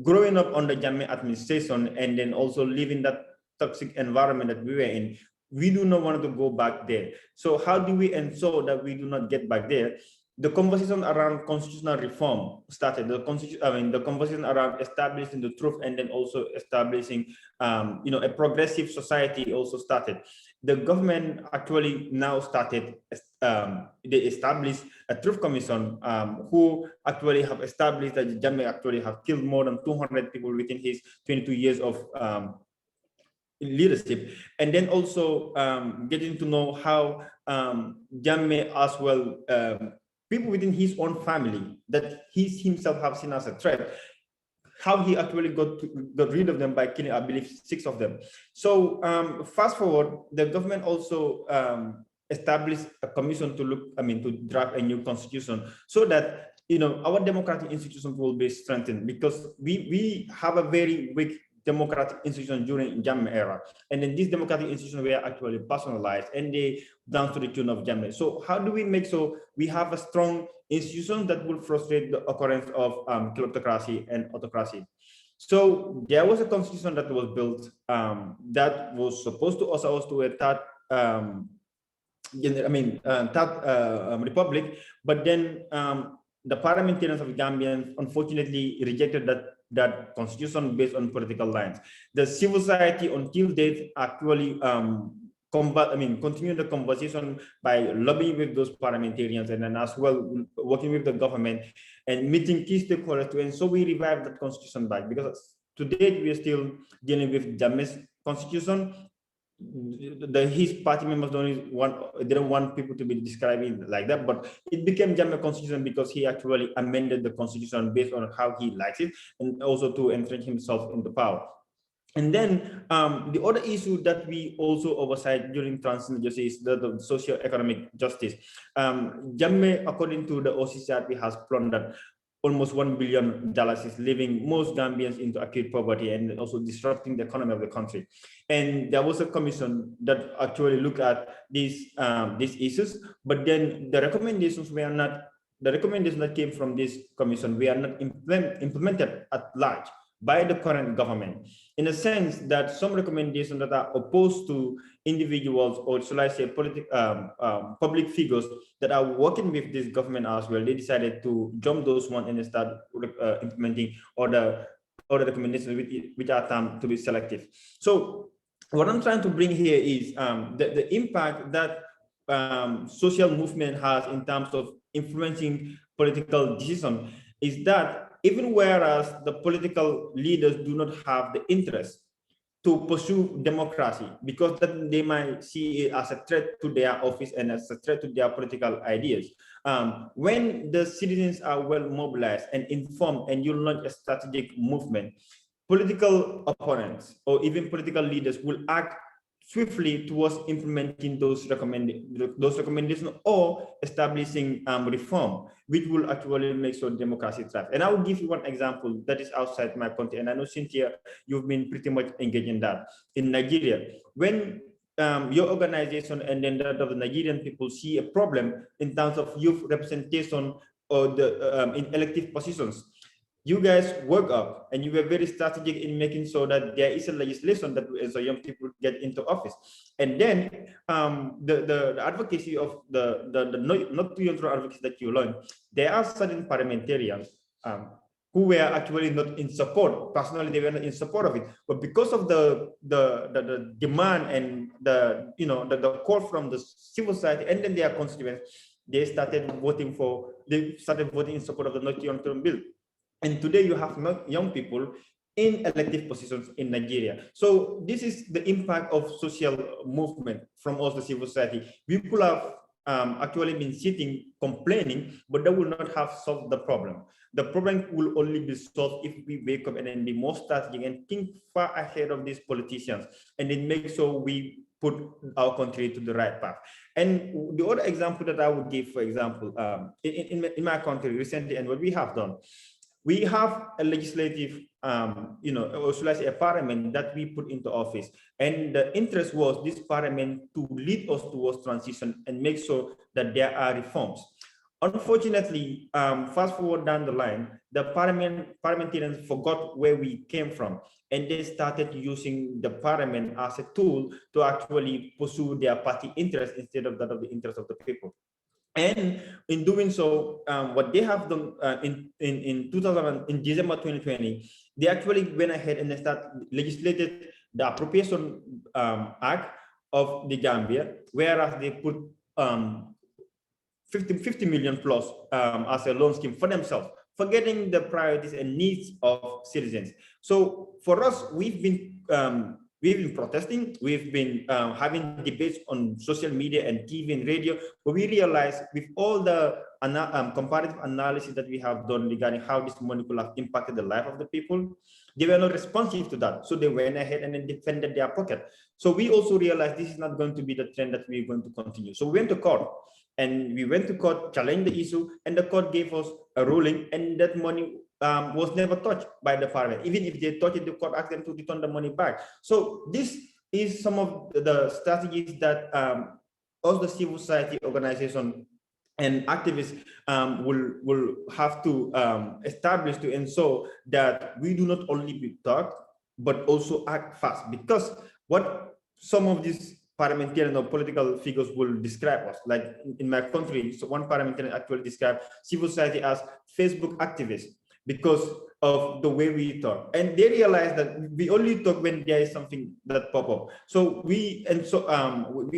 S15: growing up under Jammeh administration and then also living that toxic environment that we were in, we do not want to go back there. So how do we ensure that we do not get back there? The conversation around constitutional reform started. The conversation around establishing the truth and then also establishing, a progressive society also started. The government actually now started. They established a truth commission, who actually have established that Jammeh actually have killed more than 200 people within his 22 years of leadership, and then also getting to know how Jammeh as well, people within his own family that he himself have seen as a threat, how he actually got rid of them by killing, I believe, 6 of them. So fast forward, the government also established a commission to to draft a new constitution so that our democratic institutions will be strengthened, because we have a very weak democratic institution during Jammeh era, and then these democratic institutions were actually personalized and they down to the tune of Jammeh. So how do we make sure we have a strong institution that will frustrate the occurrence of kleptocracy and autocracy? So there was a constitution that was built that was supposed to also to a third republic, but then the parliamentarians of Gambians unfortunately rejected that constitution based on political lines. The civil society until date actually continue the conversation by lobbying with those parliamentarians and then as well working with the government and meeting key stakeholders and so we revived that constitution back, because to date we are still dealing with Jammeh's constitution. His party members didn't want people to be describing like that, but it became Jammeh constitution because he actually amended the constitution based on how he likes it and also to entrench himself into power. And then the other issue that we also oversight during transitional justice is the socio-economic justice. Jammeh, according to the OCCRP, has plundered almost $1 billion, is leaving most Gambians into acute poverty and also disrupting the economy of the country. And there was a commission that actually looked at these issues, but then the recommendations were not, the recommendations that came from this commission were not implemented at large by the current government, in a sense that some recommendations that are opposed to individuals, or shall I say public figures that are working with this government as well, they decided to jump those ones and start implementing other recommendations which are termed to be selective. So what I'm trying to bring here is the impact that social movement has in terms of influencing political decision is that even whereas the political leaders do not have the interest to pursue democracy because that they might see it as a threat to their office and as a threat to their political ideas. When the citizens are well mobilized and informed and you launch a strategic movement, political opponents or even political leaders will act swiftly towards implementing those recommendations or establishing reform, which will actually make sure democracy thrives. And I will give you one example that is outside my country, and I know, Cynthia, you've been pretty much engaged in that. In Nigeria, when your organization and then that of the Nigerian people see a problem in terms of youth representation or the in elective positions, you guys work up and you were very strategic in making sure that there is a legislation that so young people get into office. And then the advocacy of the not too young advocacy that you learn, there are certain parliamentarians who were actually not in support. Personally, they were not in support of it. But because of the demand and the call from the civil society and then their constituents, they started voting in support of the Not Young Term Bill. And today you have young people in elective positions in Nigeria. So this is the impact of social movement from us, the civil society. People have actually been sitting complaining, but that will not have solved the problem. The problem will only be solved if we wake up and then be more strategic and think far ahead of these politicians and then make sure we put our country to the right path. And the other example that I would give, for example, in my country recently, and what we have done, we have a legislative, or should I say a parliament that we put into office. And the interest was this parliament to lead us towards transition and make sure that there are reforms. Unfortunately, fast forward down the line, the parliamentarians forgot where we came from, and they started using the parliament as a tool to actually pursue their party interest instead of that of the interest of the people. And in doing so, what they have done in December 2020, they actually went ahead and they legislated the Appropriation Act of the Gambia, whereas they put 50 million plus as a loan scheme for themselves, forgetting the priorities and needs of citizens. So for us, we've been protesting, we've been having debates on social media and TV and radio, but we realized with all the comparative analysis that we have done regarding how this money could have impacted the life of the people, they were not responsive to that. So they went ahead and then defended their pocket. So we also realized this is not going to be the trend that we're going to continue. So we went to court, and we went to court, challenged the issue, and the court gave us a ruling, and that money was never touched by the parliament. Even if they touched it, the court asked them to return the money back. So this is some of the strategies that us, the civil society organization, and activists will have to establish to ensure that we do not only talk, but also act fast. Because what some of these parliamentarian or political figures will describe us, like in my country, so one parliamentarian actually described civil society as Facebook activists because of the way we talk, and they realize that we only talk when there is something that pop up. So we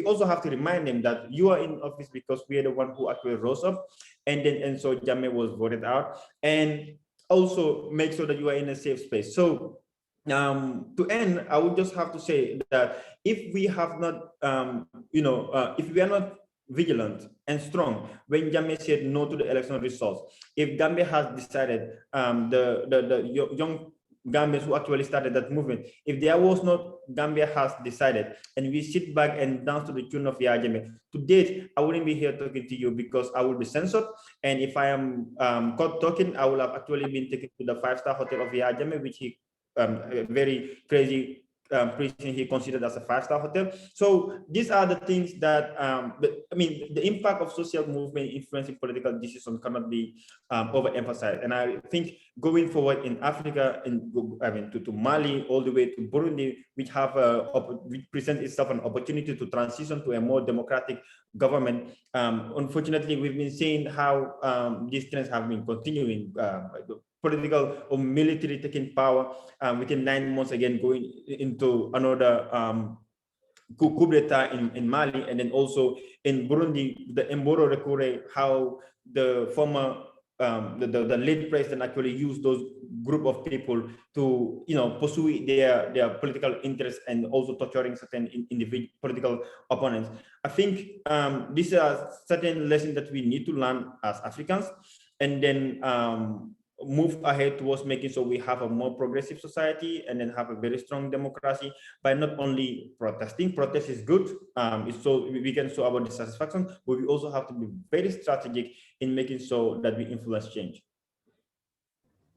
S15: also have to remind them that you are in office because we are the one who actually rose up, and so Jammeh was voted out, and also make sure that you are in a safe space. So to end, I would just have to say that if we have not, if we are not vigilant and strong when Jammeh said no to the election results, if Gambia has decided, the young Gambians who actually started that movement, if there was not Gambia has decided, and we sit back and dance to the tune of Yahya Jammeh, to date, I wouldn't be here talking to you because I will be censored. And if I am caught talking, I will have actually been taken to the 5-star hotel of Yahya Jammeh, which he a very crazy prison he considered as a 5-star hotel. So these are the things that, I mean, the impact of social movement influencing political decisions cannot be overemphasized. And I think going forward in Africa, to Mali, all the way to Burundi, which presents itself an opportunity to transition to a more democratic government. Unfortunately, we've been seeing how these trends have been continuing. Political or military taking power within 9 months, again going into another coup d'etat in Mali, and then also in Burundi, the Emboro Rekure, how the former the late president actually used those group of people to pursue their political interests, and also torturing certain individual political opponents. I think these are certain lessons that we need to learn as Africans, and then move ahead towards making sure we have a more progressive society, and then have a very strong democracy by not only protesting. Protest is good, it's so we can show our dissatisfaction, but we also have to be very strategic in making sure that we influence change.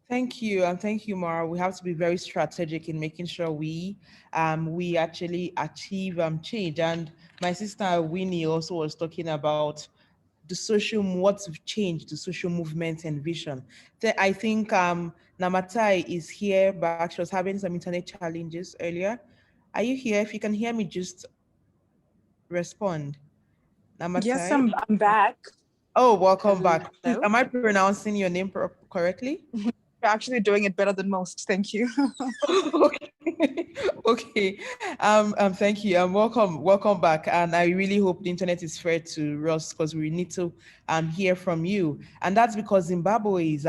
S13: Thank you, and thank you, Mara. We have to be very strategic in making sure we actually achieve change. And my sister Winnie also was talking about what's changed, the social movement and vision. I think Namatai is here, but she was having some internet challenges earlier. Are you here? If you can hear me, just respond. Namatai?
S16: Yes, I'm back.
S13: Oh, welcome back. Am I pronouncing your name correctly?
S16: You're actually doing it better than most. Thank you.
S13: Okay. Thank you. Welcome back. And I really hope the internet is fair to us, because we need to hear from you. And that's because Zimbabwe is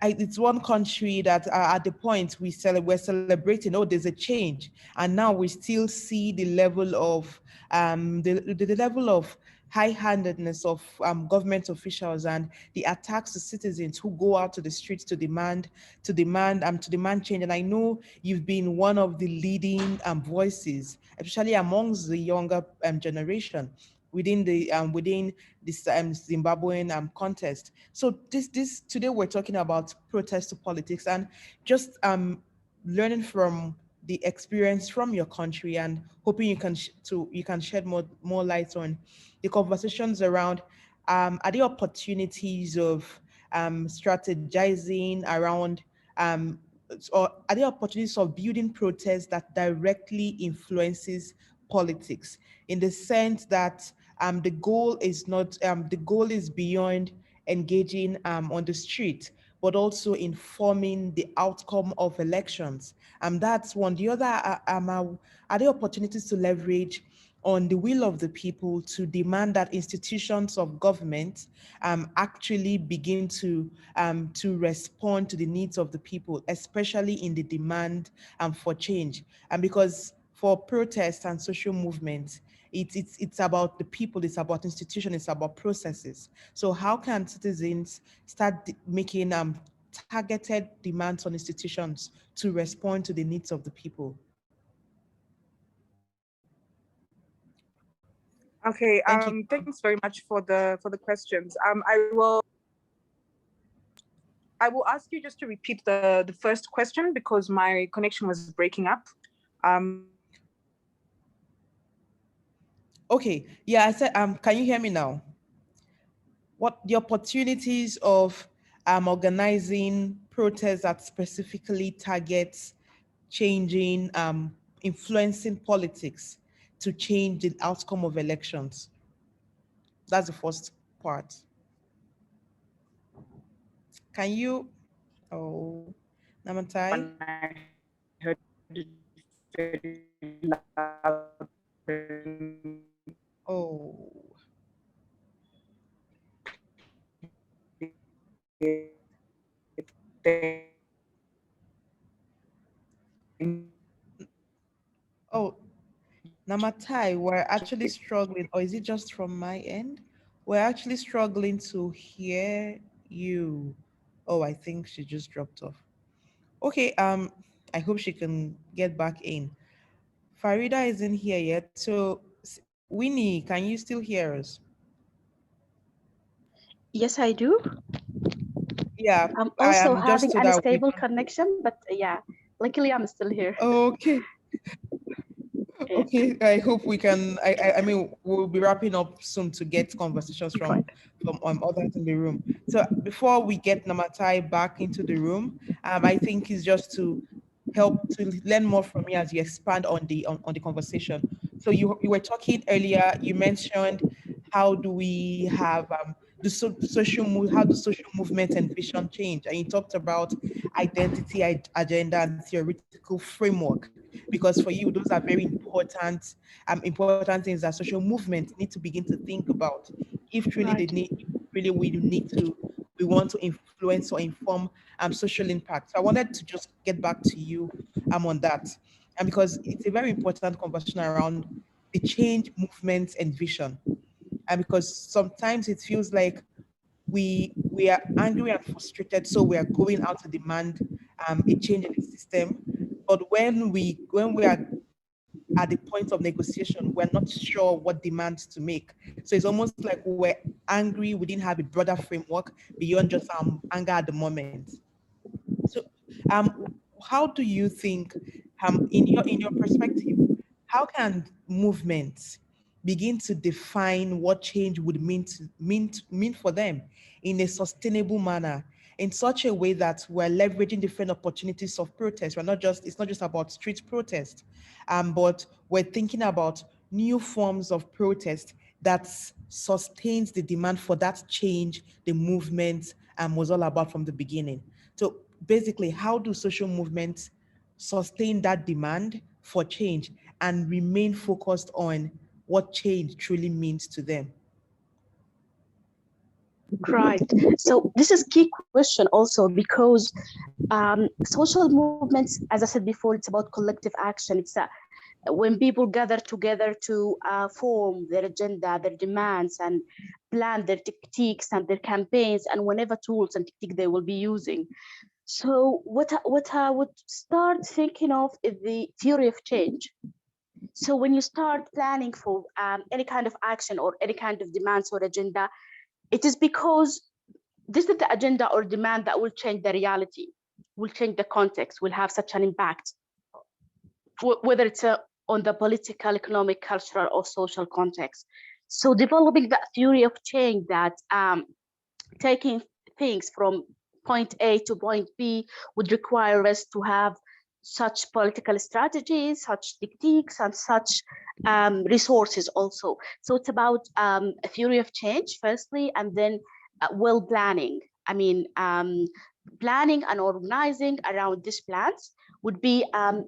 S13: it's one country that at the point we're celebrating, oh, there's a change, and now we still see the level of the level of high-handedness of government officials and the attacks to citizens who go out to the streets to demand change. And I know you've been one of the leading voices, especially amongst the younger generation, within this Zimbabwean contest. So this today we're talking about protest to politics, and just learning from the experience from your country, and hoping you can shed more light on the conversations around are there opportunities of strategizing around or are there opportunities of building protests that directly influences politics, in the sense that the goal is beyond engaging on the street, but also informing the outcome of elections. That's one. The other are there opportunities to leverage on the will of the people to demand that institutions of government actually begin to respond to the needs of the people, especially in the demand for change. And because for protests and social movements, it's about the people, it's about institutions, it's about processes. So how can citizens start making targeted demands on institutions to respond to the needs of the people?
S16: Okay, thanks very much for the questions. I will ask you just to repeat the first question, because my connection was breaking up.
S13: Okay, yeah, I said, can you hear me now? what the opportunities of organizing protests that specifically targets changing, influencing politics to change the outcome of elections. That's the first part. Can you, oh, Namatai? Oh. Oh, Namatai, we're actually struggling, or is it just from my end? We're actually struggling to hear you. Oh, I think she just dropped off. Okay, I hope she can get back in. Farida isn't here yet, so Winnie, can you still hear us?
S14: Yes, I do.
S13: Yeah,
S14: I'm
S13: I
S14: also
S13: am just
S14: having
S13: so that we
S14: unstable
S13: don't.
S14: connection, but yeah, luckily I'm still here.
S13: Okay.
S14: Yeah.
S13: Okay, I hope we can. I mean, we'll be wrapping up soon to get conversations from others in the room. So before we get Namatai back into the room, I think it's just to help to learn more from you as you expand on the conversation. So you were talking earlier. You mentioned how do we have how do social movements and vision change, and you talked about identity, agenda, and theoretical framework, because for you those are very important things that social movements need to begin to think about if truly they
S14: Right.
S13: need really we want to influence or inform social impact. So I wanted to just get back to you on that, and because it's a very important conversation around the change movements and vision, and because sometimes it feels like we are angry and frustrated, so we are going out to demand a change in the system. But when we are at the point of negotiation, we're not sure what demands to make. So it's almost like we're angry. We didn't have a broader framework beyond just anger at the moment. So, how do you think, in your perspective, how can movements begin to define what change would mean for them in a sustainable manner, in such a way that we're leveraging different opportunities of protest? It's not just about street protest, but we're thinking about new forms of protest that sustains the demand for that change the movement was all about from the beginning. So basically, how do social movements sustain that demand for change and remain focused on what change truly means to them?
S14: Right. So this is key question also because social movements, as I said before, it's about collective action. It's when people gather together to form their agenda, their demands, and plan their tactics and their campaigns, and whatever tools and tactics they will be using. So what I would start thinking of is the theory of change. So when you start planning for any kind of action or any kind of demands or agenda, it is because this is the agenda or demand that will change the reality, will change the context, will have such an impact, whether it's on the political, economic, cultural, or social context. So developing that theory of change that taking things from point A to point B would require us to have such political strategies, such techniques, and such resources also. So it's about a theory of change, firstly, and then well planning. I mean, planning and organizing around these plans would be a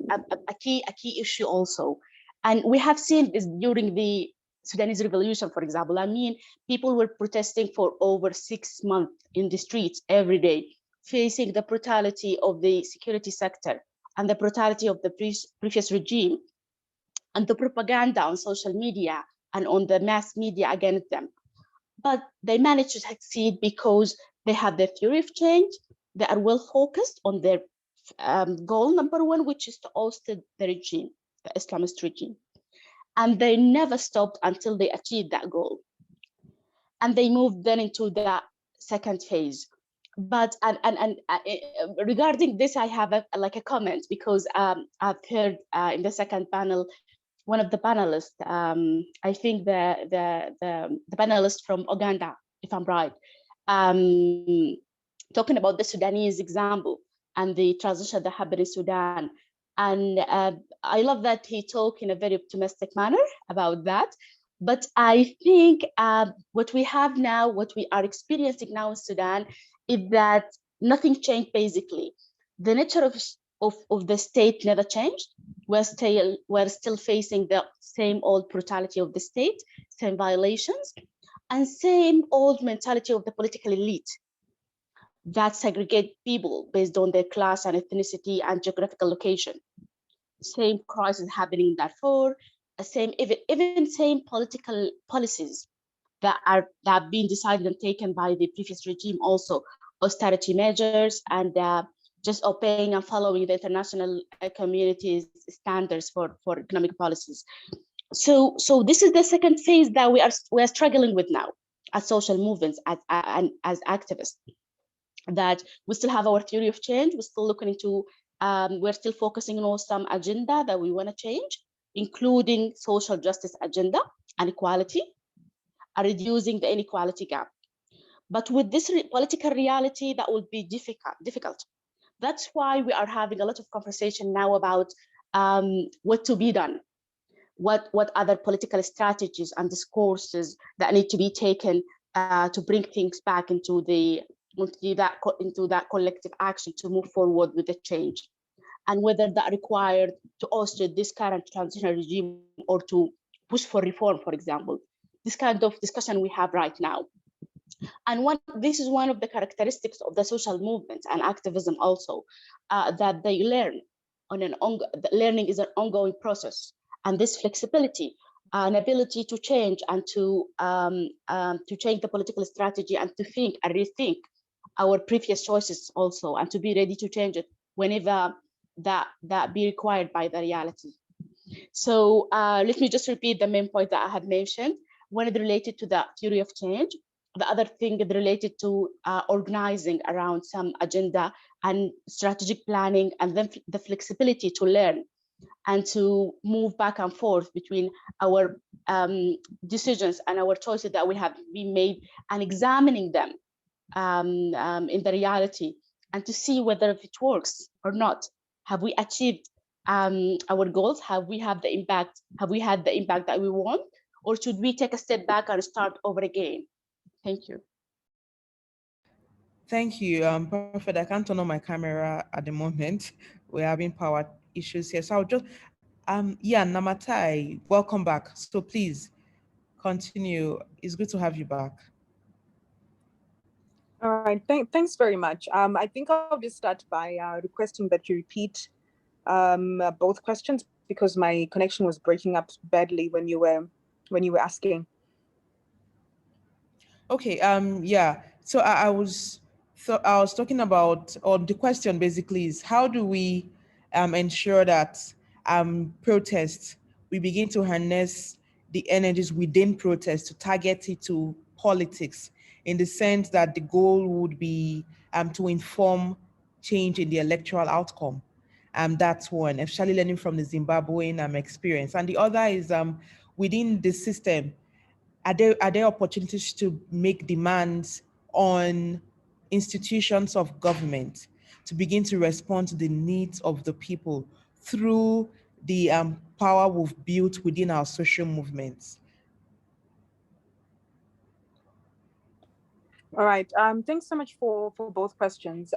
S14: key issue also. And we have seen this during the Sudanese revolution, for example. I mean, people were protesting for over 6 months in the streets every day, facing the brutality of the security sector and the brutality of the previous regime and the propaganda on social media and on the mass media against them. But they managed to succeed because they have their theory of change. They are well focused on their goal number one, which is to oust the regime, the Islamist regime. And they never stopped until they achieved that goal. And they moved then into the second phase. But regarding this, I have a comment because I've heard in the second panel, one of the panelists, I think the panelist from Uganda, if I'm right, talking about the Sudanese example and the transition that happened in Sudan. And I love that he talked in a very optimistic manner about that. But I think what we have now, what we are experiencing now in Sudan, is that nothing changed basically. The nature of the state never changed. We're still facing the same old brutality of the state, same violations, and same old mentality of the political elite that segregate people based on their class and ethnicity and geographical location. Same crisis happening in Darfur, even same political policies that have been decided and taken by the previous regime, also austerity measures and just obeying and following the international community's standards for economic policies. So this is the second phase that we are struggling with now as social movements, as activists. That we still have our theory of change. We're still looking into, we're still focusing on some agenda that we want to change, including social justice agenda and equality, and reducing the inequality gap. But with this political reality, that will be difficult. That's why we are having a lot of conversation now about what to be done, what other political strategies and discourses that need to be taken to bring things back into that collective action to move forward with the change, and whether that required to ostrich this current transitional regime or to push for reform, for example. This kind of discussion we have right now. And this is one of the characteristics of the social movements and activism also, that they learn learning is an ongoing process. And this flexibility, an ability to change and to change the political strategy and to think and rethink our previous choices also, and to be ready to change it whenever that be required by the reality. So let me just repeat the main point that I had mentioned. One is related to the theory of change. The other thing is related to organizing around some agenda and strategic planning, and then the flexibility to learn and to move back and forth between our decisions and our choices that we have been made, and examining them in the reality, and to see whether if it works or not. Have we achieved our goals? Have we had the impact that we want? Or should we take a step back and start over again? Thank you.
S13: Thank you. Perfect. I can't turn on my camera at the moment. We're having power issues here. So I'll just, yeah, Namatai, welcome back. So please continue. It's good to have you back.
S16: All right, thanks very much. I think I'll just start by requesting that you repeat both questions, because my connection was breaking up badly when you were asking.
S13: Okay. Yeah. So I was talking about, or the question basically is, how do we ensure that protests, we begin to harness the energies within protest to target it to politics, in the sense that the goal would be to inform change in the electoral outcome. That's one, especially learning from the Zimbabwean experience. And the other is within the system, are there opportunities to make demands on institutions of government to begin to respond to the needs of the people through the power we've built within our social movements?
S16: All right. Thanks so much for both questions.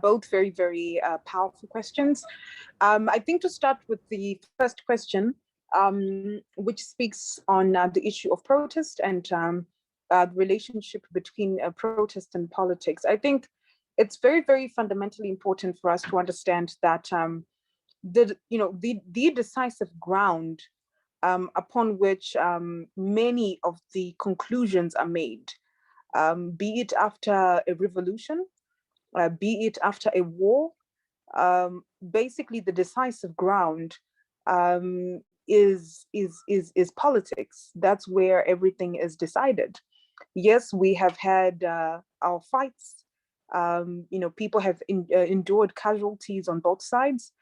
S16: Both very, very powerful questions. I think to start with the first question, which speaks on the issue of protest and the relationship between protest and politics. I think it's very, very fundamentally important for us to understand that the decisive ground upon which many of the conclusions are made, be it after a revolution, be it after a war, basically the decisive ground is politics. That's where everything is decided. Yes, we have had our fights. People have endured casualties on both sides.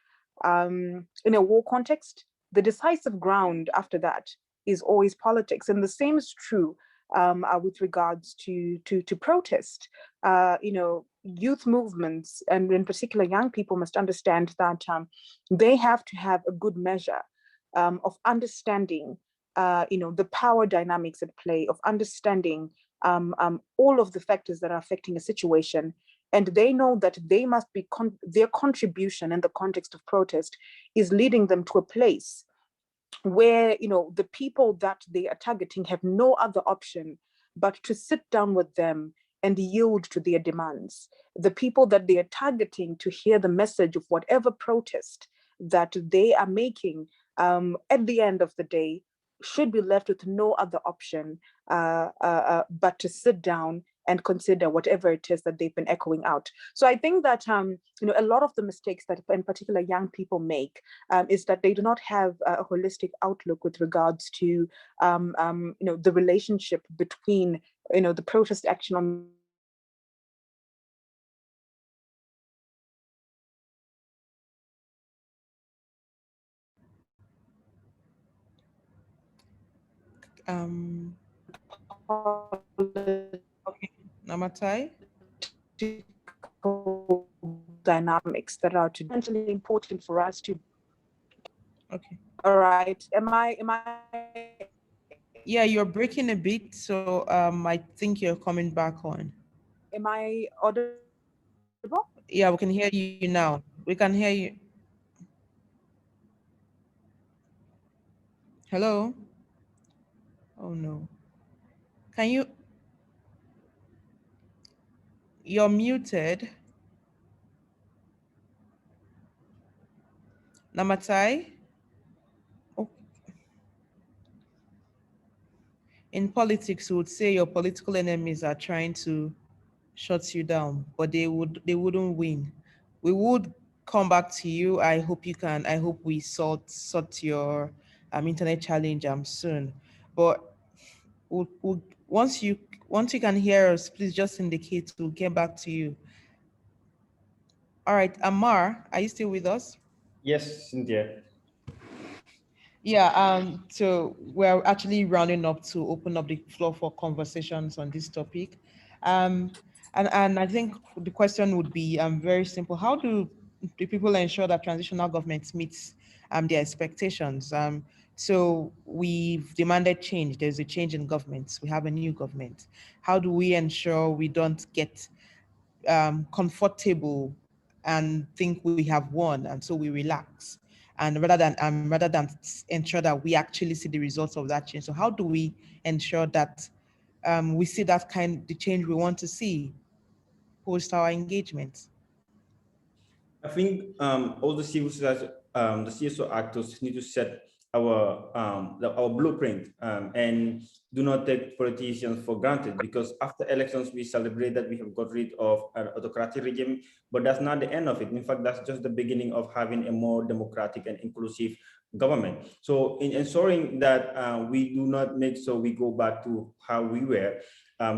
S16: In a war context, the decisive ground after that is always politics. And the same is true with regards to protest. Youth movements, and in particular young people, must understand that they have to have a good measure of understanding the power dynamics at play, of understanding all of the factors that are affecting a situation. And they know that they must be their contribution in the context of protest is leading them to a place where the people that they are targeting have no other option but to sit down with them and yield to their demands. The people that they are targeting to hear the message of whatever protest that they are making, at the end of the day, should be left with no other option but to sit down and consider whatever it is that they've been echoing out. So I think that a lot of the mistakes that in particular young people make is that they do not have a holistic outlook with regards to the relationship between the protest action on
S13: Okay, Namatai.
S16: Dynamics that are potentially important for us to.
S13: Okay.
S16: All right. Am I?
S13: Yeah, you're breaking a bit, so I think you're coming back on.
S16: Am I audible?
S13: Yeah, we can hear you now. We can hear you. Hello? Oh no. Can you? You're muted. Namatai? Oh. In politics, we would say your political enemies are trying to shut you down, but they wouldn't win. We would come back to you. I hope we sort your internet challenge soon. But once you can hear us, please just indicate. We'll get back to you. All right, Amar, are you still with us?
S15: Yes, Cynthia.
S13: Yeah, so we're actually rounding up to open up the floor for conversations on this topic. And I think the question would be very simple. How do the people ensure that transitional governments meets their expectations? So we've demanded change. There's a change in governments. We have a new government. How do we ensure we don't get comfortable and think we have won, and so we relax? And rather than ensure that we actually see the results of that change. So how do we ensure that we see the change we want to see post our engagement?
S15: I think all the civil society, the CSO actors need to set our blueprint and do not take politicians for granted, because after elections we celebrate that we have got rid of an autocratic regime, but that's not the end of it. In fact, that's just the beginning of having a more democratic and inclusive government. So in ensuring that we do not make so we go back to how we were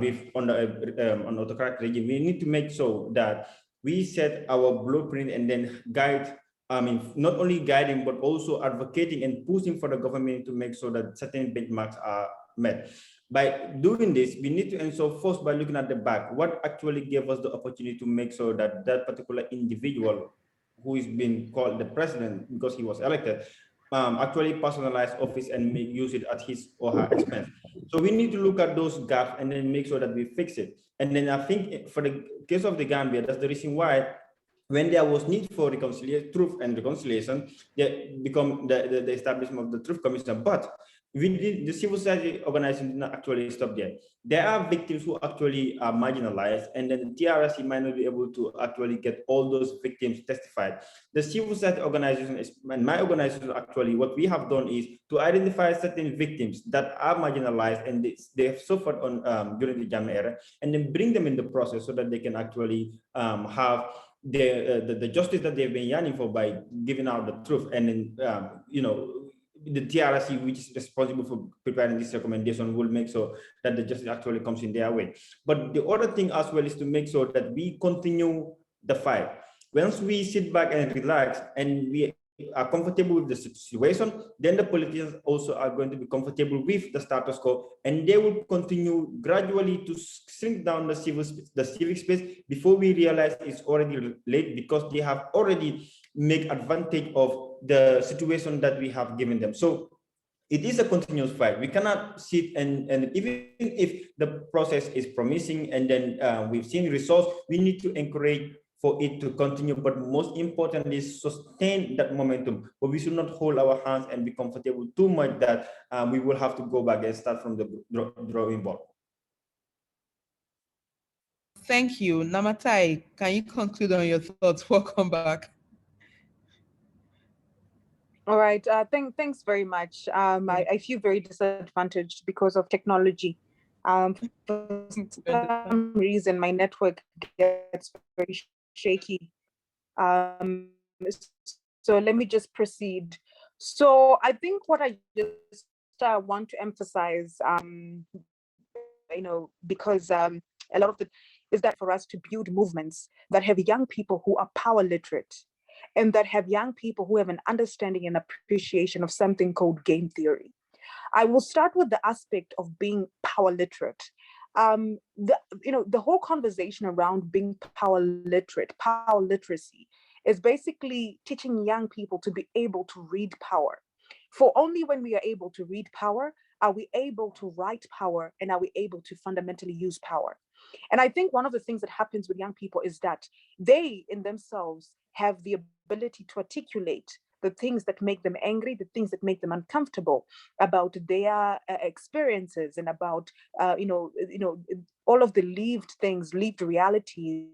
S15: with under an autocratic regime, we need to make so that we set our blueprint and then guide, not only guiding, but also advocating and pushing for the government to make sure that certain benchmarks are met. By doing this, we need to ensure first by looking at the back, what actually gave us the opportunity to make sure that that particular individual who is being called the president because he was elected, actually personalize office and use it at his or her expense. So we need to look at those gaps and then make sure that we fix it. And then I think for the case of the Gambia, that's the reason why when there was need for truth and reconciliation, there become the establishment of the Truth Commission. But the civil society organization did not actually stop there. There are victims who actually are marginalized, and then the TRC might not be able to actually get all those victims testified. The civil society organization and my organization actually, what we have done is to identify certain victims that are marginalized and they have suffered on during the Jammeh era, and then bring them in the process so that they can actually have the justice that they've been yearning for by giving out the truth. And then the TRC, which is responsible for preparing this recommendation, will make sure that the justice actually comes in their way. But the other thing as well is to make sure that we continue the fight. Once we sit back and relax and we are comfortable with the situation, then the politicians also are going to be comfortable with the status quo, and they will continue gradually to shrink down the civic space before we realize it's already late, because they have already made advantage of the situation that we have given them. So it is a continuous fight. We cannot sit and even if the process is promising and then we've seen results, we need to encourage for it to continue, but most importantly, sustain that momentum. But we should not hold our hands and be comfortable too much that we will have to go back and start from the drawing board.
S13: Thank you. Namatai, can you conclude on your thoughts? Welcome back.
S16: All right, thanks very much. I feel very disadvantaged because of technology. For some reason, my network gets very shaky. So let me just proceed. So I think what I just want to emphasize, because a lot of it is that for us to build movements that have young people who are power literate, and that have young people who have an understanding and appreciation of something called game theory. I will start with the aspect of being power literate. The whole conversation around being power literate, power literacy, is basically teaching young people to be able to read power. For only when we are able to read power, are we able to write power, and are we able to fundamentally use power? And I think one of the things that happens with young people is that they in themselves have the ability to articulate the things that make them angry, the things that make them uncomfortable about their experiences, and about all of the lived things, lived realities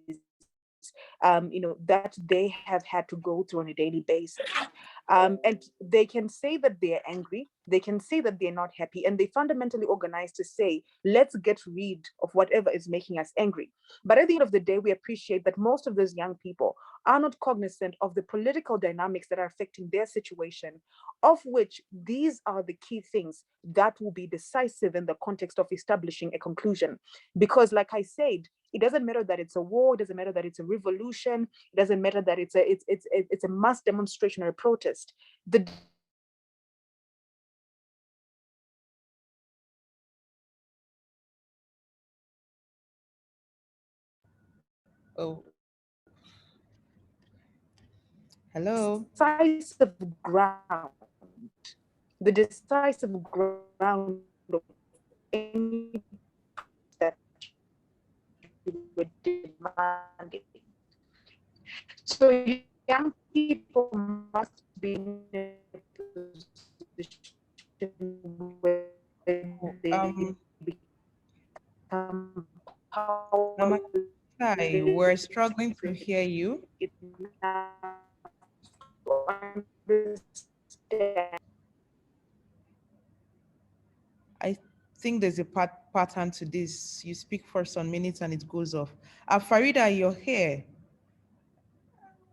S16: that they have had to go through on a daily basis. And they can say that they're angry, they can say that they're not happy, and they fundamentally organize to say, let's get rid of whatever is making us angry. But at the end of the day, we appreciate that most of those young people are not cognizant of the political dynamics that are affecting their situation, of which these are the key things that will be decisive in the context of establishing a conclusion. Because like I said, it doesn't matter that it's a war, it doesn't matter that it's a revolution, it doesn't matter that it's a mass demonstration or a protest. The
S13: Oh. Hello.
S16: Decisive ground. The decisive ground of any that you were demanding. So young people must be in a position where they become
S13: Namatai, we're struggling to hear you. I think there's a pattern to this. You speak for some minutes and it goes off. Farida, you're here.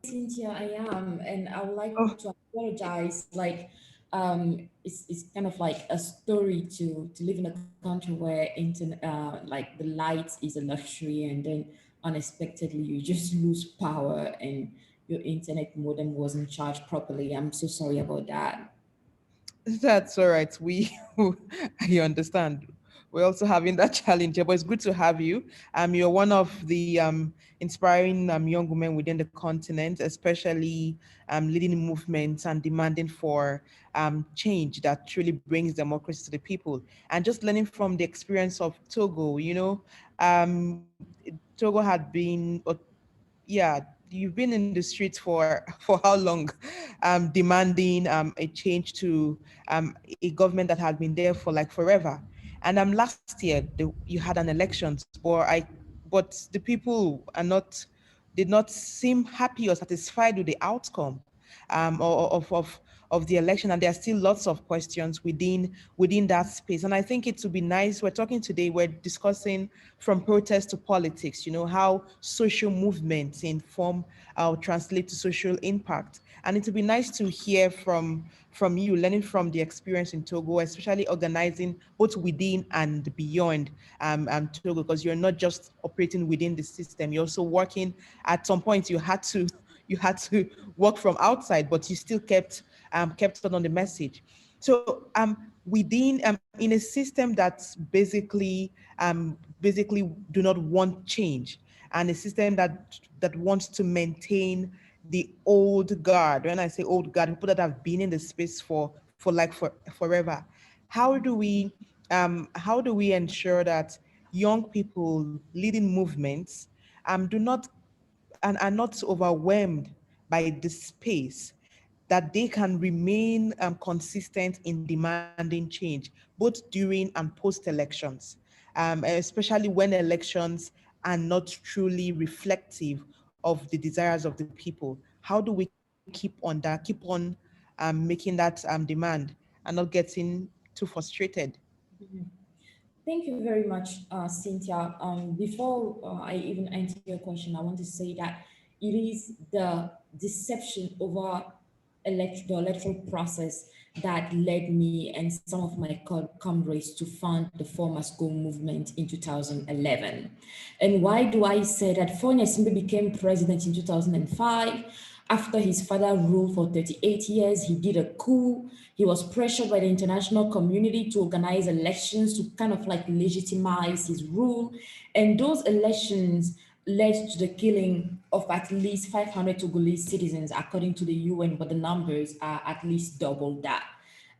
S17: Cynthia, I am, and I would like to apologize. It's kind of like a story to live in a country where like the light is a luxury, and then unexpectedly you just lose power and your internet modem wasn't charged properly. I'm so sorry about that.
S13: That's all right. I understand. We're also having that challenge, but it's good to have you. You're one of the inspiring young women within the continent, especially leading movements and demanding for change that truly brings democracy to the people. And just learning from the experience of Togo, Togo had been, yeah, you've been in the streets for how long, demanding a change to a government that had been there for like forever. And last year you had an election, but the people did not seem happy or satisfied with the outcome of the election, and there are still lots of questions within that space. And I think it would be nice. We're talking today. We're discussing from protest to politics. How social movements inform or translate to social impact. And it would be nice to hear from you, learning from the experience in Togo, especially organizing both within and beyond Togo, because you're not just operating within the system. You're also working. At some point, you had you had to work from outside, but you still kept on the message. So within in a system that's basically do not want change, and a system that wants to maintain the old guard. When I say old guard, people that have been in the space for forever. How do we ensure that young people leading movements do not and are not overwhelmed by the space, that they can remain consistent in demanding change, both during and post elections, especially when elections are not truly reflective of the desires of the people? How do we keep on making that demand and not getting too frustrated?
S17: Mhm. Thank you very much, Cynthia. Before I even answer your question, I want to say that it is the deception over the electoral process that led me and some of my comrades to found the Former School movement in 2011. And why do I say that? Fonya Simbe became president in 2005. After his father ruled for 38 years, he did a coup. He was pressured by the international community to organize elections to kind of like legitimize his rule. And those elections led to the killing of at least 500 Togolese citizens, according to the UN, but the numbers are at least double that.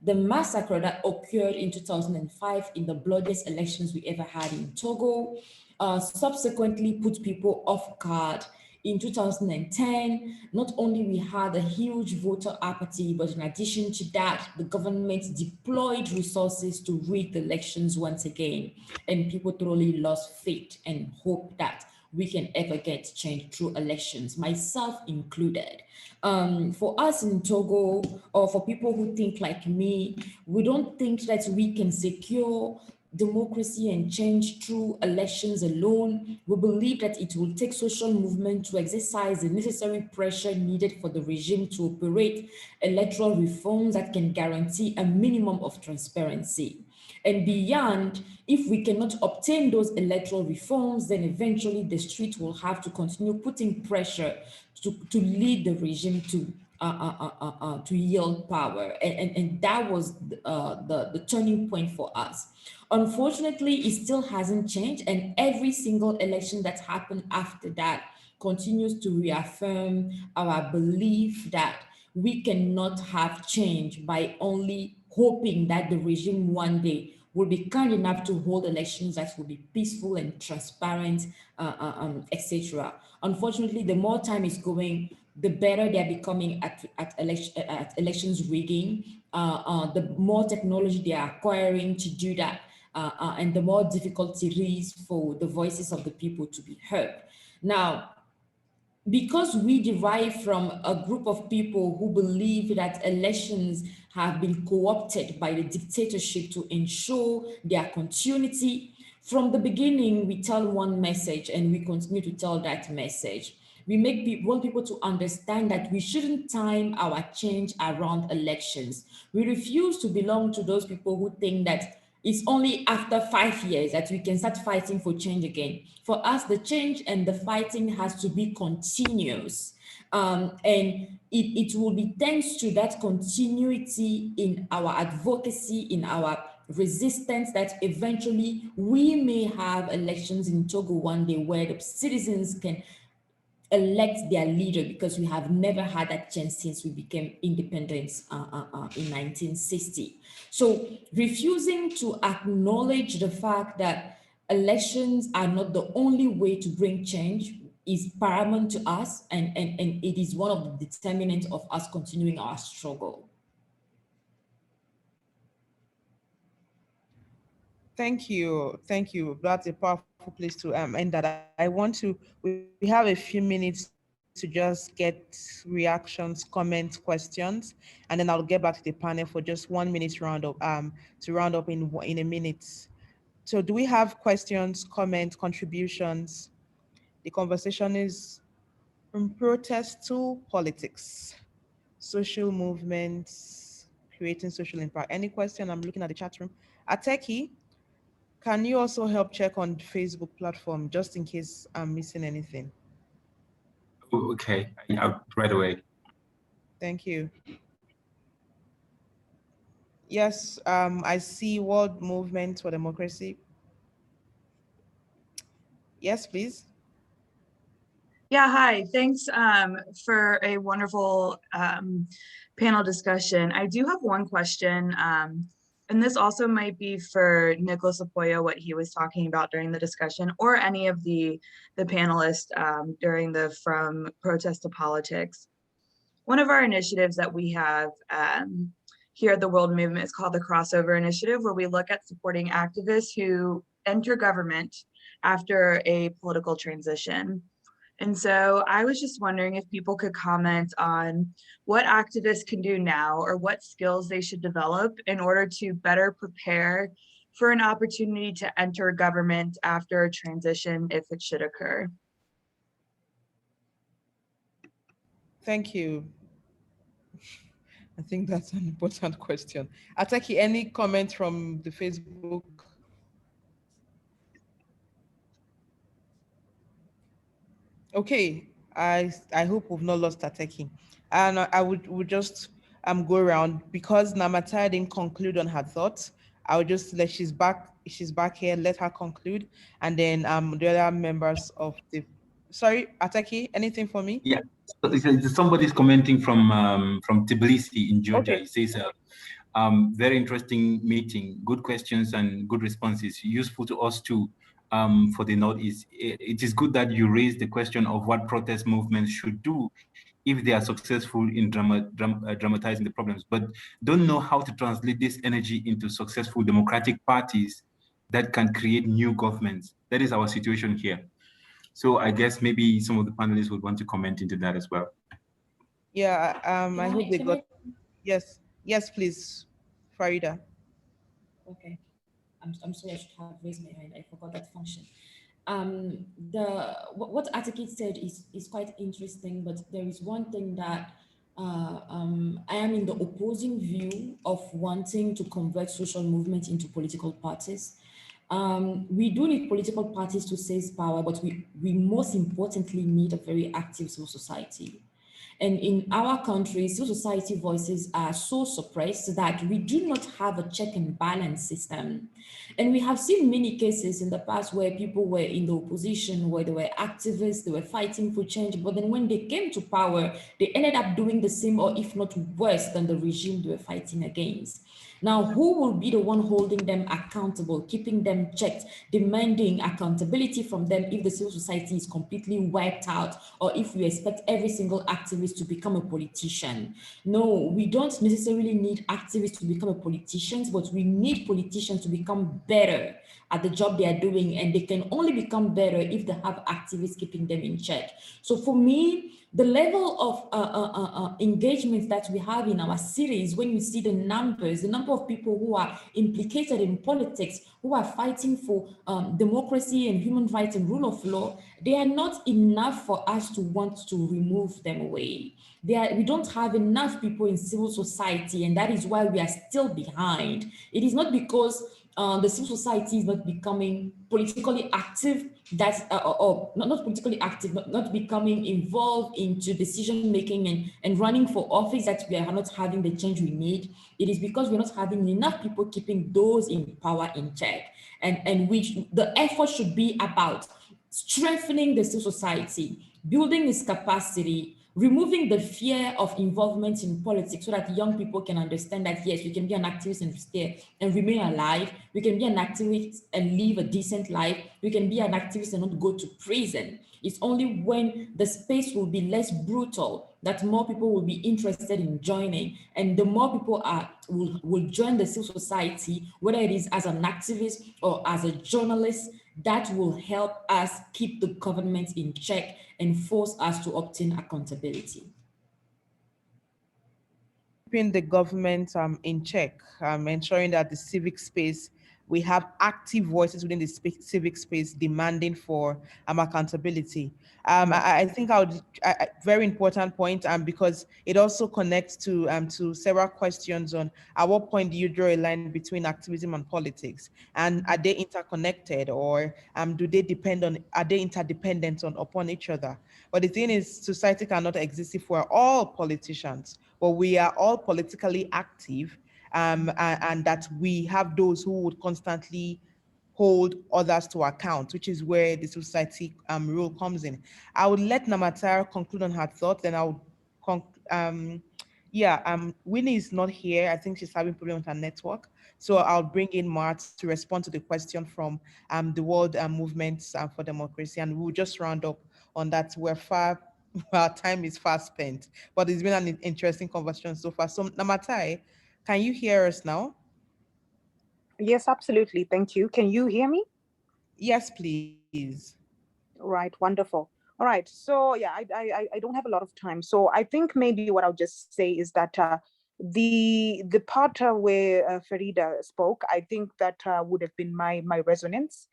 S17: The massacre that occurred in 2005 in the bloodiest elections we ever had in Togo subsequently put people off guard. In 2010, not only we had a huge voter apathy, but in addition to that, the government deployed resources to rig the elections once again, and people totally lost faith and hope that we can ever get change through elections, myself included. For us in Togo, or for people who think like me, we don't think that we can secure democracy and change through elections alone. We believe that it will take social movement to exercise the necessary pressure needed for the regime to operate electoral reforms that can guarantee a minimum of transparency. And beyond, if we cannot obtain those electoral reforms, then eventually the street will have to continue putting pressure to lead the regime to yield power. And that was the turning point for us. Unfortunately, it still hasn't changed, and every single election that's happened after that continues to reaffirm our belief that we cannot have change by only hoping that the regime one day will be kind enough to hold elections that will be peaceful and transparent, etc. Unfortunately, the more time is going, the better they're becoming at elections rigging, the more technology they are acquiring to do that, and the more difficult it is for the voices of the people to be heard. Now, because we derive from a group of people who believe that elections have been co-opted by the dictatorship to ensure their continuity, from the beginning, we tell one message and we continue to tell that message. We want people to understand that we shouldn't time our change around elections. We refuse to belong to those people who think that it's only after 5 years that we can start fighting for change again. For us, the change and the fighting has to be continuous. And it will be thanks to that continuity in our advocacy, in our resistance, that eventually we may have elections in Togo one day where the citizens can elect their leader, because we have never had that chance since we became independent in 1960. So refusing to acknowledge the fact that elections are not the only way to bring change is paramount to us, and it is one of the determinants of us continuing our struggle.
S13: Thank you. Thank you. That's a powerful place to end that. We have a few minutes to just get reactions, comments, questions, and then I'll get back to the panel for just 1 minute roundup, to round up in a minute. So do we have questions, comments, contributions? The conversation is from protest to politics, social movements, creating social impact. Any question? I'm looking at the chat room. Ateki, can you also help check on the Facebook platform just in case I'm missing anything?
S1: Okay, right away.
S13: Thank you. Yes, I see World Movement for Democracy. Yes, please.
S18: Yeah, hi. Thanks for a wonderful panel discussion. I do have one question, and this also might be for Nicholas Apoyo, what he was talking about during the discussion, or any of the panelists during the From Protest to Politics. One of our initiatives that we have here at the World Movement is called the Crossover Initiative, where we look at supporting activists who enter government after a political transition. And so I was just wondering if people could comment on what activists can do now or what skills they should develop in order to better prepare for an opportunity to enter government after a transition, if it should occur.
S13: Thank you. I think that's an important question. Ataki, any comment from the Facebook? Okay, I hope we've not lost Ataki. And I would just go around because Namatai didn't conclude on her thoughts. I would just let she's back here, let her conclude, and then the other members of the Ataki, anything for me?
S1: Yeah, somebody's commenting from Tbilisi in Georgia.
S13: Okay.
S1: He says, very interesting meeting, good questions and good responses, useful to us too. For the Northeast, it is good that you raised the question of what protest movements should do if they are successful in dramatizing the problems, but don't know how to translate this energy into successful democratic parties that can create new governments. That is our situation here. So I guess maybe some of the panelists would want to comment into that as well.
S13: Yeah, I hope they got, yes, please, Farida.
S17: Okay, I'm sorry, I should have raised my hand. I forgot that function. What Atiki said is quite interesting, but there is one thing that I am in the opposing view of wanting to convert social movements into political parties. We do need political parties to seize power, but we most importantly need a very active civil society. And in our country, civil society voices are so suppressed that we do not have a check and balance system. And we have seen many cases in the past where people were in the opposition, where they were activists, they were fighting for change, but then when they came to power, they ended up doing the same or if not worse than the regime they were fighting against. Now, who will be the one holding them accountable, keeping them checked, demanding accountability from them if the civil society is completely wiped out, or if we expect every single activist to become a politician? No, we don't necessarily need activists to become politicians, but we need politicians to become better at the job they are doing, and they can only become better if they have activists keeping them in check. So for me, the level of engagement that we have in our cities, when you see the number of people who are implicated in politics, who are fighting for democracy and human rights and rule of law, they are not enough for us to want to remove them away. We don't have enough people in civil society, and that is why we are still behind. It is not because the civil society is not becoming politically active, or not politically active, not becoming involved into decision making and running for office, that we are not having the change we need. It is because we're not having enough people keeping those in power in check, and which the effort should be about strengthening the civil society, building its capacity, removing the fear of involvement in politics so that young people can understand that, yes, we can be an activist and stay and remain alive. We can be an activist and live a decent life. We can be an activist and not go to prison. It's only when the space will be less brutal that more people will be interested in joining. And the more people will join the civil society, whether it is as an activist or as a journalist, that will help us keep the government in check and force us to obtain accountability.
S13: Keeping the government in check, ensuring that the civic space we have active voices within the civic space demanding for accountability. I think very important point, because it also connects to several questions on at what point do you draw a line between activism and politics, and are they interconnected, or are they interdependent upon each other? But the thing is, society cannot exist if we're all politicians, but we are all politically active, and that we have those who would constantly hold others to account, which is where the society role comes in. I would let Namatara conclude on her thoughts, then Winnie is not here. I think she's having problem with her network. So I'll bring in Mart to respond to the question from the World Movements for Democracy, and we'll just round up on that. Our time is fast spent, but it's been an interesting conversation so far. So Namatai, can you hear us now?
S16: Yes, absolutely. Thank you. Can you hear me?
S13: Yes, please.
S16: Right, wonderful. All right, so yeah, I don't have a lot of time, so I think maybe what I'll just say is that the part where Farida spoke, I think that would have been my resonance,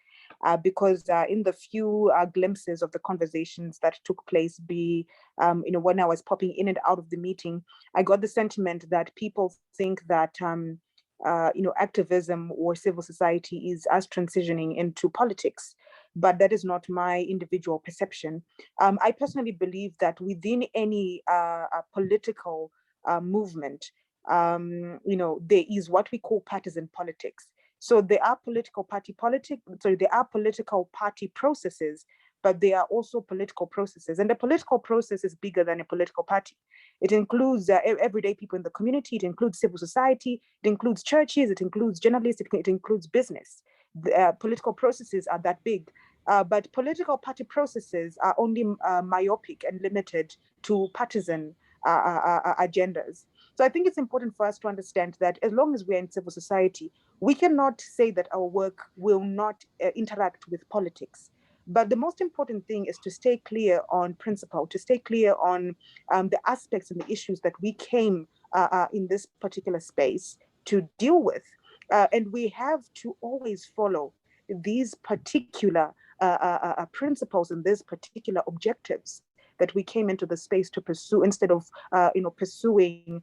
S16: because in the few glimpses of the conversations that took place, when I was popping in and out of the meeting, I got the sentiment that people think that activism or civil society is us transitioning into politics, but that is not my individual perception. I personally believe that within any political movement, there is what we call partisan politics. So there are political party processes, but there are also political processes. And the political process is bigger than a political party. It includes everyday people in the community, it includes civil society, it includes churches, it includes journalists, it includes business. The political processes are that big. But political party processes are only myopic and limited to partisan agendas. So I think it's important for us to understand that as long as we're in civil society, we cannot say that our work will not interact with politics. But the most important thing is to stay clear on principle, to stay clear on the aspects and the issues that we came in this particular space to deal with. And we have to always follow these particular principles and these particular objectives that we came into the space to pursue, instead of pursuing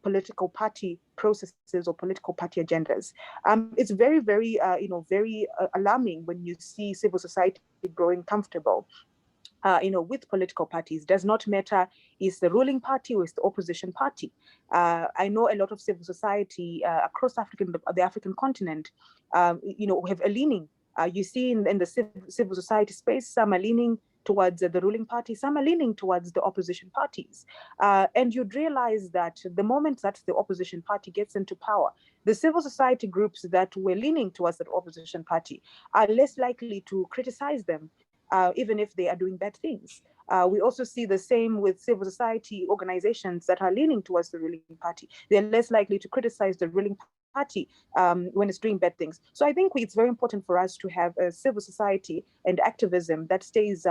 S16: political party processes or political party agendas. It's very, very, very alarming when you see civil society growing comfortable with political parties. Does not matter is the ruling party or is the opposition party. I know a lot of civil society across the African continent, have a leaning. You see in the civil society space, some are leaning towards the ruling party, some are leaning towards the opposition parties. And you'd realize that the moment that the opposition party gets into power, the civil society groups that were leaning towards the opposition party are less likely to criticize them, even if they are doing bad things. We also see the same with civil society organizations that are leaning towards the ruling party. They're less likely to criticize the ruling party when it's doing bad things. So I think it's very important for us to have a civil society and activism that stays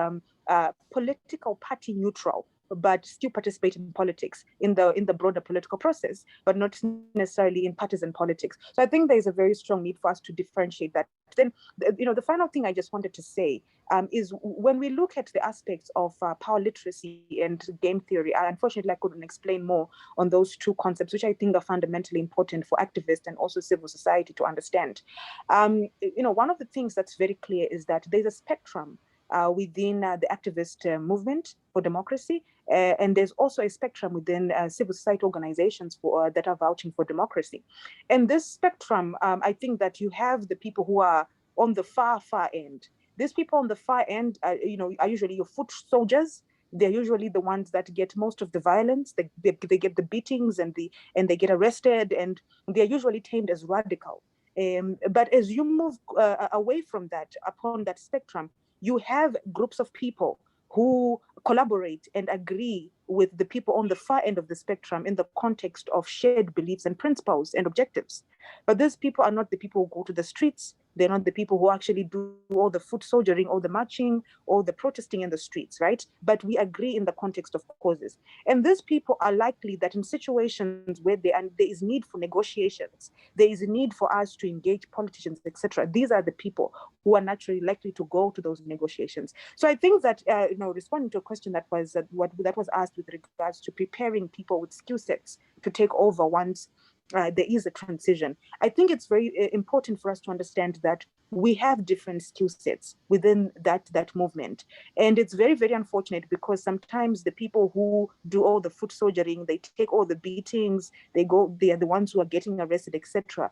S16: political party neutral, but still participate in politics, in the broader political process, but not necessarily in partisan politics. So I think there's a very strong need for us to differentiate that. Then, the final thing I just wanted to say is when we look at the aspects of power literacy and game theory, unfortunately I couldn't explain more on those two concepts, which I think are fundamentally important for activists and also civil society to understand. One of the things that's very clear is that there's a spectrum within the activist movement for democracy, and there's also a spectrum within civil society organizations that are vouching for democracy. And this spectrum, I think that you have the people who are on the far end. These people on the far end, are usually your foot soldiers. They're usually the ones that get most of the violence. They get the beatings and they get arrested, and they're usually tamed as radical. But as you move away from that, upon that spectrum, you have groups of people who collaborate and agree with the people on the far end of the spectrum in the context of shared beliefs and principles and objectives. But these people are not the people who go to the streets. They're not the people who actually do all the foot soldiering, all the marching, all the protesting in the streets, right? But we agree in the context of causes. And these people are likely that in situations where there is need for negotiations, there is a need for us to engage politicians, etc. These are the people who are naturally likely to go to those negotiations. So I think that, responding to a question that was asked with regards to preparing people with skill sets to take over once there is a transition. I think it's very important for us to understand that we have different skill sets within that movement. And it's very, very unfortunate because sometimes the people who do all the foot soldiering, they take all the beatings, they are the ones who are getting arrested, etc.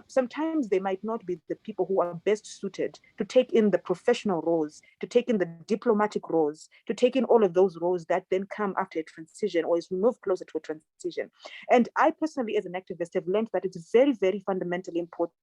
S16: Sometimes they might not be the people who are best suited to take in the professional roles, to take in the diplomatic roles, to take in all of those roles that then come after a transition or as we move closer to a transition. And I personally, as an activist, have learned that it's very, very fundamentally important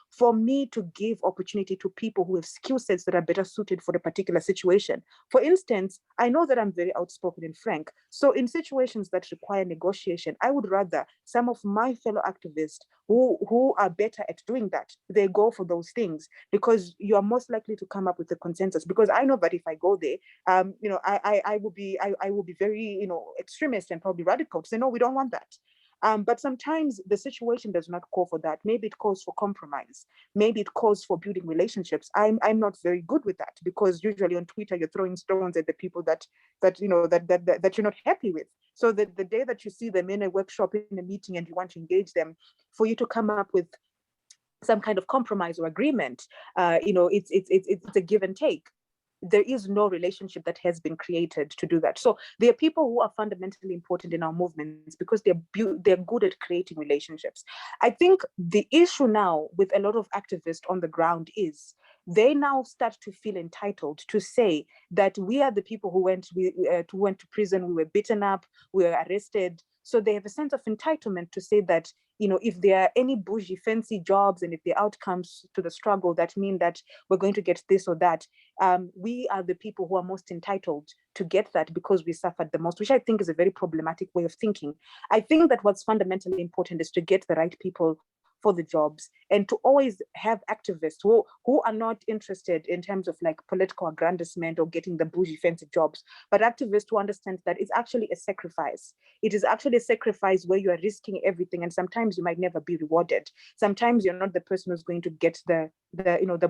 S16: for me to give opportunity to people who have skill sets that are better suited for a particular situation. For instance, I know that I'm very outspoken and frank. So in situations that require negotiation, I would rather some of my fellow activists who are better at doing that, they go for those things because you are most likely to come up with a consensus. Because I know that if I go there, I will be very, extremist and probably radical to say, no, we don't want that. But sometimes the situation does not call for that. Maybe it calls for compromise. Maybe it calls for building relationships. I'm not very good with that because usually on Twitter you're throwing stones at the people that you're not happy with. So the day that you see them in a workshop, in a meeting, and you want to engage them, for you to come up with some kind of compromise or agreement, it's a give and take. There is no relationship that has been created to do that. So there are people who are fundamentally important in our movements because they're good at creating relationships. I think the issue now with a lot of activists on the ground is they now start to feel entitled to say that we are the people who went to prison, we were beaten up, we were arrested. So they have a sense of entitlement to say that, if there are any bougie, fancy jobs and if the outcomes to the struggle that mean that we're going to get this or that, we are the people who are most entitled to get that because we suffered the most, which I think is a very problematic way of thinking. I think that what's fundamentally important is to get the right people for the jobs and to always have activists who are not interested in terms of like political aggrandizement or getting the bougie fancy jobs, but activists who understand that it's actually a sacrifice. It is actually a sacrifice where you are risking everything and sometimes you might never be rewarded. Sometimes you're not the person who's going to get the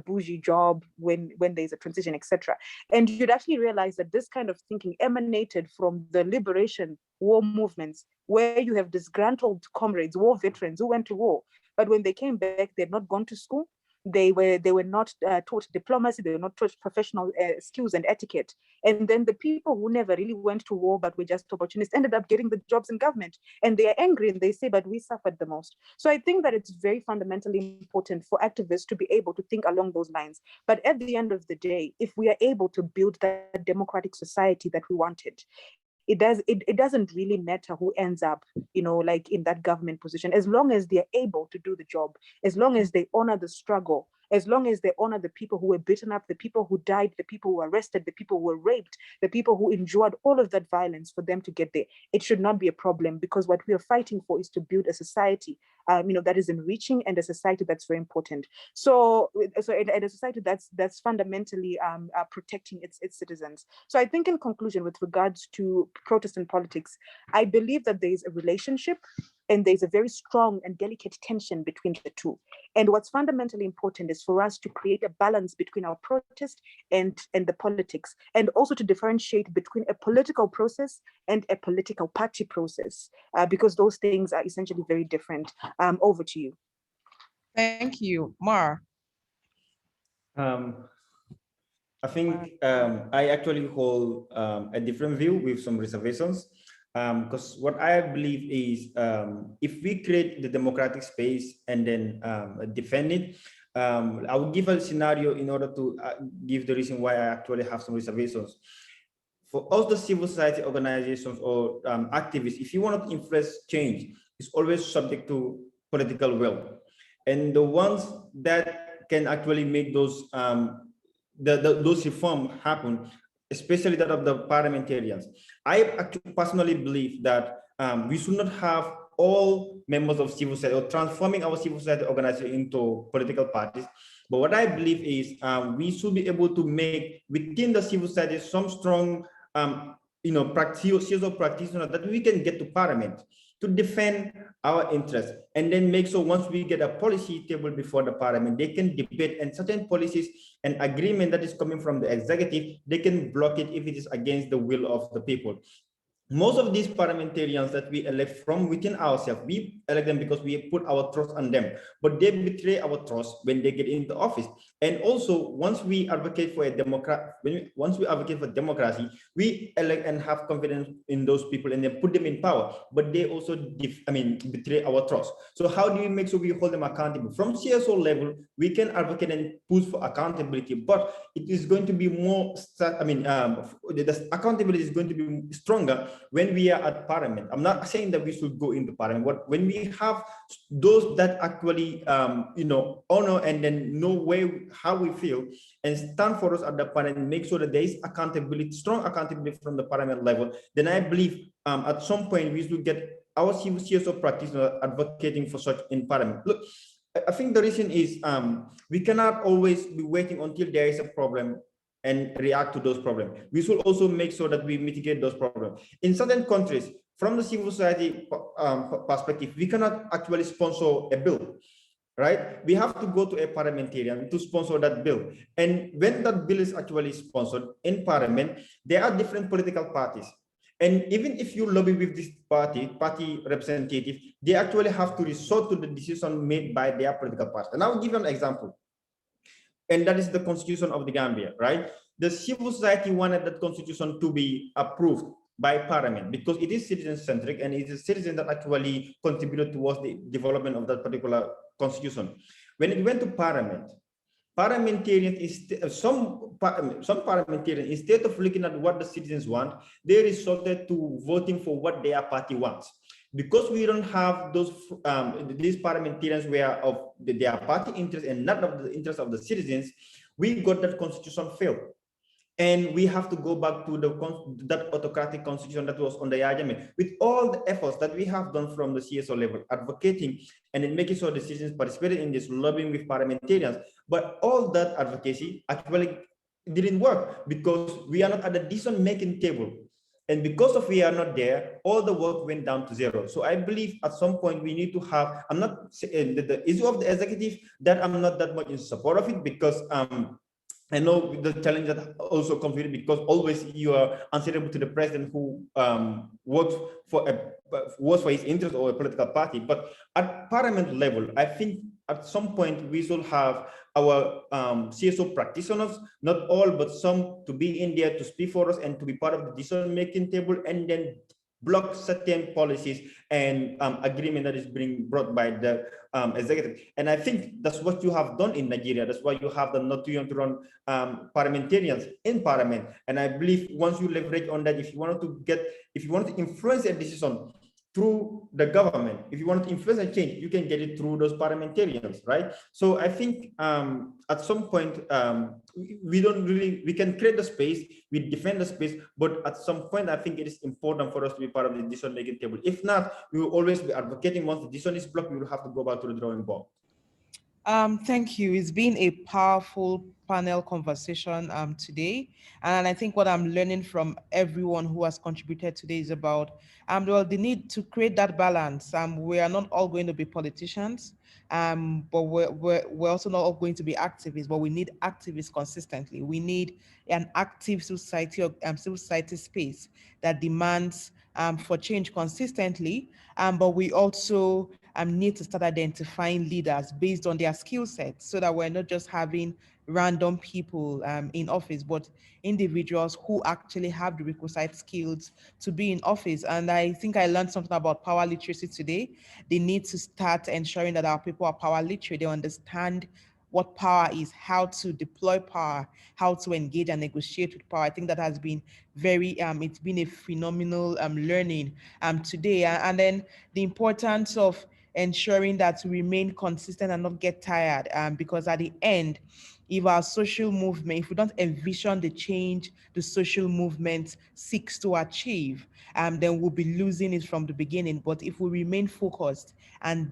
S16: bougie job when there's a transition, etc. And you'd actually realize that this kind of thinking emanated from the liberation war movements where you have disgruntled comrades, war veterans who went to war. But when they came back, they had not gone to school. They were not taught diplomacy. They were not taught professional skills and etiquette. And then the people who never really went to war but were just opportunists ended up getting the jobs in government. And they are angry and they say, but we suffered the most. So I think that it's very fundamentally important for activists to be able to think along those lines. But at the end of the day, if we are able to build that democratic society that we wanted, it doesn't really matter who ends up, like in that government position, as long as they're able to do the job, as long as they honor the struggle, as long as they honor the people who were beaten up, the people who died, the people who were arrested, the people who were raped, the people who endured all of that violence for them to get there. It should not be a problem because what we are fighting for is to build a society, that is enriching and a society that's very important. So and a society that's fundamentally protecting its citizens. So I think in conclusion, with regards to protest and politics, I believe that there is a relationship and there's a very strong and delicate tension between the two. And what's fundamentally important is for us to create a balance between our protest and the politics, and also to differentiate between a political process and a political party process, because those things are essentially very different. Over to you.
S13: Thank you. Mar.
S15: I think I actually hold a different view with some reservations. Because what I believe is if we create the democratic space and then defend it, I will give a scenario in order to give the reason why I actually have some reservations. For us, the civil society organizations or activists, if you want to influence change, it's always subject to political will. And the ones that can actually make those those reforms happen, especially that of the parliamentarians. I actually personally believe that we should not have all members of civil society or transforming our civil society organization into political parties. But what I believe is we should be able to make within the civil society some strong, practitioners that we can get to parliament to defend our interests, and then make sure once we get a policy table before the parliament, they can debate, and certain policies and agreement that is coming from the executive, they can block it if it is against the will of the people. Most of these parliamentarians that we elect from within ourselves, we elect them because we put our trust on them, but they betray our trust when they get into office. And also, once we advocate for democracy, we elect and have confidence in those people and then put them in power, but they also betray our trust. So how do we make sure we hold them accountable? From CSO level, we can advocate and push for accountability, but it is going to be more, the accountability is going to be stronger when we are at parliament. I'm not saying that we should go into parliament, but when we have those that actually honor and then know how we feel and stand for us at the parliament, make sure that there is accountability, strong accountability from the parliament level, then I believe at some point we should get our CSO practitioners advocating for such in parliament. Look, I think the reason is we cannot always be waiting until there is a problem and react to those problems. We should also make sure that we mitigate those problems. In certain countries, from the civil society perspective, we cannot actually sponsor a bill, right? We have to go to a parliamentarian to sponsor that bill. And when that bill is actually sponsored in parliament, there are different political parties. And even if you lobby with this party representative, they actually have to resort to the decision made by their political party. And I'll give you an example. And that is the constitution of the Gambia, right? The civil society wanted that constitution to be approved by parliament because it is citizen-centric and it is citizens that actually contributed towards the development of that particular constitution. When it went to parliament, some parliamentarians, instead of looking at what the citizens want, they resorted to voting for what their party wants. Because we don't have those these parliamentarians were of their party interest and not of the interest of the citizens, we got that constitution failed. And we have to go back to that autocratic constitution that was under Yahya Jammeh. With all the efforts that we have done from the CSO level, advocating and then making sure the citizens participated in this, lobbying with parliamentarians, but all that advocacy actually didn't work because we are not at the decision-making table. And because of we are not there, all the work went down to zero. So I believe at some point we need to have, I'm not saying the issue of the executive, that I'm not that much in support of it because I know the challenge that also comes with it because always you are answerable to the president who works for his interest or a political party. But at parliament level, I think at some point we should have our CSO practitioners, not all, but some, to be in there to speak for us and to be part of the decision-making table, and then block certain policies and agreement that is being brought by the executive. And I think that's what you have done in Nigeria. That's why you have the not too to run parliamentarians in parliament. And I believe once you leverage on that, if you want to influence a decision through the government, if you want to influence a change, you can get it through those parliamentarians, right? So I think at some point, we can create the space, we defend the space, but at some point, I think it is important for us to be part of the decision-making table. If not, we will always be advocating. Once the decision is blocked, we will have to go back to the drawing board.
S13: Thank you. It's been a powerful panel conversation today. And I think what I'm learning from everyone who has contributed today is about the need to create that balance. We are not all going to be politicians, but we're also not all going to be activists, but we need activists consistently. We need an active society or civil society space that demands for change consistently, but we also need to start identifying leaders based on their skill sets so that we're not just having random people in office, but individuals who actually have the requisite skills to be in office. And I think I learned something about power literacy today. They need to start ensuring that our people are power literate. They understand what power is, how to deploy power, how to engage and negotiate with power. I think that has been it's been a phenomenal learning today. And then the importance of ensuring that we remain consistent and not get tired, because at the end, if our social movement, if we don't envision the change the social movement seeks to achieve, then we'll be losing it from the beginning. But if we remain focused and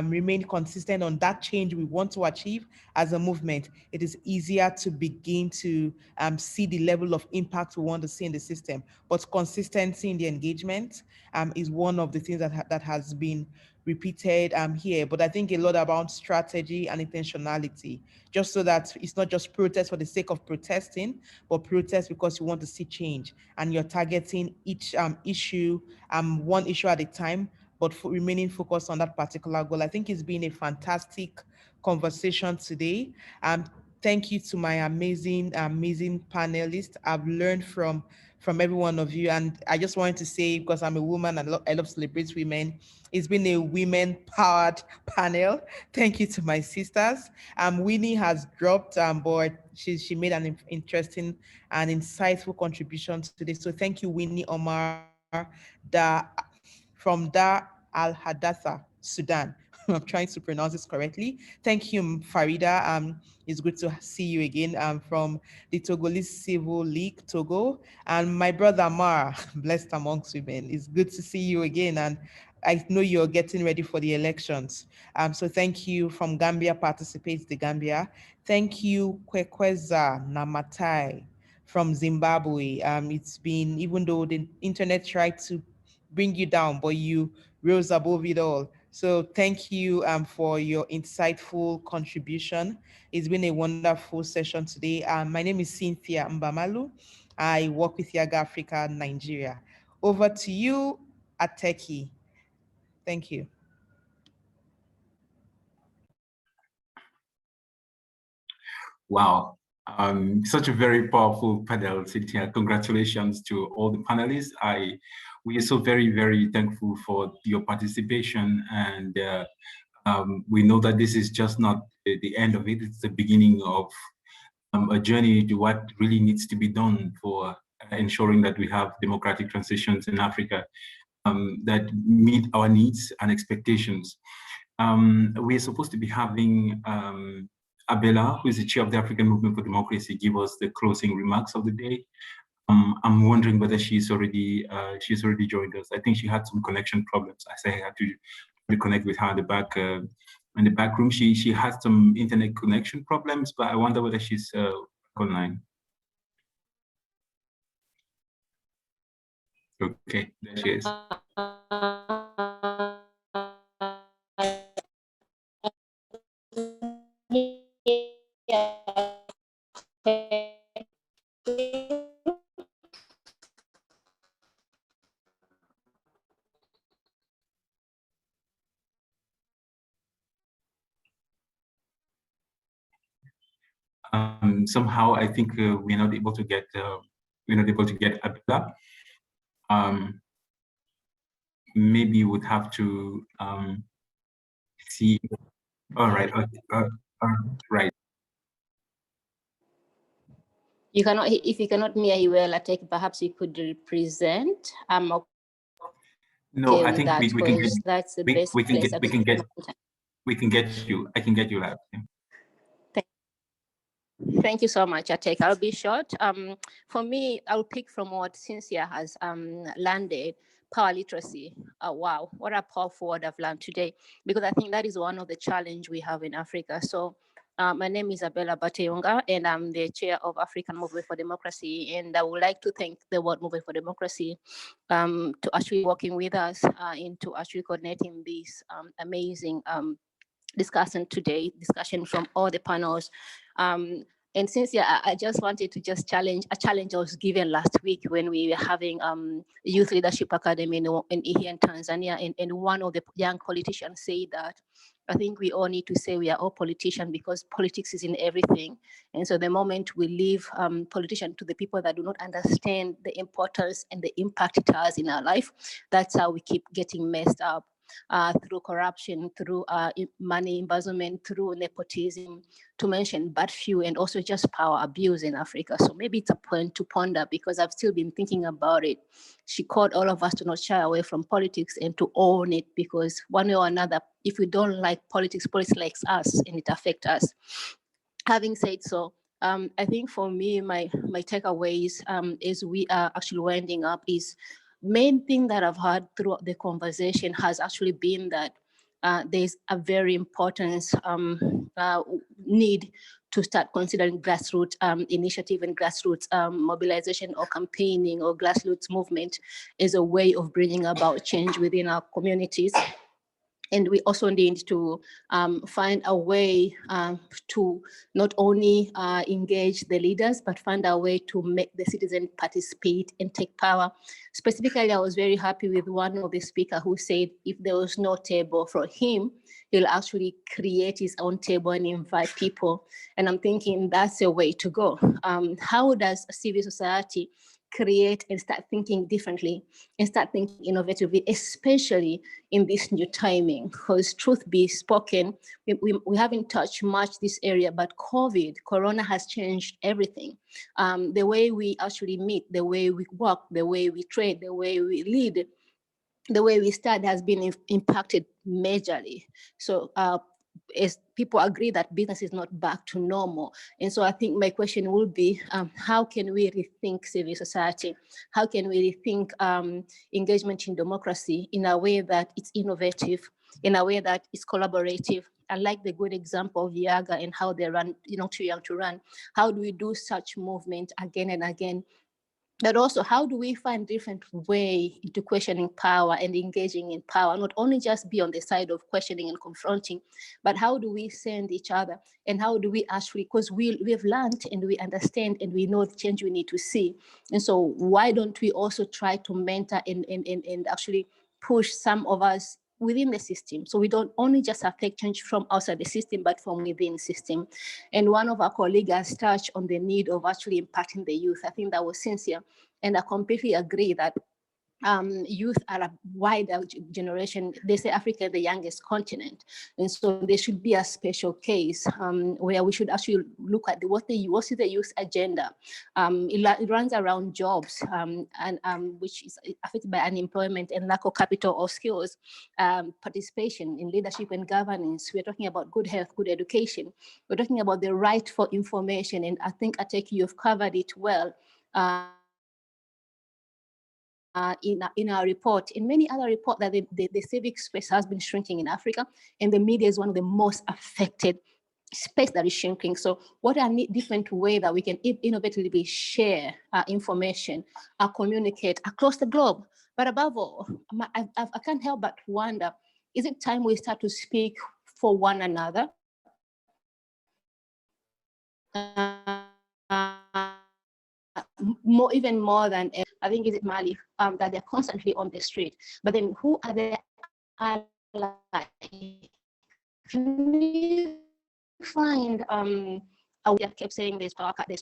S13: remain consistent on that change we want to achieve as a movement, it is easier to begin to see the level of impact we want to see in the system. But consistency in the engagement is one of the things that has been repeated here. But I think a lot about strategy and intentionality, just so that it's not just protest for the sake of protesting, but protest because you want to see change and you're targeting each issue, one issue at a time, but remaining focused on that particular goal. I think it's been a fantastic conversation today. Thank you to my amazing panelists. I've learned from every one of you. And I just wanted to say, because I'm a woman and I love celebrate women, it's been a women-powered panel. Thank you to my sisters. Winnie has dropped, but she made an interesting and insightful contribution today. So thank you, Winnie Omar, from Dar al-Hadatha, Sudan. I'm trying to pronounce this correctly. Thank you, Farida. It's good to see you again from the Togolese Civil League, Togo. And my brother, Mar, blessed amongst women. It's good to see you again. And I know you're getting ready for the elections. So thank you from Gambia, participates the Gambia. Thank you, Kwekweza Namatai from Zimbabwe. It's been, even though the internet tried to bring you down, but you rose above it all. So thank you for your insightful contribution. It's been a wonderful session today. My name is Cynthia Mbamalu. I work with Yaga Africa, Nigeria. Over to you, Ateki. Thank you.
S1: Wow, such a very powerful panel, Cynthia. Congratulations to all the panelists. We are so very, very thankful for your participation, and we know that this is just not the end of it. It's the beginning of a journey to what really needs to be done for ensuring that we have democratic transitions in Africa that meet our needs and expectations. We're supposed to be having Abela, who is the chair of the African Movement for Democracy, give us the closing remarks of the day. I'm wondering whether she's already joined us. I think she had some connection problems. I had to reconnect with her in the back room. She had some internet connection problems, but I wonder whether she's online. Okay, there she is. Somehow I think we're not able to get Abela. Maybe you would have to see. All right. Right.
S19: You cannot. If you cannot hear you well, I take perhaps you could represent. Okay.
S1: No, I think we can get.
S19: That's the best place.
S1: We can get you. I can get you live. Yeah.
S19: Thank you so much, Atek. I'll be short. For me, I'll pick from what Cynthia has landed, power literacy. Wow, what a powerful word I've learned today, because I think that is one of the challenge we have in Africa. So my name is Abela Bateyunga, and I'm the chair of African Movement for Democracy. And I would like to thank the World Movement for Democracy to actually working with us into actually coordinating this amazing discussion from all the panels. And since I just wanted to just challenge a challenge I was given last week when we were having Youth Leadership Academy here in Tanzania, and one of the young politicians said that I think we all need to say we are all politicians because politics is in everything. And so the moment we leave politicians to the people that do not understand the importance and the impact it has in our life, that's how we keep getting messed up. through corruption, through money embezzlement, through nepotism, to mention but few, and also just power abuse in Africa. So maybe it's a point to ponder, because I've still been thinking about it. She called all of us to not shy away from politics and to own it, because one way or another, if we don't like politics, politics likes us and it affects us. Having said so, I think for me, my takeaways as we are actually winding up is main thing that I've heard throughout the conversation has actually been that there's a very important need to start considering grassroots initiative and grassroots mobilization or campaigning or grassroots movement as a way of bringing about change within our communities. And we also need to find a way to not only engage the leaders, but find a way to make the citizens participate and take power. Specifically, I was very happy with one of the speakers who said if there was no table for him, he'll actually create his own table and invite people. And I'm thinking that's a way to go. How does civil society create and start thinking differently and start thinking innovatively, especially in this new timing? Because truth be spoken, we haven't touched much this area, but Corona has changed everything. The way we actually meet, the way we work, the way we trade, the way we lead, the way we start has been impacted majorly. So as people agree that business is not back to normal. And so I think my question will be, how can we rethink civil society? How can we rethink engagement in democracy in a way that it's innovative, in a way that is collaborative? I like the good example of Yaga and how they run, Too Young to Run. How do we do such movement again and again? But also, how do we find different way into questioning power and engaging in power, not only just be on the side of questioning and confronting, but how do we send each other? And how do we actually, because we've learned and we understand and we know the change we need to see. And so why don't we also try to mentor and actually push some of us within the system, so we don't only just affect change from outside the system, but from within the system. And one of our colleagues has touched on the need of actually impacting the youth. I think that was sincere, and I completely agree that youth are a wider generation. They say Africa is the youngest continent. And so there should be a special case where we should actually look at what is the youth agenda. It runs around jobs, which is affected by unemployment and lack of capital or skills, participation in leadership and governance. We're talking about good health, good education. We're talking about the right for information. And I think, Ateki, you've covered it well. In our report, in many other reports, that the civic space has been shrinking in Africa, and the media is one of the most affected space that is shrinking. So what are different ways that we can innovatively share information, communicate across the globe? But above all, I can't help but wonder, is it time we start to speak for one another? Even more than, I think, is it Mali, that they're constantly on the street. But then who are the allies? Can we find, I kept saying this,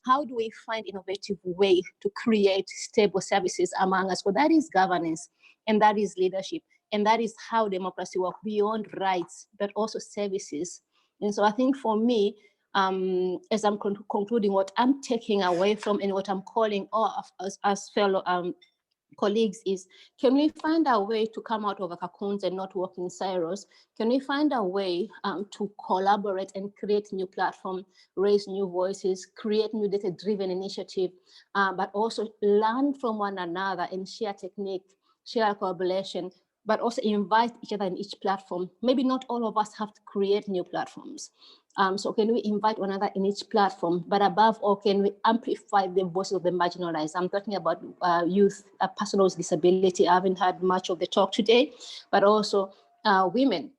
S19: how do we find innovative way to create stable services among us? Well, that is governance, and that is leadership, and that is how democracy works, beyond rights, but also services. And so I think for me, as I'm concluding, what I'm taking away from and what I'm calling all of us as fellow colleagues is, can we find a way to come out of our cocoons and not work in silos? Can we find a way to collaborate and create new platforms, raise new voices, create new data-driven initiative, but also learn from one another and share technique, share collaboration, but also invite each other in each platform. Maybe not all of us have to create new platforms. So can we invite one another in each platform? But above all, can we amplify the voices of the marginalized? I'm talking about youth, persons with disability. I haven't had much of the talk today, but also women,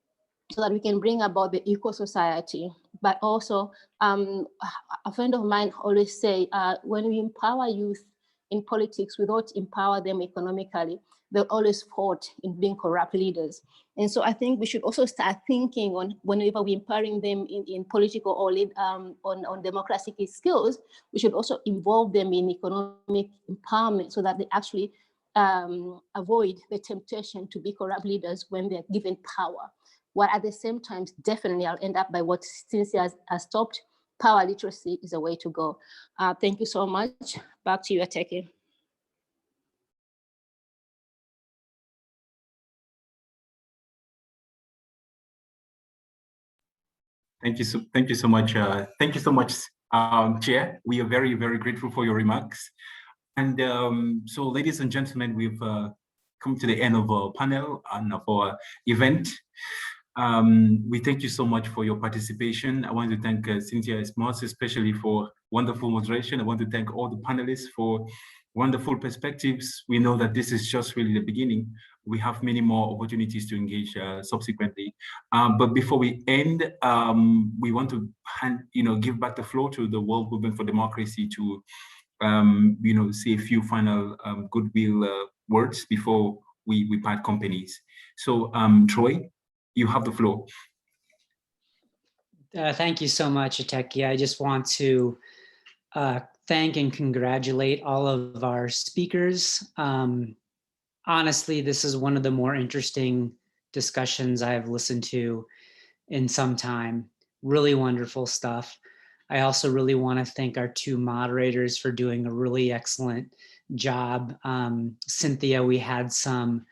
S19: so that we can bring about the equal society. But also, a friend of mine always say, when we empower youth in politics, we don't empower them economically. They're always fought in being corrupt leaders. And so I think we should also start thinking on, whenever we're empowering them in political or on democratic skills, we should also involve them in economic empowerment, so that they actually avoid the temptation to be corrupt leaders when they're given power. While at the same time, definitely I'll end up by what Cynthia has stopped. Power literacy is a way to go. Thank you so much. Back to you, Ateki.
S1: Thank you so much. Thank you so much, Chair. We are very, very grateful for your remarks. And so, ladies and gentlemen, we've come to the end of our panel and of our event. We thank you so much for your participation. I want to thank Cynthia most especially for wonderful moderation. I want to thank all the panelists for wonderful perspectives. We know that this is just really the beginning. We have many more opportunities to engage subsequently. But before we end, we want to give back the floor to the World Movement for Democracy to say a few final goodwill words before we part companies. So Troy, you have the floor.
S9: Thank you so much, Ateki. I just want to thank and congratulate all of our speakers. Honestly, this is one of the more interesting discussions I've listened to in some time. Really wonderful stuff. I also really want to thank our two moderators for doing a really excellent job. Cynthia, we had some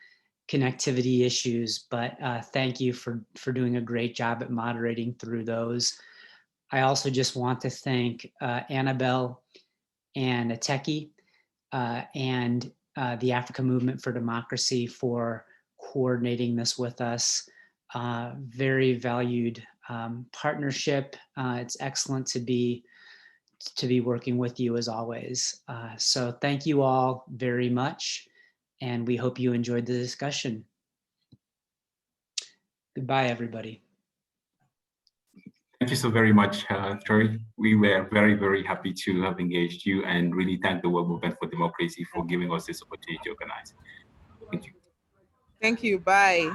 S9: connectivity issues, but thank you for doing a great job at moderating through those. I also just want to thank Annabelle and Ateki and the Africa Movement for Democracy for coordinating this with us. Very valued partnership. It's excellent to be working with you as always. So thank you all very much, and we hope you enjoyed the discussion. Goodbye, everybody.
S1: Thank you so very much, Troy. We were very, very happy to have engaged you and really thank the World Movement for Democracy for giving us this opportunity to organize. Thank you.
S13: Thank you. Bye.